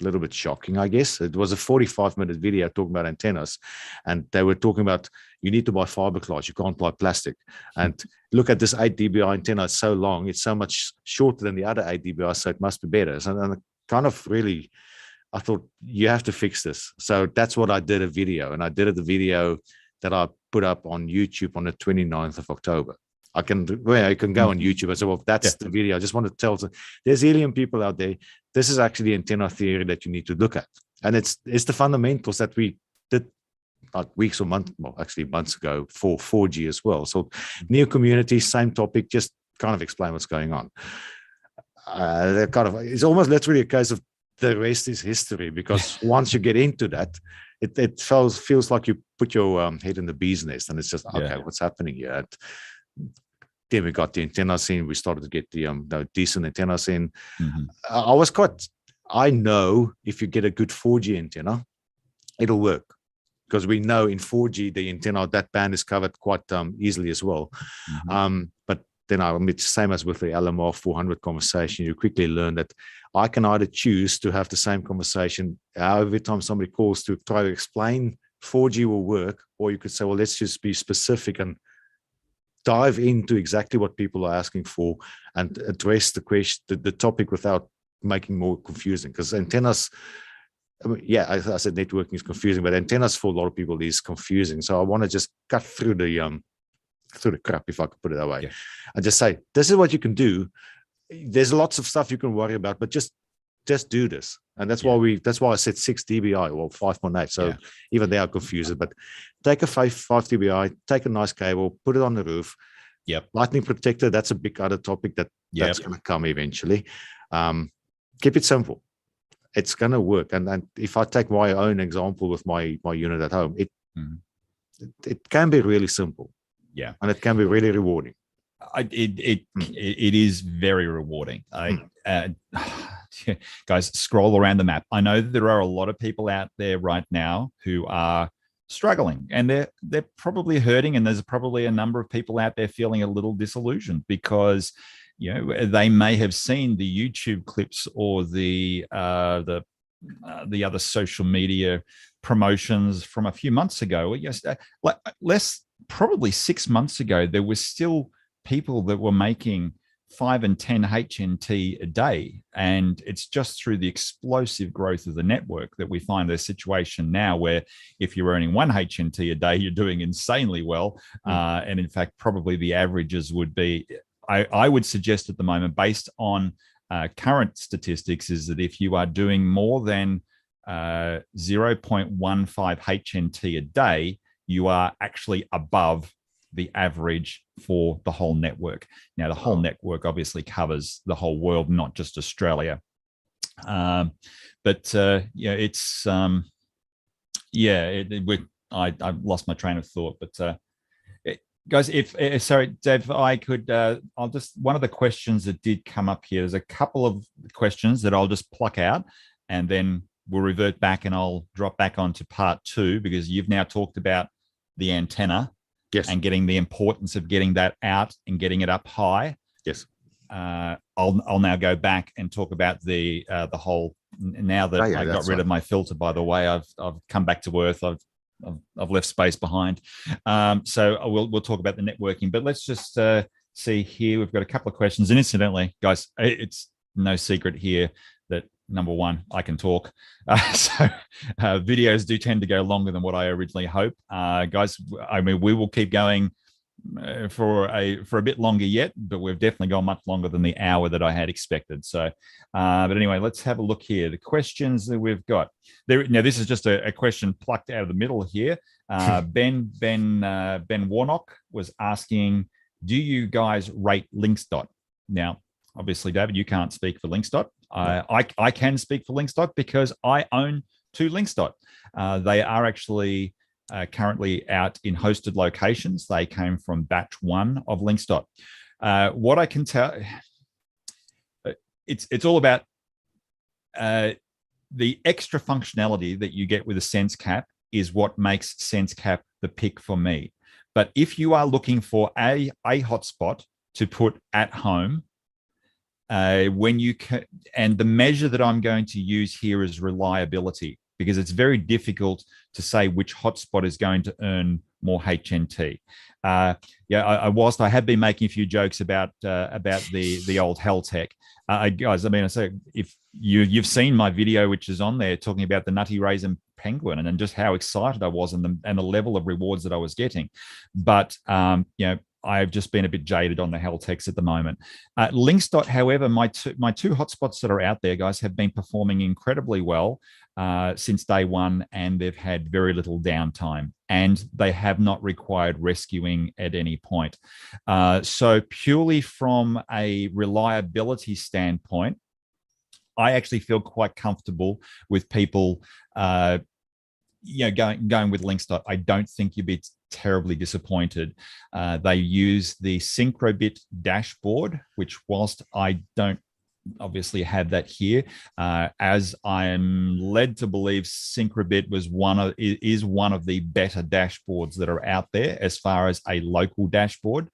little bit shocking, I guess. It was a 45-minute video talking about antennas, and they were talking about you need to buy fiberglass, you can't buy plastic. And look at this 8 dBi antenna, it's so long, it's so much shorter than the other 8 dBi, so it must be better. So, and kind of really, I thought, you have to fix this. So that's what I did a video, and I did the video that I put up on YouTube on the 29th of October. I can go on YouTube and say, well, that's the video. I just want to tell them, there's helium people out there. This is actually antenna theory that you need to look at. And it's the fundamentals that we did like weeks or months, well, actually months ago for 4G as well. So new community, same topic, just kind of explain what's going on. It's almost literally a case of the rest is history, because once you get into that, it feels like you put your head in the bee's nest, and it's just, okay, what's happening here? Then we got the antennas in. We started to get the decent antennas in. I know if you get a good 4G antenna, it'll work, because we know in 4G the antenna, that band is covered quite easily as well. But then it's same as with the LMR 400 conversation. You quickly learn that I can either choose to have the same conversation every time somebody calls to try to explain 4G will work, or you could say, well, let's just be specific and dive into exactly what people are asking for and address the question, the topic, without making more confusing. Because antennas, I mean, I said networking is confusing, but antennas for a lot of people is confusing. So I want to just cut through the crap, if I could put it that way, and just say, this is what you can do. There's lots of stuff you can worry about, but just do this. And that's why I said 6 dBi or 5.8. So even they are confused. But take a 5 dBi, take a nice cable, put it on the roof. Lightning protector, that's a big other topic that's going to come eventually. Keep it simple. It's going to work. And if I take my own example with my unit at home, it can be really simple. And it can be really rewarding. It is very rewarding. Guys, scroll around the map. I know that there are a lot of people out there right now who are struggling, and they're probably hurting, and there's probably a number of people out there feeling a little disillusioned because they may have seen the YouTube clips or the other social media promotions from a few months ago. Probably 6 months ago, there was still people that were making 5 and 10 HNT a day. And it's just through the explosive growth of the network that we find a situation now where if you're earning 1 HNT a day, you're doing insanely well. And in fact, probably the averages would be, I would suggest at the moment, based on current statistics, is that if you are doing more than 0.15 HNT a day, you are actually above the average for the whole network. Now, the whole network obviously covers the whole world, not just Australia. I've lost my train of thought. But guys, sorry, Dave, I could, I'll just, one of the questions that did come up here, there's a couple of questions that I'll just pluck out, and then we'll revert back and I'll drop back onto part 2, because you've now talked about the antenna. And getting the importance of getting that out and getting it up high. I'll now go back and talk about the whole. Now that I got rid of my filter, by the way, I've come back to earth. I've left space behind. So we'll talk about the networking. But let's just see here. We've got a couple of questions. And incidentally, guys, it's no secret here that, number one, I can talk. So videos do tend to go longer than what I originally hoped. Guys, I mean, we will keep going for a bit longer yet, but we've definitely gone much longer than the hour that I had expected. So, but anyway, let's have a look here. The questions that we've got there. Now, this is just a question plucked out of the middle here. Ben Warnock was asking, do you guys rate Linksdot? Now, obviously, David, you can't speak for Linksdot. I can speak for Linksdot because I own 2 Linksdot. They are actually currently out in hosted locations. They came from batch 1 of Linksdot. What I can tell, it's all about the extra functionality that you get with a SenseCap is what makes SenseCap the pick for me. But if you are looking for a hotspot to put at home, when you can, and the measure that I'm going to use here is reliability, because it's very difficult to say which hotspot is going to earn more HNT. Whilst I have been making a few jokes about the old Heltec, guys, I mean, I say if you've seen my video, which is on there, talking about the Nutty Raisin Penguin and just how excited I was and the level of rewards that I was getting, but I've just been a bit jaded on the Heltecs at the moment. Linksdot, however, my two hotspots that are out there, guys, have been performing incredibly well since day one, and they've had very little downtime, and they have not required rescuing at any point. So purely from a reliability standpoint, I actually feel quite comfortable with people going with Linksdot. I don't think you'd be terribly disappointed. They use the Syncrobit dashboard, which, whilst I don't obviously have that here, as I'm led to believe Syncrobit is one of the better dashboards that are out there as far as a local dashboard.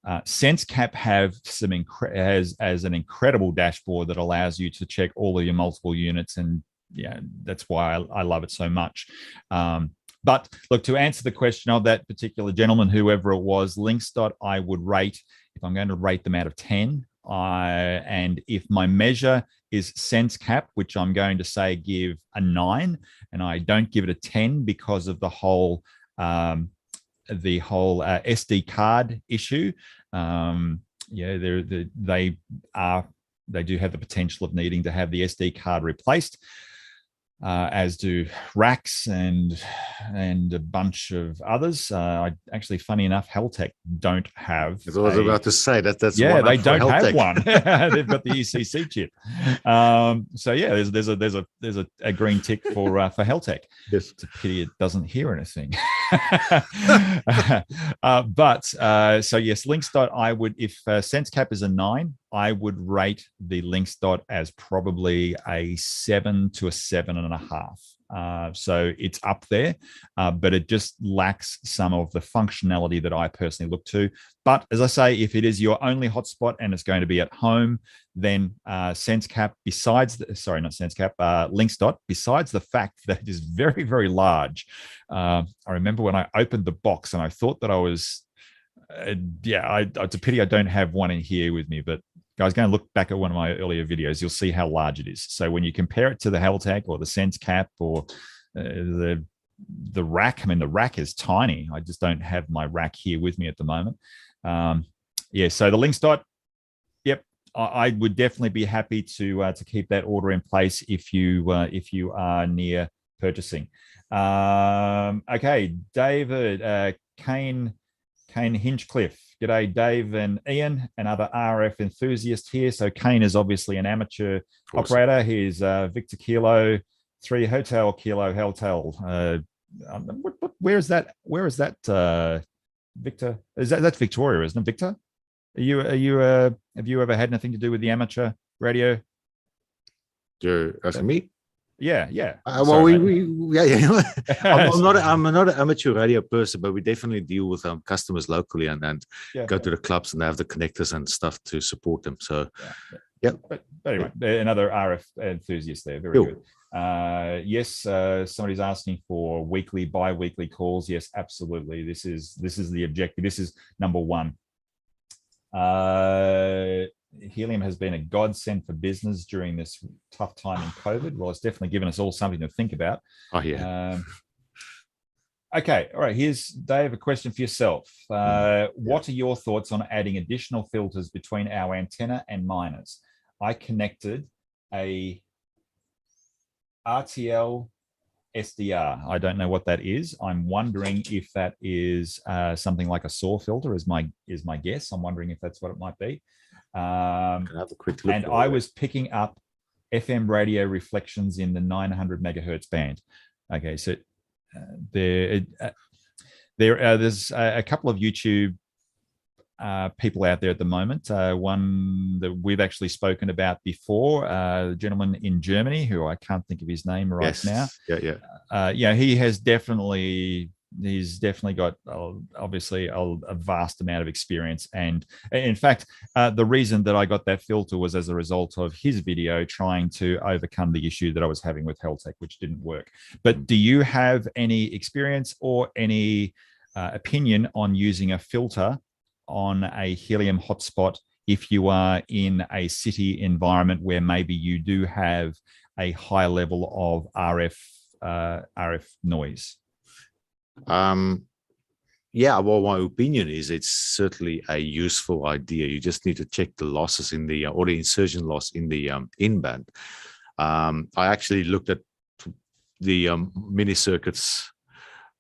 SenseCap has an incredible dashboard that allows you to check all of your multiple units, and that's why I love it so much. But look, to answer the question of that particular gentleman, whoever it was, Linksdot, I would rate, if I'm going to rate them out of 10, and if my measure is SenseCap, which I'm going to say give a 9, and I don't give it a 10 because of the whole SD card issue. They do have the potential of needing to have the SD card replaced, as do racks and a bunch of others. Actually, funny enough, Heltec don't have. I was about to say that's they don't have one. They've got the ECC chip. So yeah, there's a green tick for Heltec. Yes. It's a pity it doesn't hear anything. So yes, Linksdot, I would, if SenseCap is a 9, I would rate the Linksdot as probably a 7 to a 7.5. So it's up there, but it just lacks some of the functionality that I personally look to. But as I say, if it is your only hotspot and it's going to be at home, then SenseCap, Linksdot, besides the fact that it is very, very large. I remember when I opened the box and I thought that I was, it's a pity I don't have one in here with me, but guys, go and look back at one of my earlier videos. You'll see how large it is. So when you compare it to the Heltec or the SenseCap or the rack, I mean, the rack is tiny. I just don't have my rack here with me at the moment. So the Linksdot, yep, I would definitely be happy to keep that order in place if you are near purchasing. Okay, David, Kane Hinchcliffe. G'day, Dave and Ian, another RF enthusiast here. So Kane is obviously an amateur operator. He's Victor Kilo 3 Hotel Kilo Hotel. Where is that? Victor? That's Victoria, isn't it, Victor? Have you ever had anything to do with the amateur radio? You're asking me? Yeah. I'm not an amateur radio person, but we definitely deal with customers locally and go to the clubs and have the connectors and stuff to support them. So, yeah. But anyway, another RF enthusiast there. Very good. Yes, somebody's asking for weekly, bi-weekly calls. Yes, absolutely. This is the objective. This is number one. Helium has been a godsend for business during this tough time in COVID. Well, it's definitely given us all something to think about. Oh, yeah. Okay. All right. Here's, Dave, a question for yourself. What are your thoughts on adding additional filters between our antenna and miners? I connected a RTL SDR. I don't know what that is. I'm wondering if that is something like a SAW filter is my guess. I'm wondering if that's what it might be. Have a quick look. And I was picking up FM radio reflections in the 900 megahertz band. Okay, so there's a couple of YouTube people out there at the moment. One that we've actually spoken about before, the gentleman in Germany, who I can't think of his name right now. Yeah. He has definitely He's definitely got obviously a vast amount of experience. And in fact, the reason that I got that filter was as a result of his video trying to overcome the issue that I was having with Heltec, which didn't work. But do you have any experience or any opinion on using a filter on a Helium hotspot if you are in a city environment where maybe you do have a high level of RF noise? Yeah, well, my opinion is it's certainly a useful idea. You just need to check the losses in the or the insertion loss in the in-band. I actually looked at the mini circuits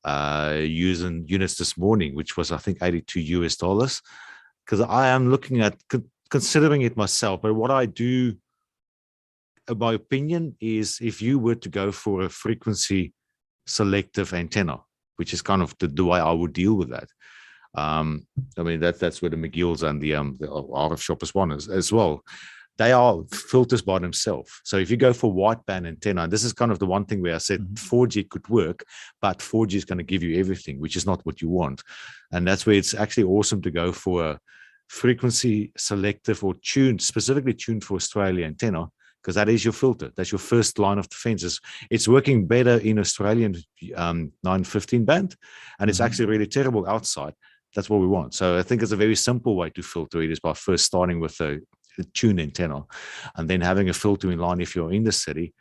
using units this morning, which was I think $82 because I am looking at considering it myself. But what I do, my opinion is, if you were to go for a frequency selective antenna, which is kind of the way I would deal with that. I mean, that's where the McGills and the RF Shoppers one is as well. They are filters by themselves. So if you go for wideband antenna, and this is kind of the one thing where I said 4G could work, but 4G is going to give you everything, which is not what you want. And that's where it's actually awesome to go for a frequency selective or specifically tuned for Australia antenna, because that is your filter. That's your first line of defense. It's working better in Australian 915 band, and it's actually really terrible outside. That's what we want. So I think it's a very simple way to filter it is by first starting with a tuned antenna and then having a filter in line if you're in the city.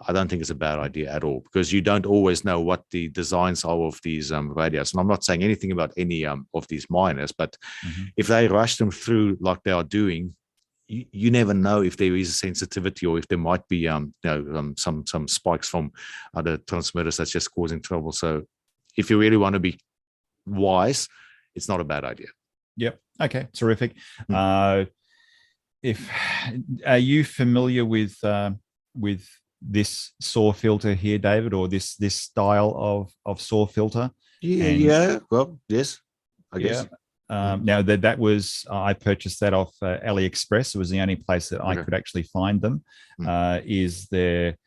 I don't think it's a bad idea at all, because you don't always know what the designs are of these radios. And I'm not saying anything about any of these miners, but if they rush them through like they are doing, you never know if there is a sensitivity or if there might be some spikes from other transmitters that's just causing trouble. So if you really want to be wise, it's not a bad idea. Yep. Okay. Terrific. Are you familiar with this SAW filter here, David, or this style of SAW filter? Yeah. Well, yes, I guess. Now that was I purchased that off AliExpress. It was the only place that I could actually find them. Is there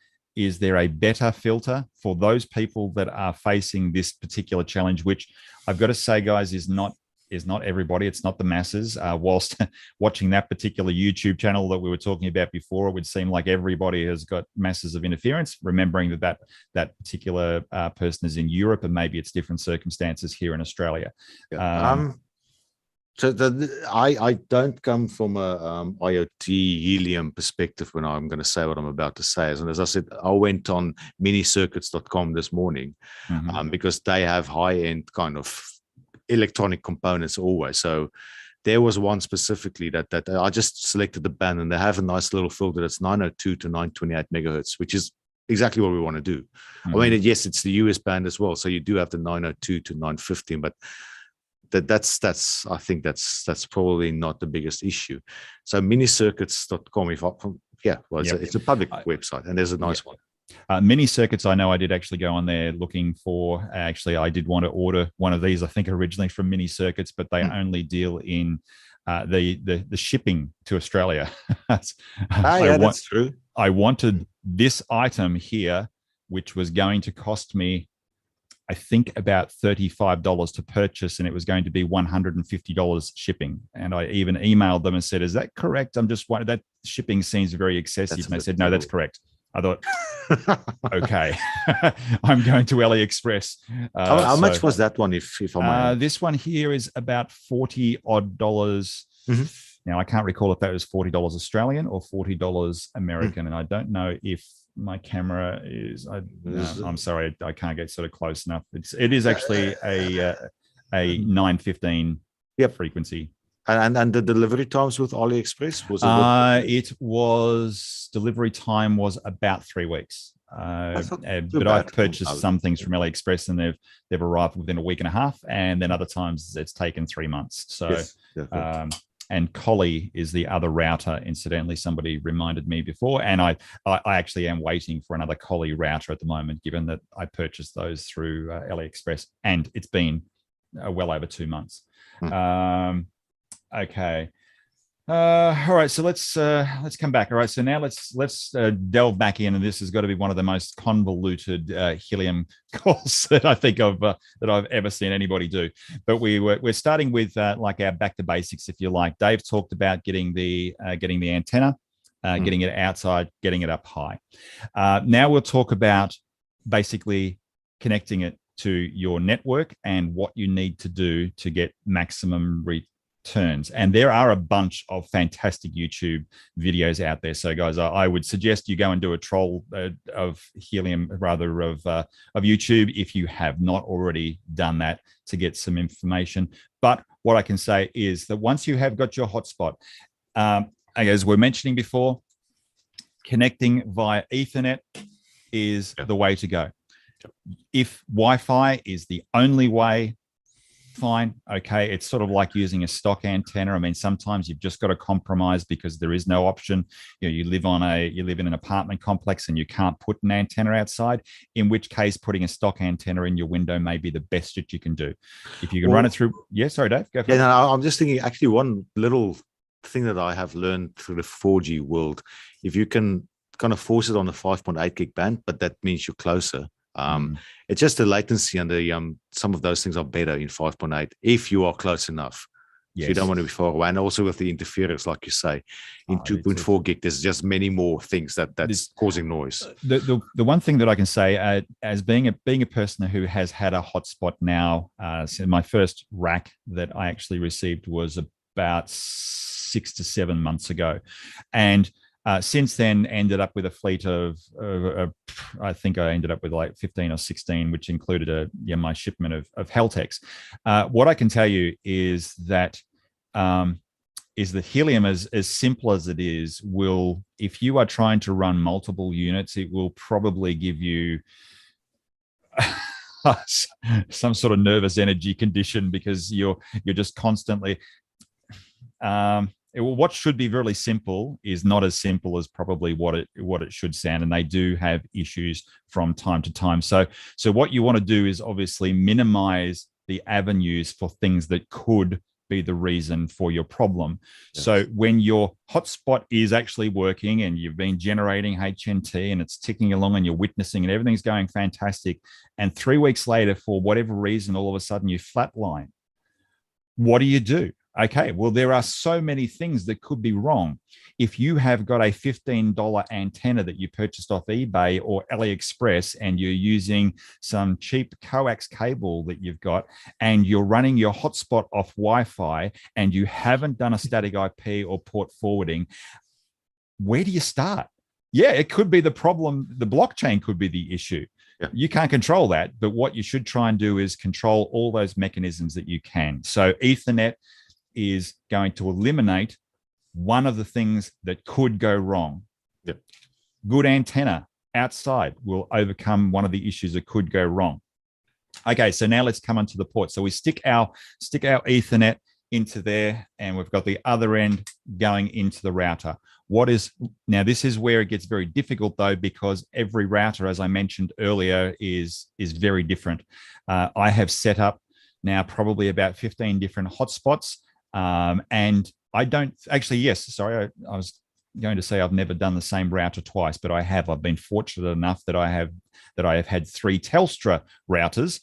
a better filter for those people that are facing this particular challenge? Which I've got to say, guys, is not everybody. It's not the masses. Whilst watching that particular YouTube channel that we were talking about before, it would seem like everybody has got masses of interference. Remembering that particular person is in Europe, and maybe it's different circumstances here in Australia. So I don't come from a IoT helium perspective when I'm going to say what I'm about to say. And as I said, I went on minicircuits.com this morning because they have high-end kind of electronic components always. So there was one specifically that I just selected the band, and they have a nice little filter that's 902 to 928 megahertz, which is exactly what we want to do. I mean, yes, it's the US band as well. So you do have the 902 to 915, but that's I think that's probably not the biggest issue. So minicircuits.com, it's a public website, and there's a nice one. Mini circuits, I know I did actually go on there looking for, actually I did want to order one of these, I think originally from Mini Circuits, but they only deal in the shipping to Australia. That's true. I wanted this item here, which was going to cost me, I think, about $35 to purchase, and it was going to be $150 shipping. And I even emailed them and said, "Is that correct? I'm just wondering, that shipping seems very excessive." And they said, "No, that's correct." I thought, okay, I'm going to AliExpress. How much was that one? If I'm this one here is about $40 odd. Now I can't recall if that was $40 Australian or $40 American, and I don't know if my camera is. I'm sorry, I can't get sort of close enough. It is actually a 915 frequency. And the delivery times with AliExpress was delivery time was about 3 weeks. But I've purchased some things from AliExpress, and they've arrived within a week and a half, and then other times it's taken 3 months. So, and Collie is the other router. Incidentally, somebody reminded me before, and I actually am waiting for another Collie router at the moment, given that I purchased those through AliExpress, and it's been well over 2 months. Okay. All right, so let's come back. All right, so now let's delve back in, and this has got to be one of the most convoluted Helium calls that I think of that I've ever seen anybody do. But we're starting with like our back to basics, if you like. Dave talked about getting the antenna, getting it outside, getting it up high. Now we'll talk about basically connecting it to your network and what you need to do to get maximum returns. And there are a bunch of fantastic YouTube videos out there. So guys, I would suggest you go and do a troll of Helium, rather of YouTube, if you have not already done that, to get some information. But what I can say is that once you have got your hotspot, as we're mentioning before, connecting via Ethernet is the way to go. If Wi-Fi is the only way, fine, okay. It's sort of like using a stock antenna. I mean, sometimes you've just got to compromise because there is no option. You live in an apartment complex and you can't put an antenna outside, in which case putting a stock antenna in your window may be the best that you can do. If you can run it through. Yeah, sorry, Dave, go for it. No, I'm just thinking, actually, one little thing that I have learned through the 4G world, if you can kind of force it on the 5.8 gig band, but that means you're closer. It's just the latency and the some of those things are better in 5.8 if you are close enough. Yes. So you don't want to be far away. And also with the interference, like you say, in 2.4 gig, there's just many more things that's causing noise. The one thing that I can say, as being a person who has had a hotspot now, so my first rack that I actually received was about 6 to 7 months ago, and since then ended up with a fleet of I think I ended up with like 15 or 16, which included my shipment of Heltex. What I can tell you is that Helium, as simple as it is, will, if you are trying to run multiple units, it will probably give you some sort of nervous energy condition, because you're just constantly what should be really simple is not as simple as probably what it should sound, and they do have issues from time to time. So what you want to do is obviously minimize the avenues for things that could be the reason for your problem. Yes. So when your hotspot is actually working and you've been generating HNT and it's ticking along and you're witnessing and everything's going fantastic, and 3 weeks later, for whatever reason, all of a sudden you flatline, what do? Okay, well, there are so many things that could be wrong. If you have got a $15 antenna that you purchased off eBay or AliExpress, and you're using some cheap coax cable that you've got, and you're running your hotspot off Wi-Fi, and you haven't done a static IP or port forwarding, where do you start? Yeah, it could be the problem. The blockchain could be the issue. Yeah. You can't control that, but what you should try and do is control all those mechanisms that you can. So Ethernet is going to eliminate one of the things that could go wrong. Yep. Good antenna outside will overcome one of the issues that could go wrong. Okay, so now let's come onto the port. So we stick our Ethernet into there, and we've got the other end going into the router. Now this is where it gets very difficult, though, because every router, as I mentioned earlier, is very different. I have set up now probably about 15 different hotspots. And I don't actually, yes, sorry, I was going to say I've never done the same router twice, but I have. I've been fortunate enough that I have had 3 Telstra routers,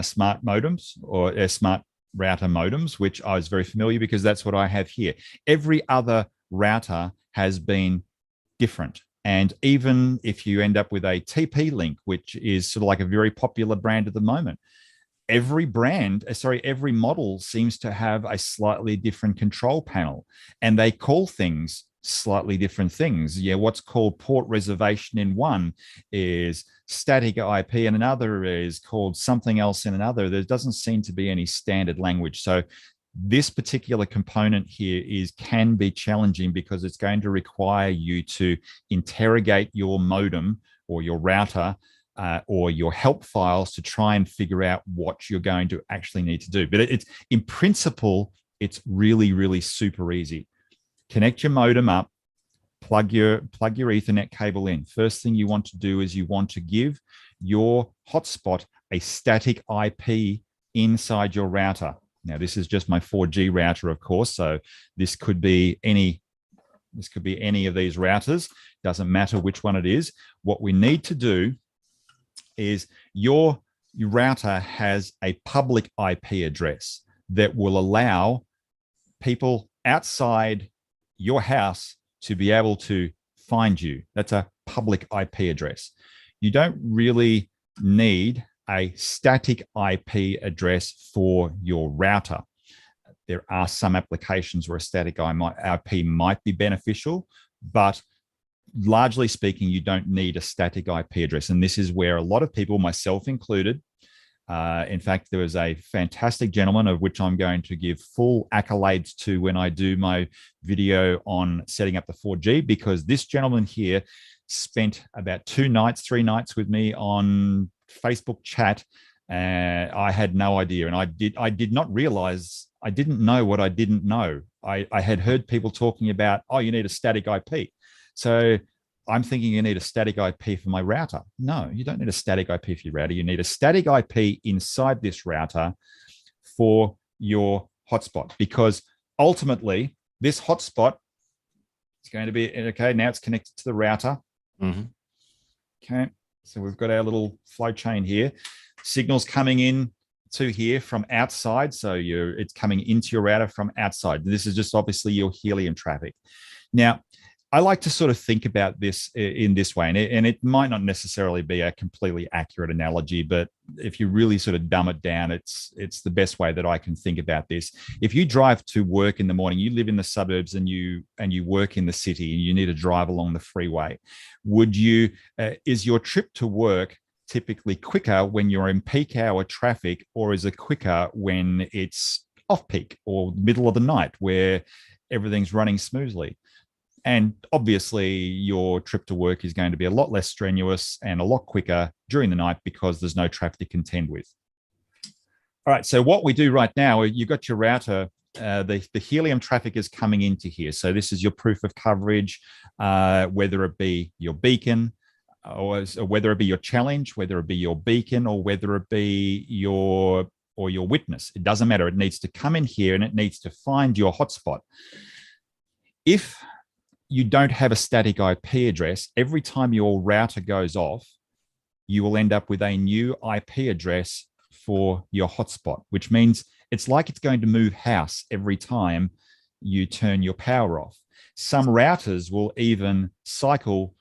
smart modems, or smart router modems, which I was very familiar, because that's what I have here. Every other router has been different. And even if you end up with a TP-Link, which is sort of like a very popular brand at the moment, every model seems to have a slightly different control panel, and they call things slightly different things. Yeah, what's called port reservation in one is static IP, and another is called something else in another. There doesn't seem to be any standard language. So this particular component here can be challenging, because it's going to require you to interrogate your modem or your router or your help files to try and figure out what you're going to actually need to do. But it's, in principle, it's really, really super easy. Connect your modem up, plug your Ethernet cable in. First thing you want to do is you want to give your hotspot a static IP inside your router. Now, this is just my 4G router, of course. So this could be any of these routers. Doesn't matter which one it is. What we need to do is your router has a public IP address that will allow people outside your house to be able to find you. That's a public IP address. You don't really need a static IP address for your router. There are some applications where a static IP might be beneficial, but largely speaking, you don't need a static IP address. And this is where a lot of people, myself included, in fact, there was a fantastic gentleman of which I'm going to give full accolades to when I do my video on setting up the 4G, because this gentleman here spent about 3 nights with me on Facebook chat. I had no idea. And I did not realize, I didn't know what I didn't know. I had heard people talking about, oh, you need a static IP. So I'm thinking you need a static IP for my router. No, you don't need a static IP for your router. You need a static IP inside this router for your hotspot, because ultimately this hotspot is going to be, okay, now it's connected to the router. Mm-hmm. Okay, so we've got our little flow chain here. Signals coming in to here from outside. So it's coming into your router from outside. This is just obviously your Helium traffic. Now, I like to sort of think about this in this way, and it might not necessarily be a completely accurate analogy, but if you really sort of dumb it down, it's the best way that I can think about this. If you drive to work in the morning, you live in the suburbs and you work in the city, and you need to drive along the freeway, is your trip to work typically quicker when you're in peak hour traffic, or is it quicker when it's off peak or middle of the night where everything's running smoothly? And obviously, your trip to work is going to be a lot less strenuous and a lot quicker during the night because there's no traffic to contend with. All right, so what we do right now, you've got your router, the Helium traffic is coming into here. So this is your proof of coverage, whether it be your beacon, or whether it be your challenge, whether it be your beacon, or whether it be your witness. It doesn't matter. It needs to come in here and it needs to find your hotspot. If you don't have a static IP address, every time your router goes off, you will end up with a new IP address for your hotspot, which means it's like it's going to move house every time you turn your power off. Some routers will even cycle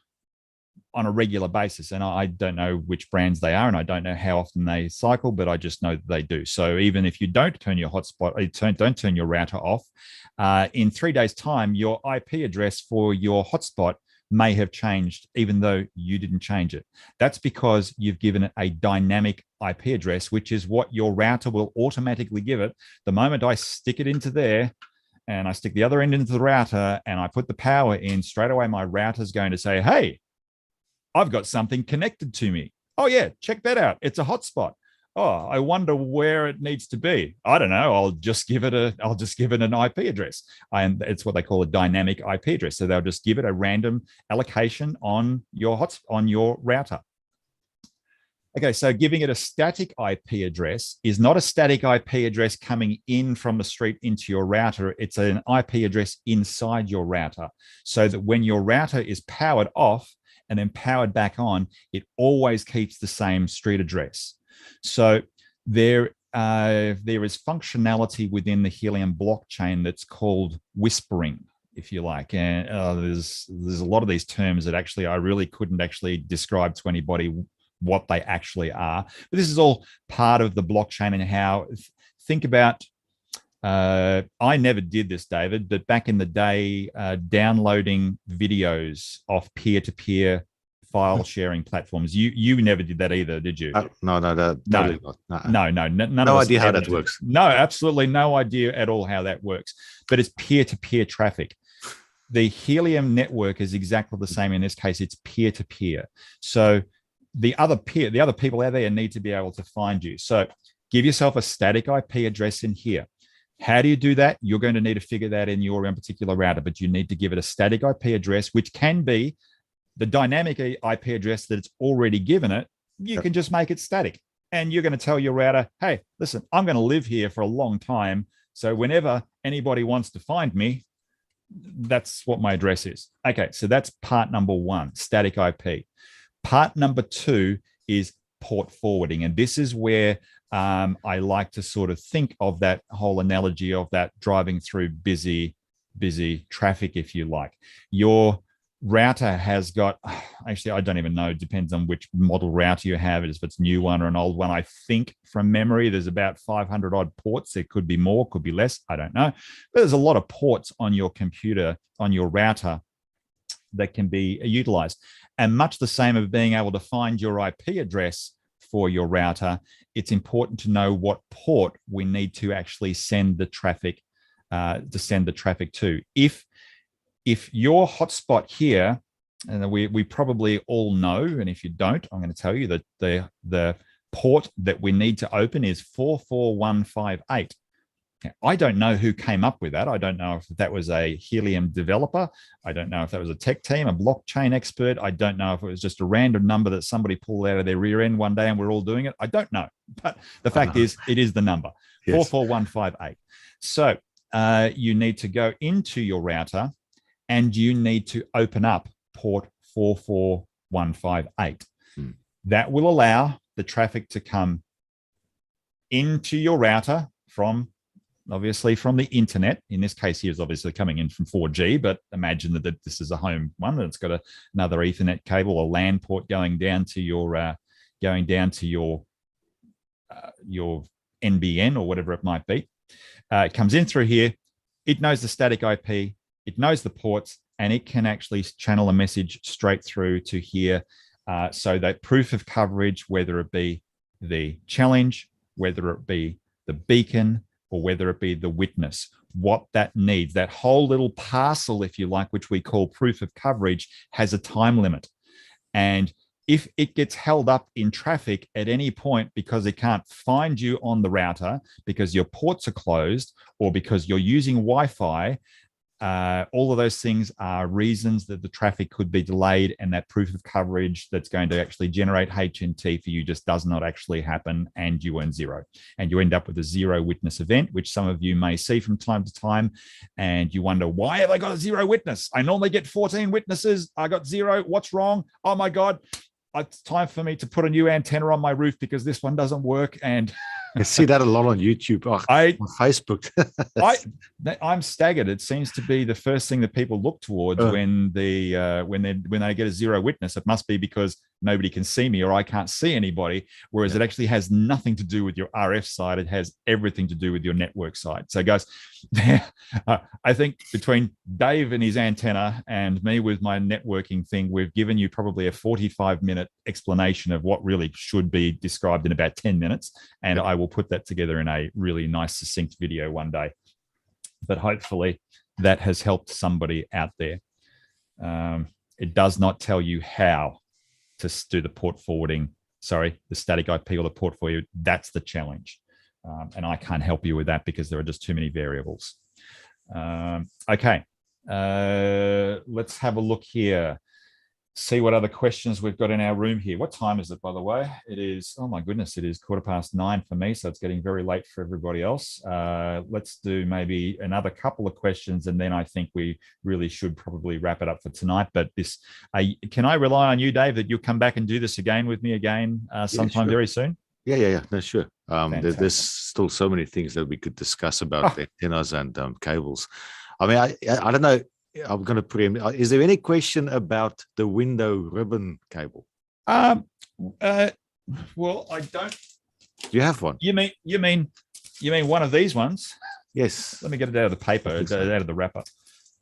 on a regular basis, and I don't know which brands they are, and I don't know how often they cycle, but I just know that they do. So even if you don't turn your hotspot, don't turn your router off, in 3 days' time, your IP address for your hotspot may have changed, even though you didn't change it. That's because you've given it a dynamic IP address, which is what your router will automatically give it. The moment I stick it into there, and I stick the other end into the router, and I put the power in, straight away my router's going to say, hey, I've got something connected to me. Oh yeah, check that out. It's a hotspot. Oh, I wonder where it needs to be. I don't know. I'll just give it an IP address. And it's what they call a dynamic IP address. So they'll just give it a random allocation on your router. Okay, so giving it a static IP address is not a static IP address coming in from the street into your router. It's an IP address inside your router, so that when your router is powered off and then powered back on, it always keeps the same street address. So there is functionality within the Helium blockchain that's called whispering, if you like. And there's a lot of these terms that actually I really couldn't actually describe to anybody what they actually are. But this is all part of the blockchain and how, think about, I never did this, David, but back in the day, downloading videos off peer-to-peer file sharing platforms. You never did that either, did you? No, totally not. No, no idea how that works. No, absolutely no idea at all how that works. But it's peer-to-peer traffic. The Helium network is exactly the same. In this case, it's peer-to-peer. So the other people out there need to be able to find you. So give yourself a static IP address in here. How do you do that? You're going to need to figure that in your own particular router, but you need to give it a static IP address, which can be the dynamic IP address that it's already given it. You can just make it static and you're going to tell your router, hey, listen, I'm going to live here for a long time. So whenever anybody wants to find me, that's what my address is. Okay, so that's part number one, static IP. Part number two is port forwarding. And this is where I like to sort of think of that whole analogy of that driving through busy traffic, if you like. Your router has got, actually, I don't even know, it depends on which model router you have, if it's a new one or an old one. I think from memory, there's about 500 odd ports. There could be more, could be less, I don't know. But there's a lot of ports on your computer, on your router, that can be utilized. And much the same of being able to find your IP address for your router, it's important to know what port we need to actually send the traffic to. If your hotspot here, and we probably all know, and if you don't, I'm going to tell you that the port that we need to open is 44158. I don't know who came up with that. I don't know if that was a Helium developer. I don't know if that was a tech team, a blockchain expert. I don't know if it was just a random number that somebody pulled out of their rear end one day and we're all doing it. I don't know. But the fact is, it is the number, yes. 44158. So you need to go into your router and you need to open up port 44158. That will allow the traffic to come into your router obviously from the internet. In this case here is obviously coming in from 4G, but imagine that this is a home one and it's got another Ethernet cable, a LAN port going down to your NBN or whatever it might be. It comes in through here. It knows the static IP. It knows the ports, and it can actually channel a message straight through to here. So that proof of coverage, whether it be the challenge, whether it be the beacon, or whether it be the witness, what that needs, that whole little parcel, if you like, which we call proof of coverage, has a time limit. And if it gets held up in traffic at any point because it can't find you on the router, because your ports are closed, or because you're using Wi-Fi, all of those things are reasons that the traffic could be delayed, and that proof of coverage that's going to actually generate HNT for you just does not actually happen, and you earn zero. And you end up with a zero witness event, which some of you may see from time to time, and you wonder, why have I got a zero witness? I normally get 14 witnesses. I got zero. What's wrong? Oh my God. It's time for me to put a new antenna on my roof because this one doesn't work. And I see that a lot on YouTube, on Facebook. I'm staggered. It seems to be the first thing that people look towards when they get a zero witness. It must be because nobody can see me or I can't see anybody. Whereas it actually has nothing to do with your RF side. It has everything to do with your network side. So, guys, I think between Dave and his antenna and me with my networking thing, we've given you probably a 45-minute explanation of what really should be described in about 10 minutes. And I will put that together in a really nice, succinct video one day. But hopefully that has helped somebody out there. It does not tell you how to do the port forwarding, the static IP or the port for you. That's the challenge. And I can't help you with that because there are just too many variables. Okay, let's have a look here. See what other questions we've got in our room here. What time is it, by the way? It is, oh my goodness, it is 9:15 for me, so it's getting very late for everybody else. Let's do maybe another couple of questions, and then I think we really should probably wrap it up for tonight. But this, can I rely on you, Dave, that you'll come back and do this again with me again sometime very soon? Yeah. No, sure. There's still so many things that we could discuss about the antennas and cables. I mean, I don't know. I'm going to put in. Is there any question about the window ribbon cable? Well, I don't. Do you have one? You mean one of these ones? Yes. Let me get it out of the paper, out of the wrapper.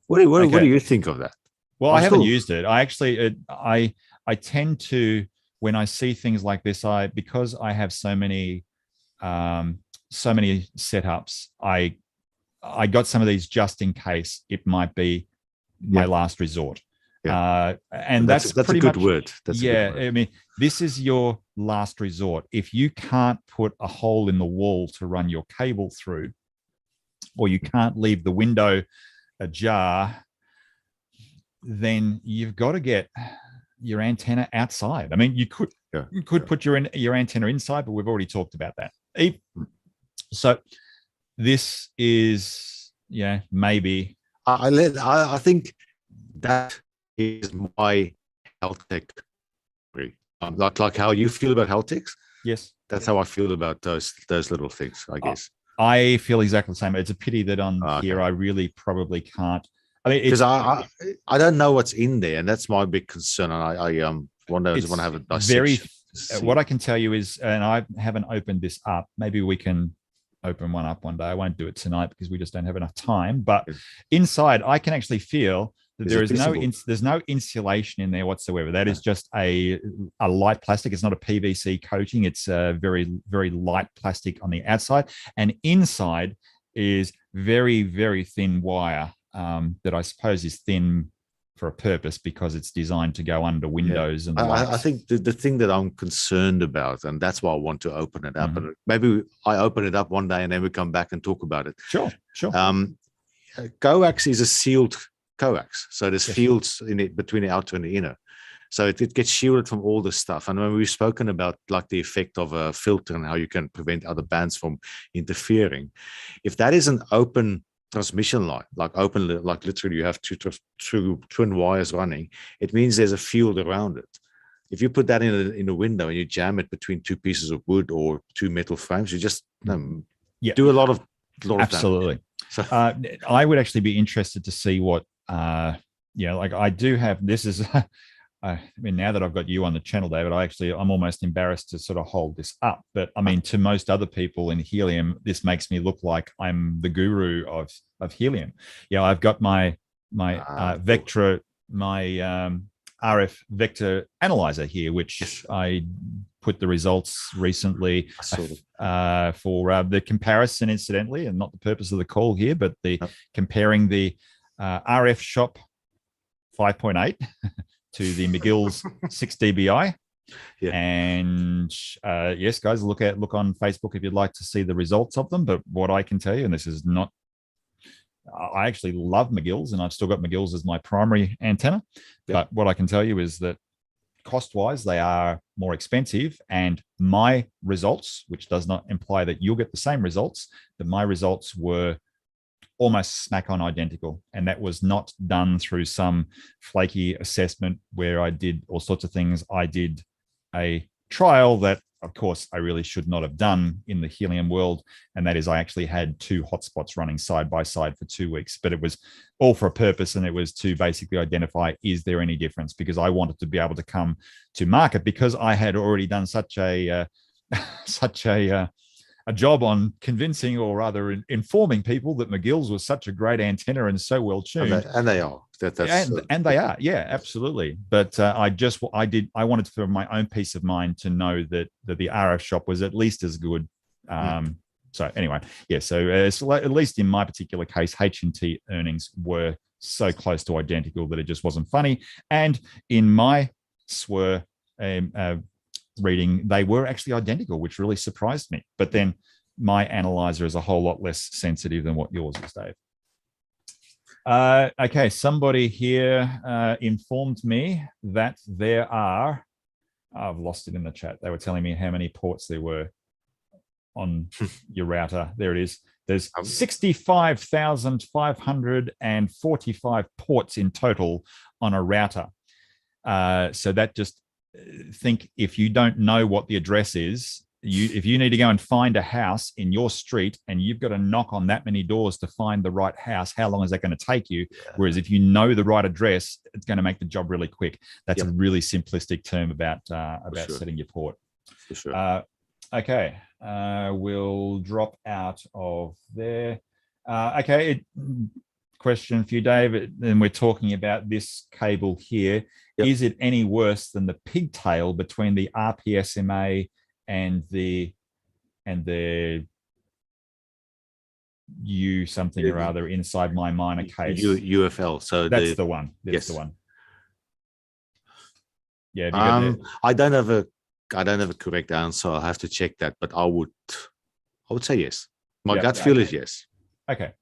What do you think of that? Well, I haven't used it. I actually, I tend to, when I see things like this, because I have so many setups, I got some of these just in case it might be my last resort. And that's pretty a good much, word. That's a good word. I mean, this is your last resort. If you can't put a hole in the wall to run your cable through, or you can't leave the window ajar, then you've got to get your antenna outside. I mean, you could You could put your antenna inside, but we've already talked about that. So this is, maybe. I think that is my health tech. Like how you feel about health techs. Yes, that's how I feel about those little things, I guess. I feel exactly the same. It's a pity that on here I really probably can't. I mean, because I don't know what's in there, and that's my big concern. And I want to have a dissection. What I can tell you is, and I haven't opened this up. Maybe we can open one up one day. I won't do it tonight because we just don't have enough time. But inside, I can actually feel that there's no insulation in there whatsoever. That is just a light plastic. It's not a PVC coating. It's a very, very light plastic on the outside, and inside is very, very thin wire that I suppose is thin for a purpose because it's designed to go under windows. And I think the thing that I'm concerned about, and that's why I want to open it up, and maybe I open it up one day and then we come back and talk about it. Sure. Coax is a sealed coax, so there's fields in it between the outer and the inner, so it gets shielded from all this stuff. And when we've spoken about like the effect of a filter and how you can prevent other bands from interfering, if that is an open transmission line, like literally you have two twin wires running, it means there's a field around it. If you put that in a window and you jam it between two pieces of wood or two metal frames, you just do a lot of absolutely. So I would actually be interested to see what like I do have. This is I mean, now that I've got you on the channel, David, I'm almost embarrassed to sort of hold this up. But I mean, to most other people in helium, this makes me look like I'm the guru of helium. I've got my Vectra, my RF vector analyzer here, which I put the results recently for the comparison, incidentally, and not the purpose of the call here, but comparing the RF Shop 5.8 to the McGill's 6 dBi. And yes, guys, look on Facebook if you'd like to see the results of them. But what I can tell you, and this is not, I actually love McGill's, and I've still got McGill's as my primary antenna. But what I can tell you is that cost-wise, they are more expensive, and my results, which does not imply that you'll get the same results, but my results were almost smack on identical. And that was not done through some flaky assessment where I did all sorts of things. I did a trial that, of course, I really should not have done in the helium world. And that is, I actually had 2 hotspots running side by side for 2 weeks, but it was all for a purpose. And it was to basically identify, is there any difference? Because I wanted to be able to come to market, because I had already done such a job on convincing, or rather informing people, that McGill's was such a great antenna and so well tuned. And they are. And they are, absolutely. But I wanted, for my own peace of mind, to know that the RF Shop was at least as good. So anyway, so at least in my particular case, H&T earnings were so close to identical that it just wasn't funny. And in my SWR reading, they were actually identical, which really surprised me. But then my analyzer is a whole lot less sensitive than what yours is, Dave. Okay, somebody here informed me that there are, I've lost it in the chat. They were telling me how many ports there were on your router. There it is. There's 65,545 ports in total on a router. So that just, think, if you don't know what the address is, if you need to go and find a house in your street and you've got to knock on that many doors to find the right house, how long is that going to take you? Whereas if you know the right address, it's going to make the job really quick. That's a really simplistic term about setting your port. For sure. Okay, we'll drop out of there. Question for you, David. And we're talking about this cable here. Is it any worse than the pigtail between the RPSMA and the U something or other inside my minor case? UFL. So that's the one. That's the one. Yeah. I don't have a correct answer. I'll have to check that, but I would say yes. My gut feel is yes. Okay.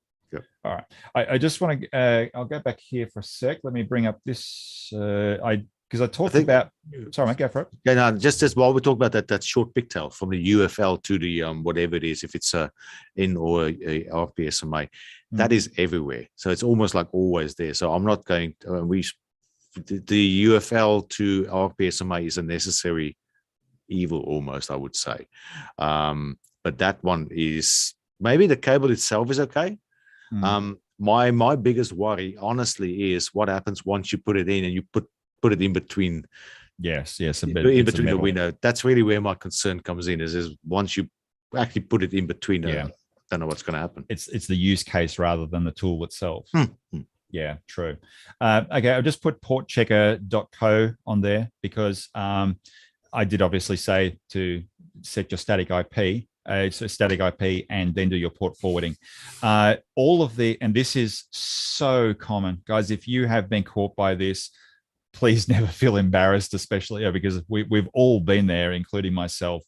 All right. I just want to, I'll go back here for a sec. Let me bring up this. I because I talked think- about. Sorry, mate, go for it. Yeah, no, just as while we talk about that short pigtail from the UFL to the whatever it is, if it's a in or a RPSMA, that is everywhere. So it's almost like always there. So I'm not going. The UFL to RPSMA is a necessary evil, almost, I would say. But that one is maybe the cable itself is okay. My biggest worry, honestly, is what happens once you put it in and you put it in between. Yes, in between the window. That's really where my concern comes in. Is once you actually put it in between. I don't know what's going to happen. It's the use case rather than the tool itself. Yeah, true. Okay, I'll just put portchecker.co on there because I did obviously say to set your static IP. So static IP and then do your port forwarding. And this is so common, guys. If you have been caught by this, please never feel embarrassed, especially because we've all been there, including myself.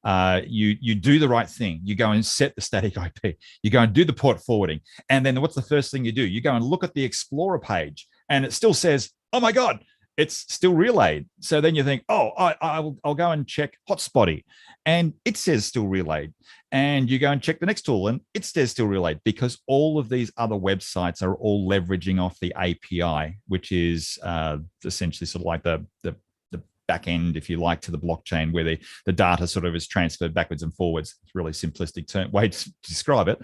You do the right thing. You go and set the static IP. You go and do the port forwarding. And then what's the first thing you do? You go and look at the Explorer page and it still says, oh my God, it's still relayed. So then you think, oh, I'll go and check Hotspotty. And it says still relayed. And you go and check the next tool and it says still relayed, because all of these other websites are all leveraging off the API, which is essentially sort of like the back end, if you like, to the blockchain, where the data sort of is transferred backwards and forwards. It's a really simplistic way to describe it.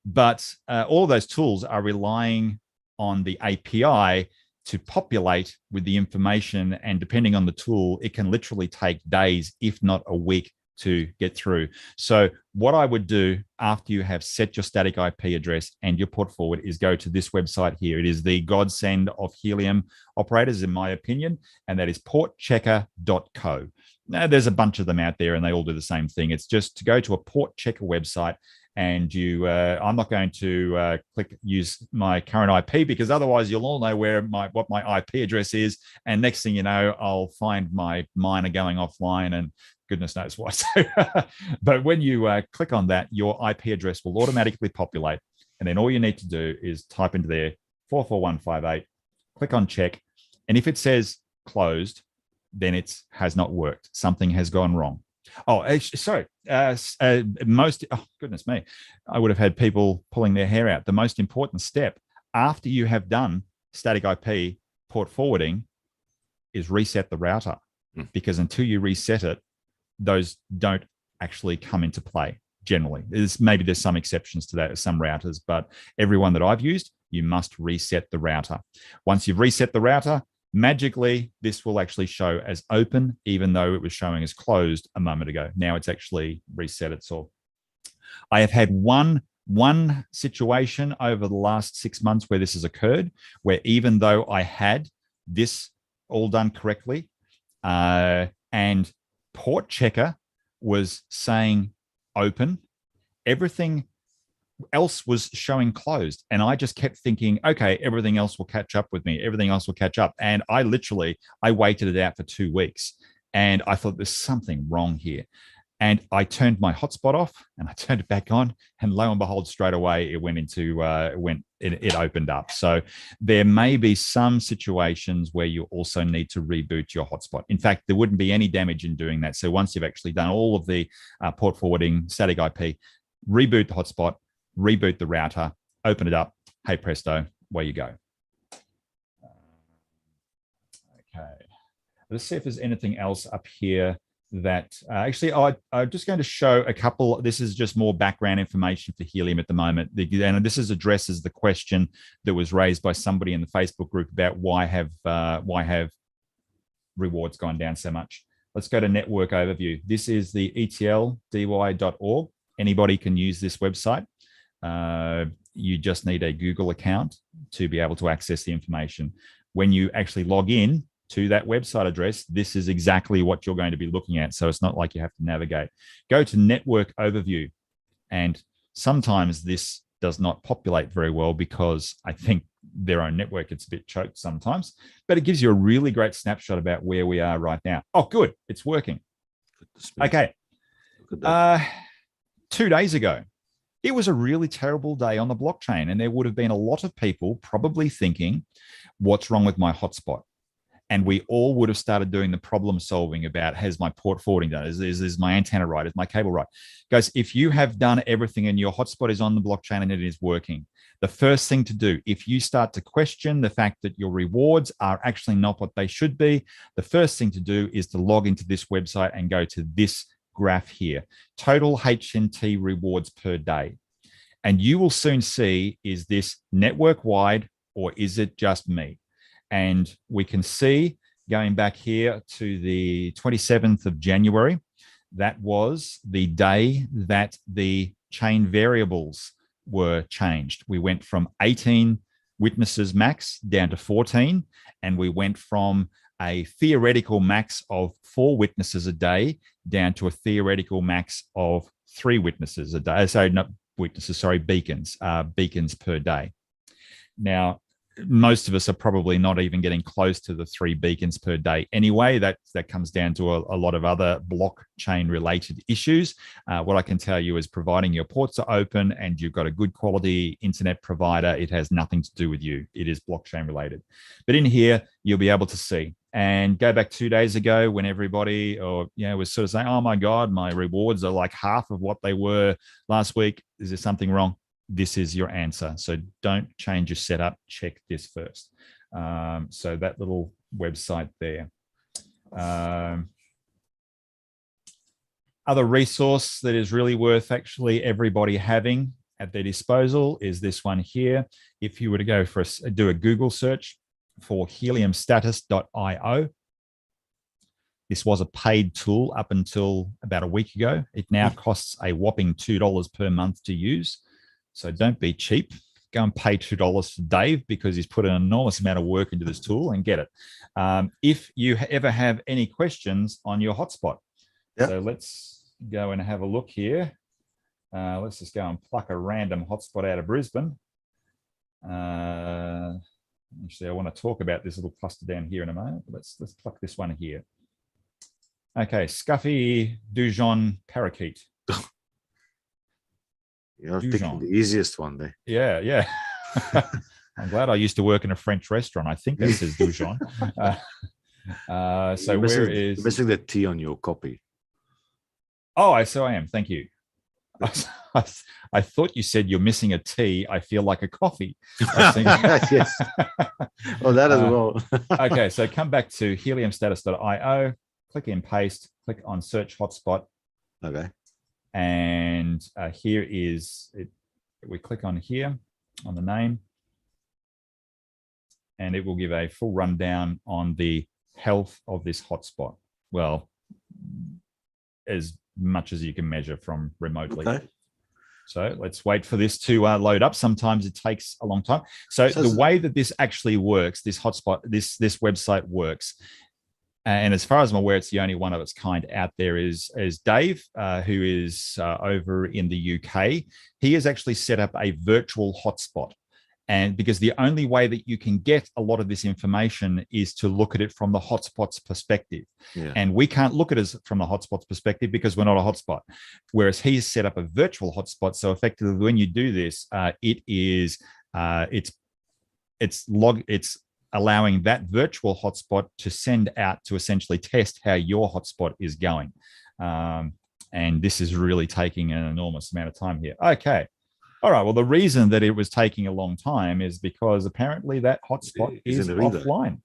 But all of those tools are relying on the API to populate with the information, and depending on the tool, it can literally take days, if not a week, to get through. So what I would do after you have set your static IP address and your port forward is go to this website here. It is the godsend of Helium operators, in my opinion, and that is portchecker.co. Now, there's a bunch of them out there and they all do the same thing. It's just to go to a port checker website, and I'm not going to use my current IP, because otherwise you'll all know what my IP address is, and next thing you know, I'll find my miner going offline and goodness knows what. But when you click on that, your IP address will automatically populate, and then all you need to do is type into there 44158, click on check, and if it says closed, then it has not worked. Something has gone wrong. Oh, sorry. Goodness me, I would have had people pulling their hair out. The most important step after you have done static IP port forwarding is reset the router, because until you reset it, those don't actually come into play. Generally, there's some exceptions to that with some routers, but every one that I've used, you must reset the router. Once you've reset the router, magically, this will actually show as open, even though it was showing as closed a moment ago. Now it's actually reset itself. I have had one situation over the last 6 months where this has occurred, where even though I had this all done correctly, and port checker was saying open, everything else was showing closed, and I just kept thinking, okay, everything else will catch up with me, everything else will catch up. And I waited it out for 2 weeks, and I thought there's something wrong here, and I turned my hotspot off and I turned it back on, and lo and behold, straight away it opened up. So there may be some situations where you also need to reboot your hotspot. In fact, there wouldn't be any damage in doing that. So once you've actually done all of the port forwarding, static IP, reboot the hotspot, reboot the router, open it up. Hey, presto, away you go. Okay. Let's see if there's anything else up here that I'm just going to show a couple. This is just more background information for Helium at the moment. And this addresses the question that was raised by somebody in the Facebook group about why have rewards gone down so much. Let's go to network overview. This is the etldy.org. Anybody can use this website. You just need a Google account to be able to access the information. When you actually log in to that website address, this is exactly what you're going to be looking at. So it's not like you have to navigate. Go to network overview. And sometimes this does not populate very well because I think their own network, it's a bit choked sometimes, but it gives you a really great snapshot about where we are right now. Oh, good. It's working. Okay. 2 days ago, it was a really terrible day on the blockchain, and there would have been a lot of people probably thinking, what's wrong with my hotspot? and we all would have started doing the problem solving about, has my port forwarding done? Is my antenna right? Is my cable right? Guys, if you have done everything and your hotspot is on the blockchain and it is working, the first thing to do, if you start to question the fact that your rewards are actually not what they should be, the first thing to do is to log into this website and go to this graph here, total HNT rewards per day. And you will soon see, is this network-wide or is it just me? And we can see, going back here to the 27th of January, that was the day that the chain variables were changed. We went from 18 witnesses max down to 14, and we went from a theoretical max of 4 witnesses a day down to a theoretical max of 3 witnesses a day. So not witnesses, sorry, beacons per day. Now, most of us are probably not even getting close to the 3 beacons per day anyway. That comes down to a lot of other blockchain related issues. What I can tell you is, providing your ports are open and you've got a good quality internet provider, it has nothing to do with you. It is blockchain related. But in here, you'll be able to see. And go back 2 days ago when everybody was sort of saying, oh my God, my rewards are like half of what they were last week. Is there something wrong? This is your answer. So don't change your setup. Check this first. So that little website there. Other resource that is really worth actually everybody having at their disposal is this one here. If you were to go for do a Google search for heliumstatus.io. This was a paid tool up until about a week ago. It now costs a whopping $2 per month to use. So don't be cheap. Go and pay $2 for Dave, because he's put an enormous amount of work into this tool, and get it. If you ever have any questions on your hotspot. Yep. So let's go and have a look here. Let's just go and pluck a random hotspot out of Brisbane. Actually, I want to talk about this little cluster down here in a moment. Let's pluck this one here. Okay, Scuffy Dujon Parakeet. You're picking the easiest one there. Yeah. I'm glad I used to work in a French restaurant. I think that says Dujon. So where is... You're missing the T on your copy. Oh, so I am. Thank you. I thought you said you're missing a T. I feel like a coffee. Yes. Oh, that as well. Okay, so come back to heliumstatus.io, click in paste, click on search hotspot. Okay. And here is it. We click on here on the name, and it will give a full rundown on the health of this hotspot. Well, as much as you can measure from remotely. Okay. So let's wait for this to load up. Sometimes it takes a long time. So the way that this actually works, this hotspot, this website works, and as far as I'm aware, it's the only one of its kind out there, is Dave, who is over in the UK. He has actually set up a virtual hotspot. And because the only way that you can get a lot of this information is to look at it from the hotspot's perspective. Yeah. And we can't look at it from the hotspot's perspective because we're not a hotspot. Whereas he's set up a virtual hotspot. So effectively, when you do this, it's allowing that virtual hotspot to send out to essentially test how your hotspot is going. And this is really taking an enormous amount of time here. Okay. All right. Well, the reason that it was taking a long time is because apparently that hotspot is offline.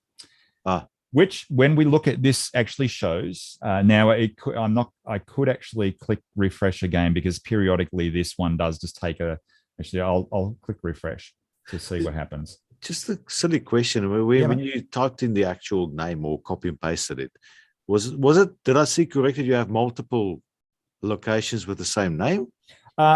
Which, when we look at this, actually shows. Now, I could actually click refresh again, because periodically this one does just take a. Actually, I'll click refresh to see what happens. Just a silly question. When you typed in the actual name or copy and pasted it, was it? Did I see correctly? You have multiple locations with the same name?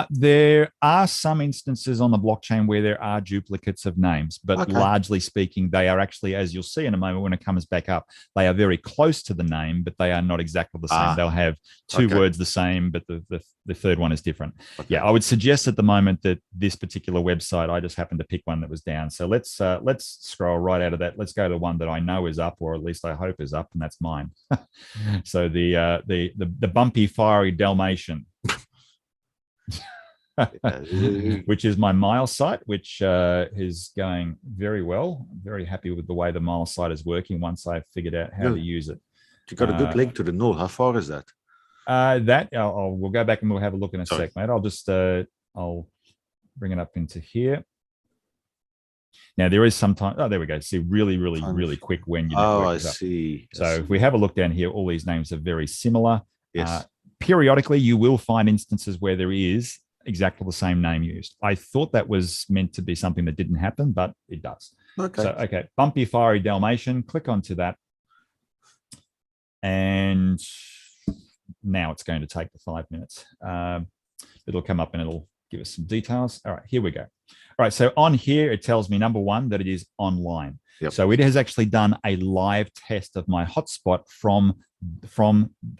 There are some instances on the blockchain where there are duplicates of names, but largely speaking, they are actually, as you'll see in a moment when it comes back up, they are very close to the name, but they are not exactly the same. They'll have two words the same, but the third one is different. Yeah, I would suggest at the moment that this particular website, I just happened to pick one that was down. So let's scroll right out of that. Let's go to one that I know is up, or at least I hope is up, and that's mine. So the bumpy, fiery Dalmatian. which is my Miles site, which is going very well. I'm very happy with the way the Miles site is working once I've figured out how to use it. You got a good link to the north. How far is that? We'll go back and we'll have a look in a sec, mate. I'll just I'll bring it up into here. Now there is sometimes. Oh, there we go. See, really quick when you. Oh, I see. So if we have a look down here, all these names are very similar. Yes. Periodically, you will find instances where there is exactly the same name used. I thought that was meant to be something that didn't happen, but it does. Okay. So, okay, Bumpy Fiery Dalmatian, click onto that. And now it's going to take the 5 minutes. It'll come up and it'll give us some details. All right, here we go. All right, so on here, it tells me, number one, that it is online. Yep. So it has actually done a live test of my hotspot from the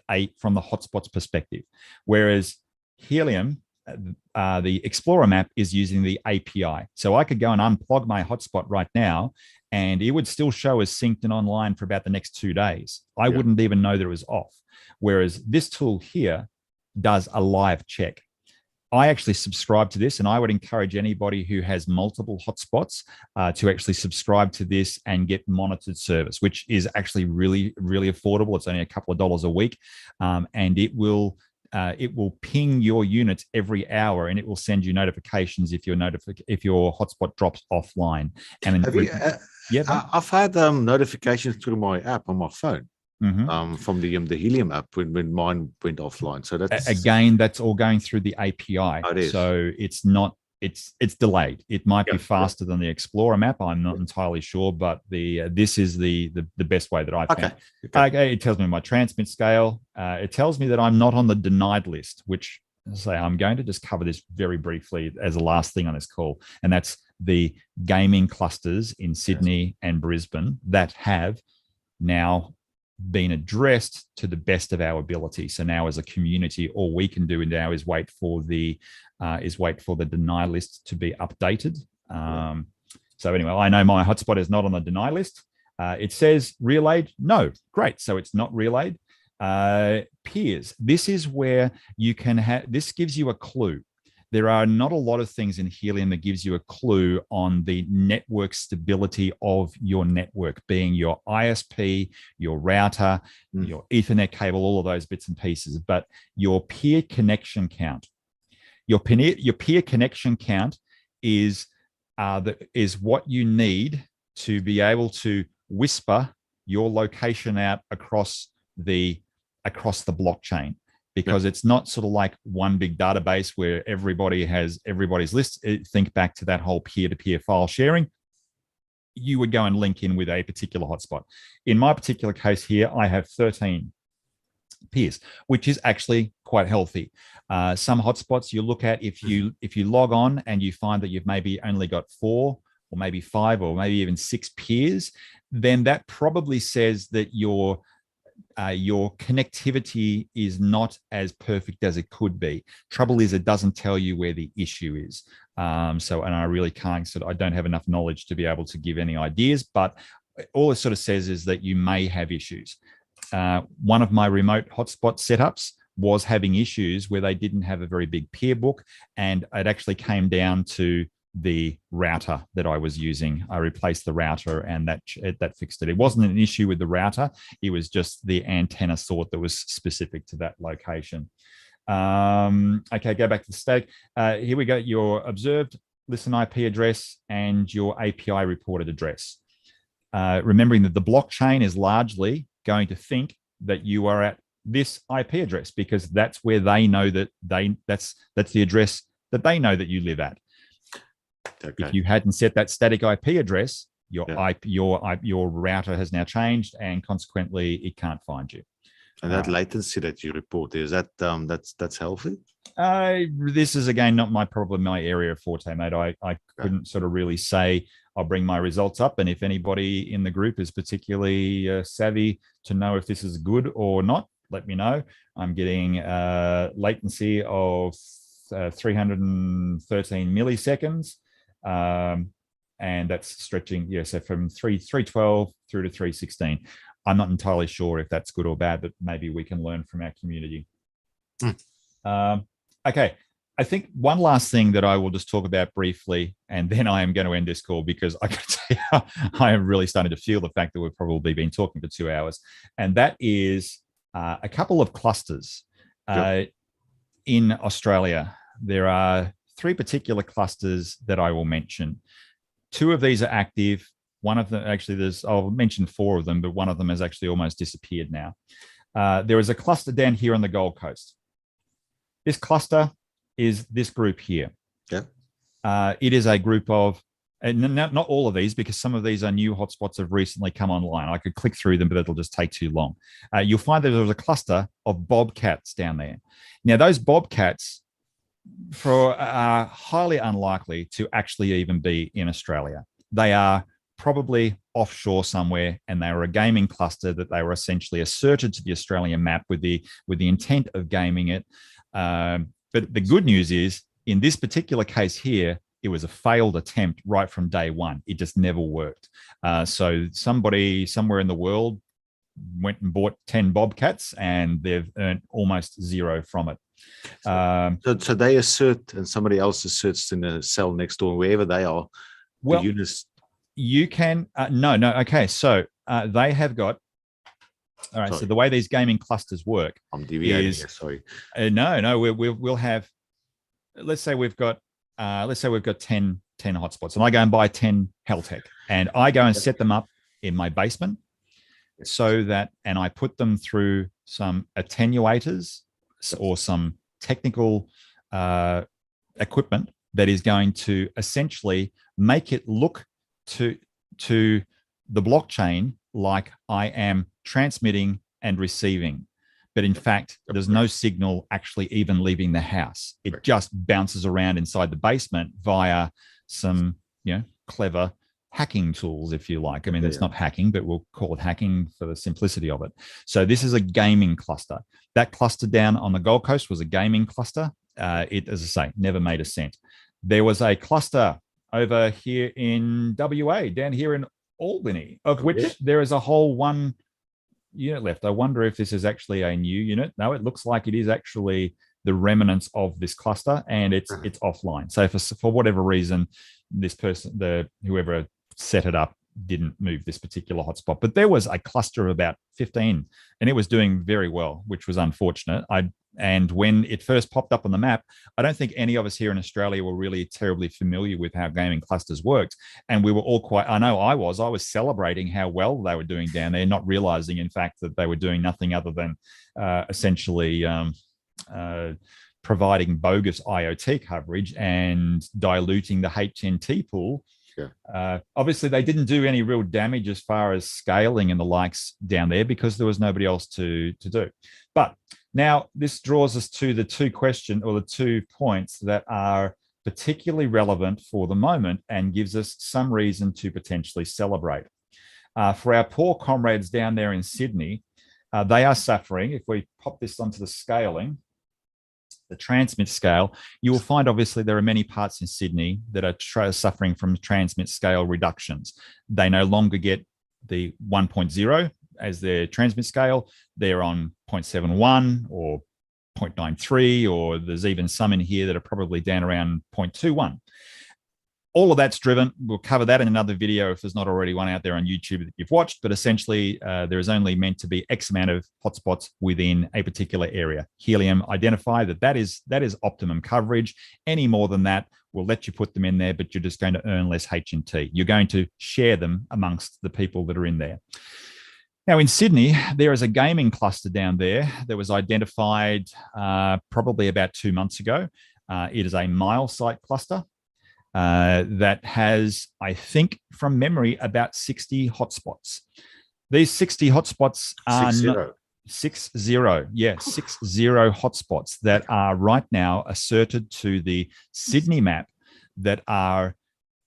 hotspot's perspective. Whereas Helium, the Explorer map, is using the API. So I could go and unplug my hotspot right now, and it would still show as synced and online for about the next 2 days. I wouldn't even know that it was off. Whereas this tool here does a live check. I actually subscribe to this, and I would encourage anybody who has multiple hotspots to actually subscribe to this and get monitored service, which is actually really affordable. It's only a couple of dollars a week, and it will ping your units every hour, and it will send you notifications if your hotspot drops offline. And I've had notifications through my app on my phone. From the Helium app when mine went offline. So that's all going through the API. Oh, it is. So it's not it's delayed. It might be faster than the Explorer map. I'm not entirely sure, but this is the best way that I found. Okay. It tells me my transmit scale. It tells me that I'm not on the denied list, which I'm going to just cover this very briefly as the last thing on this call, and that's the gaming clusters in Sydney and Brisbane that have now been addressed to the best of our ability. So now, as a community, all we can do now is wait for the deny list to be updated. So anyway, I know my hotspot is not on the deny list. It says relayed. No, great. So it's not relayed. Peers. This is where you can have. This gives you a clue. There are not a lot of things in Helium that gives you a clue on the network stability of your network, being your ISP, your router, your Ethernet cable, all of those bits and pieces. But your peer connection count, your peer connection count is what you need to be able to whisper your location out across the blockchain. Because it's not sort of like one big database where everybody has everybody's list. Think back to that whole peer-to-peer file sharing. You would go and link in with a particular hotspot. In my particular case here, I have 13 peers, which is actually quite healthy. Some hotspots you look at, if you log on and you find that you've maybe only got 4 or maybe 5 or maybe even 6 peers, then that probably says that your connectivity is not as perfect as it could be. Trouble is, it doesn't tell you where the issue is. And I really can't I don't have enough knowledge to be able to give any ideas, but all it sort of says is that you may have issues. One of my remote hotspot setups was having issues where they didn't have a very big peer book, and it actually came down to the router that I was using. I replaced the router, and that fixed it. It wasn't an issue with the router. It was just the antenna sort that was specific to that location. Okay, go back to the static. Here we go. Your observed listen IP address and your API reported address. Remembering that the blockchain is largely going to think that you are at this IP address, because that's where they know that that's the address that they know that you live at. Okay. If you hadn't set that static IP address, your router has now changed, and consequently, it can't find you. And that latency that you report, is that that's healthy? This is again not my area of forte, mate. I couldn't sort of really say. I'll bring my results up, and if anybody in the group is particularly savvy to know if this is good or not, let me know. I'm getting latency of 313 milliseconds. And that's stretching, so from 312 through to 316. I'm not entirely sure if that's good or bad, but maybe we can learn from our community. Okay, I think one last thing that I will just talk about briefly, and then I am going to end this call because I can tell you, I am really starting to feel the fact that we've probably been talking for 2 hours, and that is a couple of clusters. In Australia. There are 3 particular clusters that I will mention. 2 of these are active. One of them, actually, I'll mention 4 of them, but one of them has actually almost disappeared now. There is a cluster down here on the Gold Coast. This cluster is this group here. It is a group of, and not all of these, because some of these are new hotspots have recently come online. I could click through them, but it'll just take too long. You'll find that there's a cluster of Bobcats down there. Now, those Bobcats are highly unlikely to actually even be in Australia. They are probably offshore somewhere, and they were a gaming cluster that they were essentially asserted to the Australian map with the intent of gaming it. But the good news is, in this particular case here, it was a failed attempt right from day one. It just never worked. So somebody somewhere in the world went and bought 10 Bobcats, and they've earned almost 0 from it. So they assert, and somebody else asserts in a cell next door, wherever they are. Well, the units. You can no. Okay, so they have got. All right. Sorry. So the way these gaming clusters work, I'm deviating here, sorry. No. We'll have. Let's say we've got 10 hotspots, and I go and buy 10 Heltec, and I go and set them up in my basement, so that, and I put them through some attenuators or some technical equipment that is going to essentially make it look to the blockchain like I am transmitting and receiving. But in fact, there's no signal actually even leaving the house. It just bounces around inside the basement via some, clever hacking tools, if you like. I mean, it's not hacking, but we'll call it hacking for the simplicity of it. So this is a gaming cluster. That cluster down on the Gold Coast was a gaming cluster. It, as I say, never made a cent. There was a cluster over here in WA, down here in Albany, of which there is a whole 1 unit left. I wonder if this is actually a new unit. No, it looks like it is actually the remnants of this cluster, and it's offline. So for whatever reason, this person, whoever set it up, didn't move this particular hotspot. But there was a cluster of about 15, and it was doing very well, which was unfortunate. And when it first popped up on the map, I don't think any of us here in Australia were really terribly familiar with how gaming clusters worked. And we were all I was celebrating how well they were doing down there, not realizing, in fact, that they were doing nothing other than essentially providing bogus IoT coverage and diluting the HNT pool. Obviously, they didn't do any real damage as far as scaling and the likes down there, because there was nobody else to do. But now this draws us to the 2 points that are particularly relevant for the moment and gives us some reason to potentially celebrate. For our poor comrades down there in Sydney, they are suffering. If we pop this onto the scaling, the transmit scale, you will find obviously there are many parts in Sydney that are suffering from transmit scale reductions. They no longer get the 1.0 as their transmit scale. They're on 0.71 or 0.93, or there's even some in here that are probably down around 0.21. All of that's driven. We'll cover that in another video if there's not already one out there on YouTube that you've watched. But essentially, there is only meant to be X amount of hotspots within a particular area. Helium identify that is optimum coverage. Any more than that, we'll let you put them in there, but you're just going to earn less H&T. You're going to share them amongst the people that are in there. Now, in Sydney, there is a gaming cluster down there that was identified probably about 2 months ago. It is a mile site cluster. That has, I think, from memory, about 60 hotspots. These 60 hotspots are 60 hotspots that are right now asserted to the Sydney map that are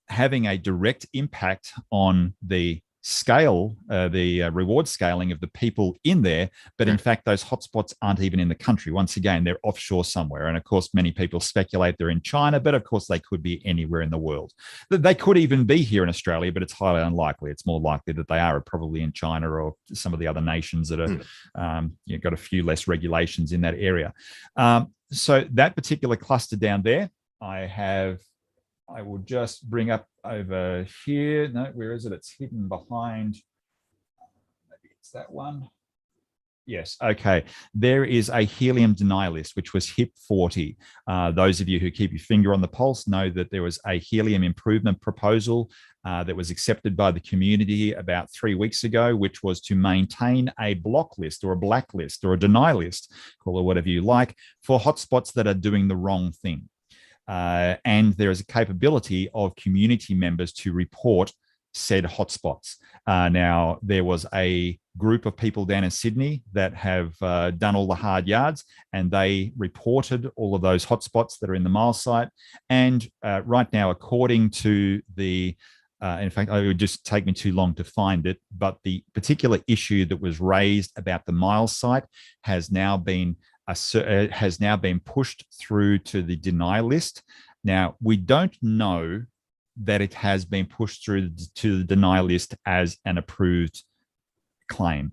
having a direct impact on the scale, the reward scaling of the people in there. But in fact, those hotspots aren't even in the country. Once again, they're offshore somewhere. And of course, many people speculate they're in China, but of course they could be anywhere in the world. They could even be here in Australia, but it's highly unlikely. It's more likely that they are probably in China or some of the other nations that are got a few less regulations in that area. So that particular cluster down there, I will just bring up over here. No, where is it? It's hidden behind. Maybe it's that one. Yes. Okay. There is a helium deny list, which was HIP 40. Those of you who keep your finger on the pulse know that there was a helium improvement proposal that was accepted by the community about 3 weeks ago, which was to maintain a block list or a blacklist or a deny list, call it whatever you like, for hotspots that are doing the wrong thing. And there is a capability of community members to report said hotspots. Now, there was a group of people down in Sydney that have done all the hard yards, and they reported all of those hotspots that are in the mile site. And right now, according to the, in fact, it would just take me too long to find it, but the particular issue that was raised about the mile site has now been pushed through to the deny list. Now, we don't know that it has been pushed through to the deny list as an approved claim.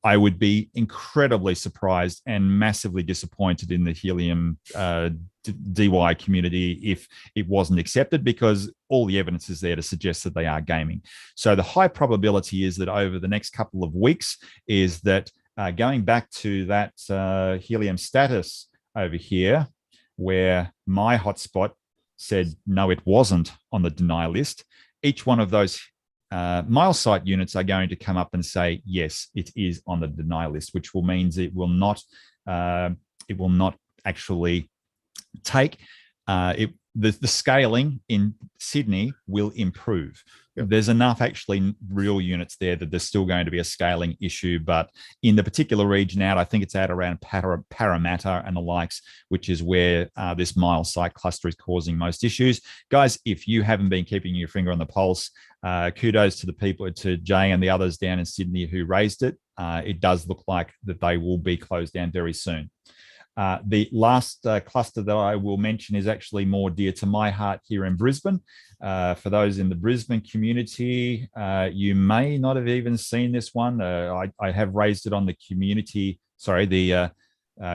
I would be incredibly surprised and massively disappointed in the Helium DY community if it wasn't accepted, because all the evidence is there to suggest that they are gaming. So the high probability is that over the next couple of weeks is that going back to that Helium status over here, where my hotspot said, no, it wasn't on the deny list, each one of those mile site units are going to come up and say, yes, it is on the deny list, which will means it will not actually take the scaling in Sydney will improve. Yep. There's enough actually real units there that there's still going to be a scaling issue, but in the particular region out, I think it's out around Parramatta and the likes, which is where this mile site cluster is causing most issues. Guys, if you haven't been keeping your finger on the pulse, kudos to the people, to Jay and the others down in Sydney who raised it. It does look like that they will be closed down very soon. The last cluster that I will mention is actually more dear to my heart here in Brisbane. For those in the Brisbane community, you may not have even seen this one. I have raised it on the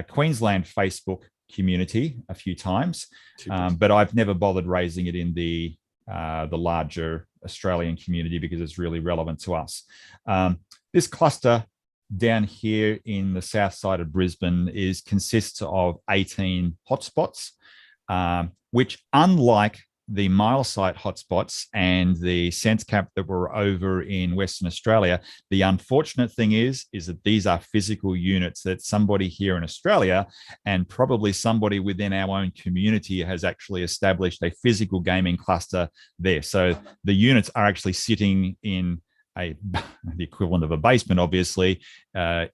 Queensland Facebook community a few times, but I've never bothered raising it in the larger Australian community because it's really relevant to us. This cluster down here in the south side of Brisbane consists of 18 hotspots, which, unlike the mile site hotspots and the sense cap that were over in Western Australia, the unfortunate thing is that these are physical units that somebody here in Australia and probably somebody within our own community has actually established a physical gaming cluster there. So the units are actually sitting in the equivalent of a basement, obviously,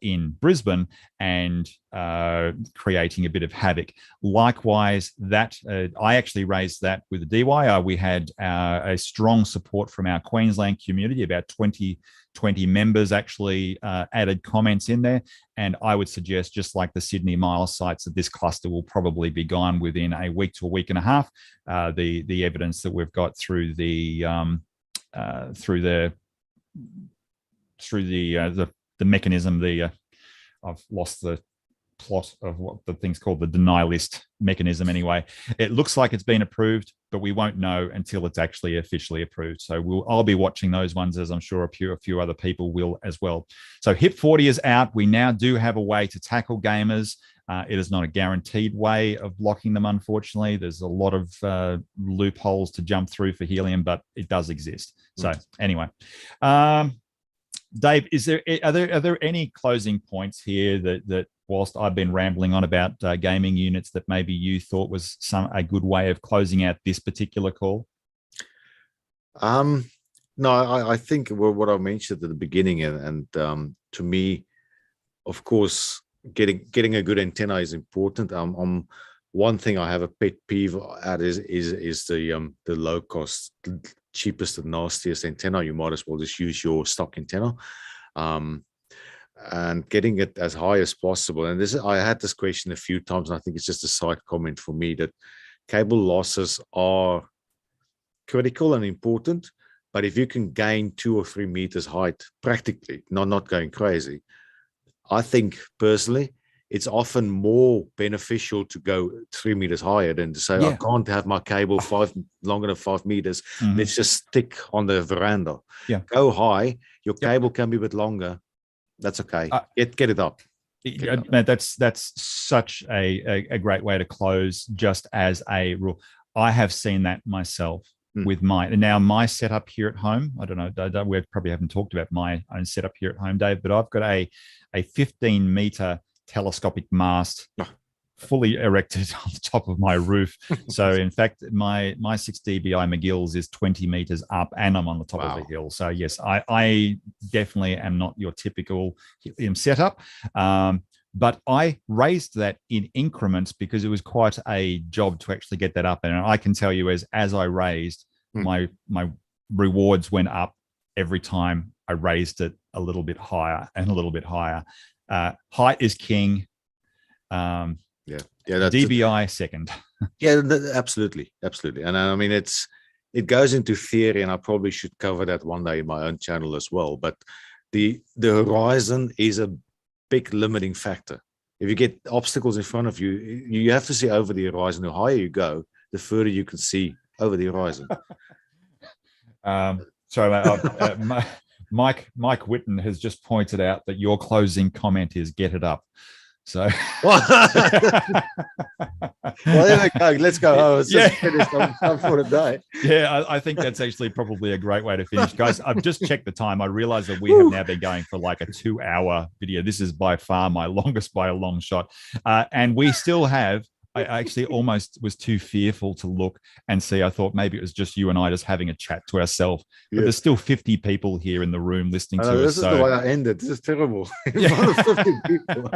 in Brisbane, and creating a bit of havoc. Likewise, that I actually raised that with the DY. We had a strong support from our Queensland community. About 20 members actually added comments in there, and I would suggest, just like the Sydney mile sites, that this cluster will probably be gone within a week to a week and a half. The evidence that we've got through the mechanism, I've lost the plot of what the thing's called, the deny list mechanism anyway. It looks like it's been approved, but we won't know until it's actually officially approved. So I'll be watching those ones, as I'm sure a few other people will as well. So HIP 40 is out. We now do have a way to tackle gamers. It is not a guaranteed way of blocking them, unfortunately. There's a lot of loopholes to jump through for Helium, but it does exist. So anyway, Dave, are there any closing points here that whilst I've been rambling on about gaming units, that maybe you thought was a good way of closing out this particular call? No, I think what I mentioned at the beginning, and to me, of course, getting a good antenna is important. One thing I have a pet peeve at is the low cost, cheapest and nastiest antenna. You might as well just use your stock antenna, and getting it as high as possible. And I had this question a few times, and I think it's just a side comment for me, that cable losses are critical and important, but if you can gain 2 or 3 meters height practically, not going crazy, I think personally it's often more beneficial to go 3 meters higher than to say, I can't have my cable longer than 5 meters. Let's just stick on the veranda. Go high. Your cable can be a bit longer. That's okay. Get it up. That's such a great way to close, just as a rule. I have seen that myself with my setup here at home. I don't know, we probably haven't talked about my own setup here at home, Dave, but I've got a 15-meter telescopic mast fully erected on the top of my roof. So in fact, my 6 dBi McGill's is 20 meters up, and I'm on the top of the hill. So yes, I definitely am not your typical helium setup. But I raised that in increments because it was quite a job to actually get that up. And I can tell you, as I raised, my rewards went up every time I raised it a little bit higher and a little bit higher. Height is king. That's DBI second. Absolutely. And I mean, it goes into theory, and I probably should cover that one day in my own channel as well. But the horizon is a big limiting factor. If you get obstacles in front of you, you have to see over the horizon. The higher you go, the further you can see over the horizon. Sorry, Mike Whitten has just pointed out that your closing comment is "get it up." So, well, there we go. Let's go home. It's just finished. I'm for the day. Yeah, I think that's actually probably a great way to finish, guys. I've just checked the time. I realize that we have now been going for like a 2-hour video. This is by far my longest by a long shot, and we still have. I actually almost was too fearful to look and see. I thought maybe it was just you and I just having a chat to ourselves. But there's still 50 people here in the room listening to us. This is the way I ended. This is terrible. 50 people.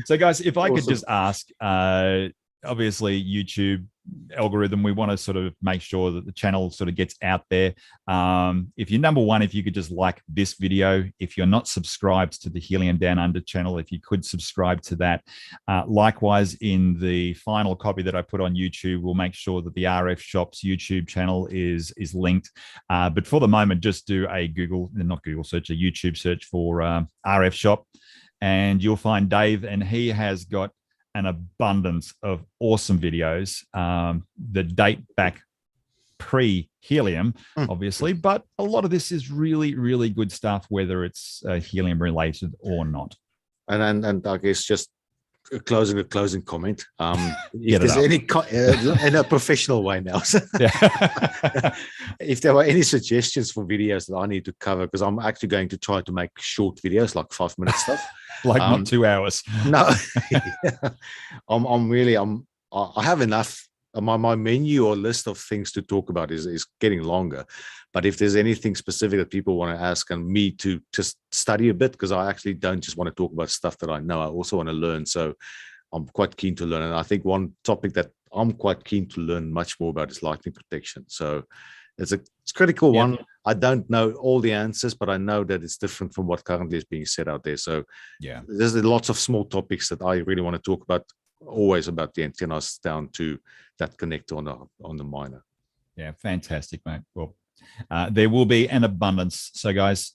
So, guys, if I could just ask, obviously, YouTube algorithm, we want to sort of make sure that the channel sort of gets out there. If you're number one, if you could just like this video. If you're not subscribed to the Helium Down Under channel, if you could subscribe to that. Likewise, in the final copy that I put on YouTube, we'll make sure that the RF Shop's YouTube channel is linked. But for the moment, just do a YouTube search for RF Shop, and you'll find Dave, and he has got an abundance of awesome videos that date back pre-helium, obviously, but a lot of this is really, really good stuff, whether it's helium related or not. And I guess just a closing comment. If there's any in a professional way now, if there were any suggestions for videos that I need to cover, because I'm actually going to try to make short videos, like 5-minute stuff. Like not 2 hours. No, I have enough. My menu or list of things to talk about is getting longer. But if there's anything specific that people want to ask and me to just study a bit, because I actually don't just want to talk about stuff that I know. I also want to learn. So I'm quite keen to learn. And I think one topic that I'm quite keen to learn much more about is lightning protection. So it's a critical one. I don't know all the answers, but I know that it's different from what currently is being said out there. So there's lots of small topics that I really want to talk about, always about the antennas down to that connector on the miner. Yeah, fantastic, mate. Well, there will be an abundance. So, guys,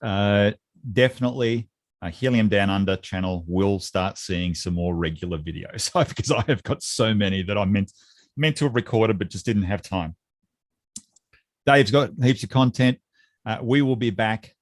definitely Helium Down Under channel will start seeing some more regular videos because I have got so many that I meant to have recorded but just didn't have time. Dave's got heaps of content. We will be back.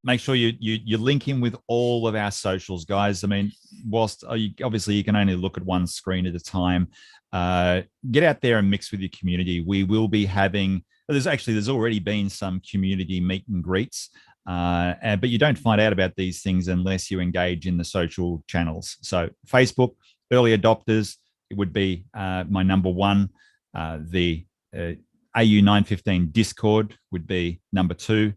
Make sure you link in with all of our socials, guys. I mean, whilst obviously you can only look at one screen at a time, get out there and mix with your community. We will be having, there's already been some community meet and greets, but you don't find out about these things unless you engage in the social channels. So Facebook, early adopters, it would be my number one. The AU915 Discord would be number two.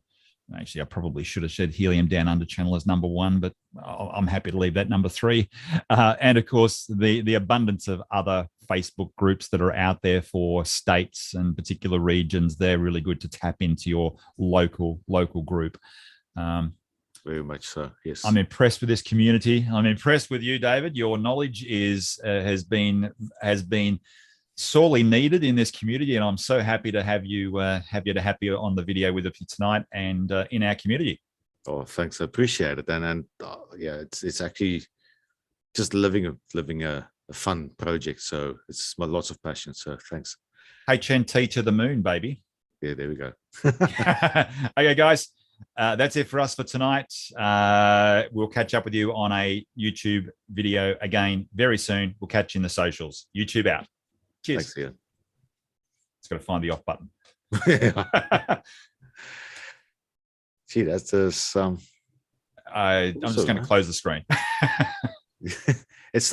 Actually, I probably should have said Helium Down Under channel as number one, but I'm happy to leave that number three. And of course, the abundance of other Facebook groups that are out there for states and particular regions. They're really good to tap into your local group. Very much so. Yes, I'm impressed with this community. I'm impressed with you, David. Your knowledge has been sorely needed in this community, and I'm so happy to have you on the video with us tonight and in our community. Oh, thanks. I appreciate it. And yeah, it's actually just living a fun project. So it's lots of passion. So thanks. HNT to the moon, baby. Yeah, there we go. Okay, guys. That's it for us for tonight. We'll catch up with you on a YouTube video again very soon. We'll catch you in the socials. YouTube out. Cheers. Thanks, Ian. It's got to find the off button. Gee, that's just I'm just going to close the screen. It's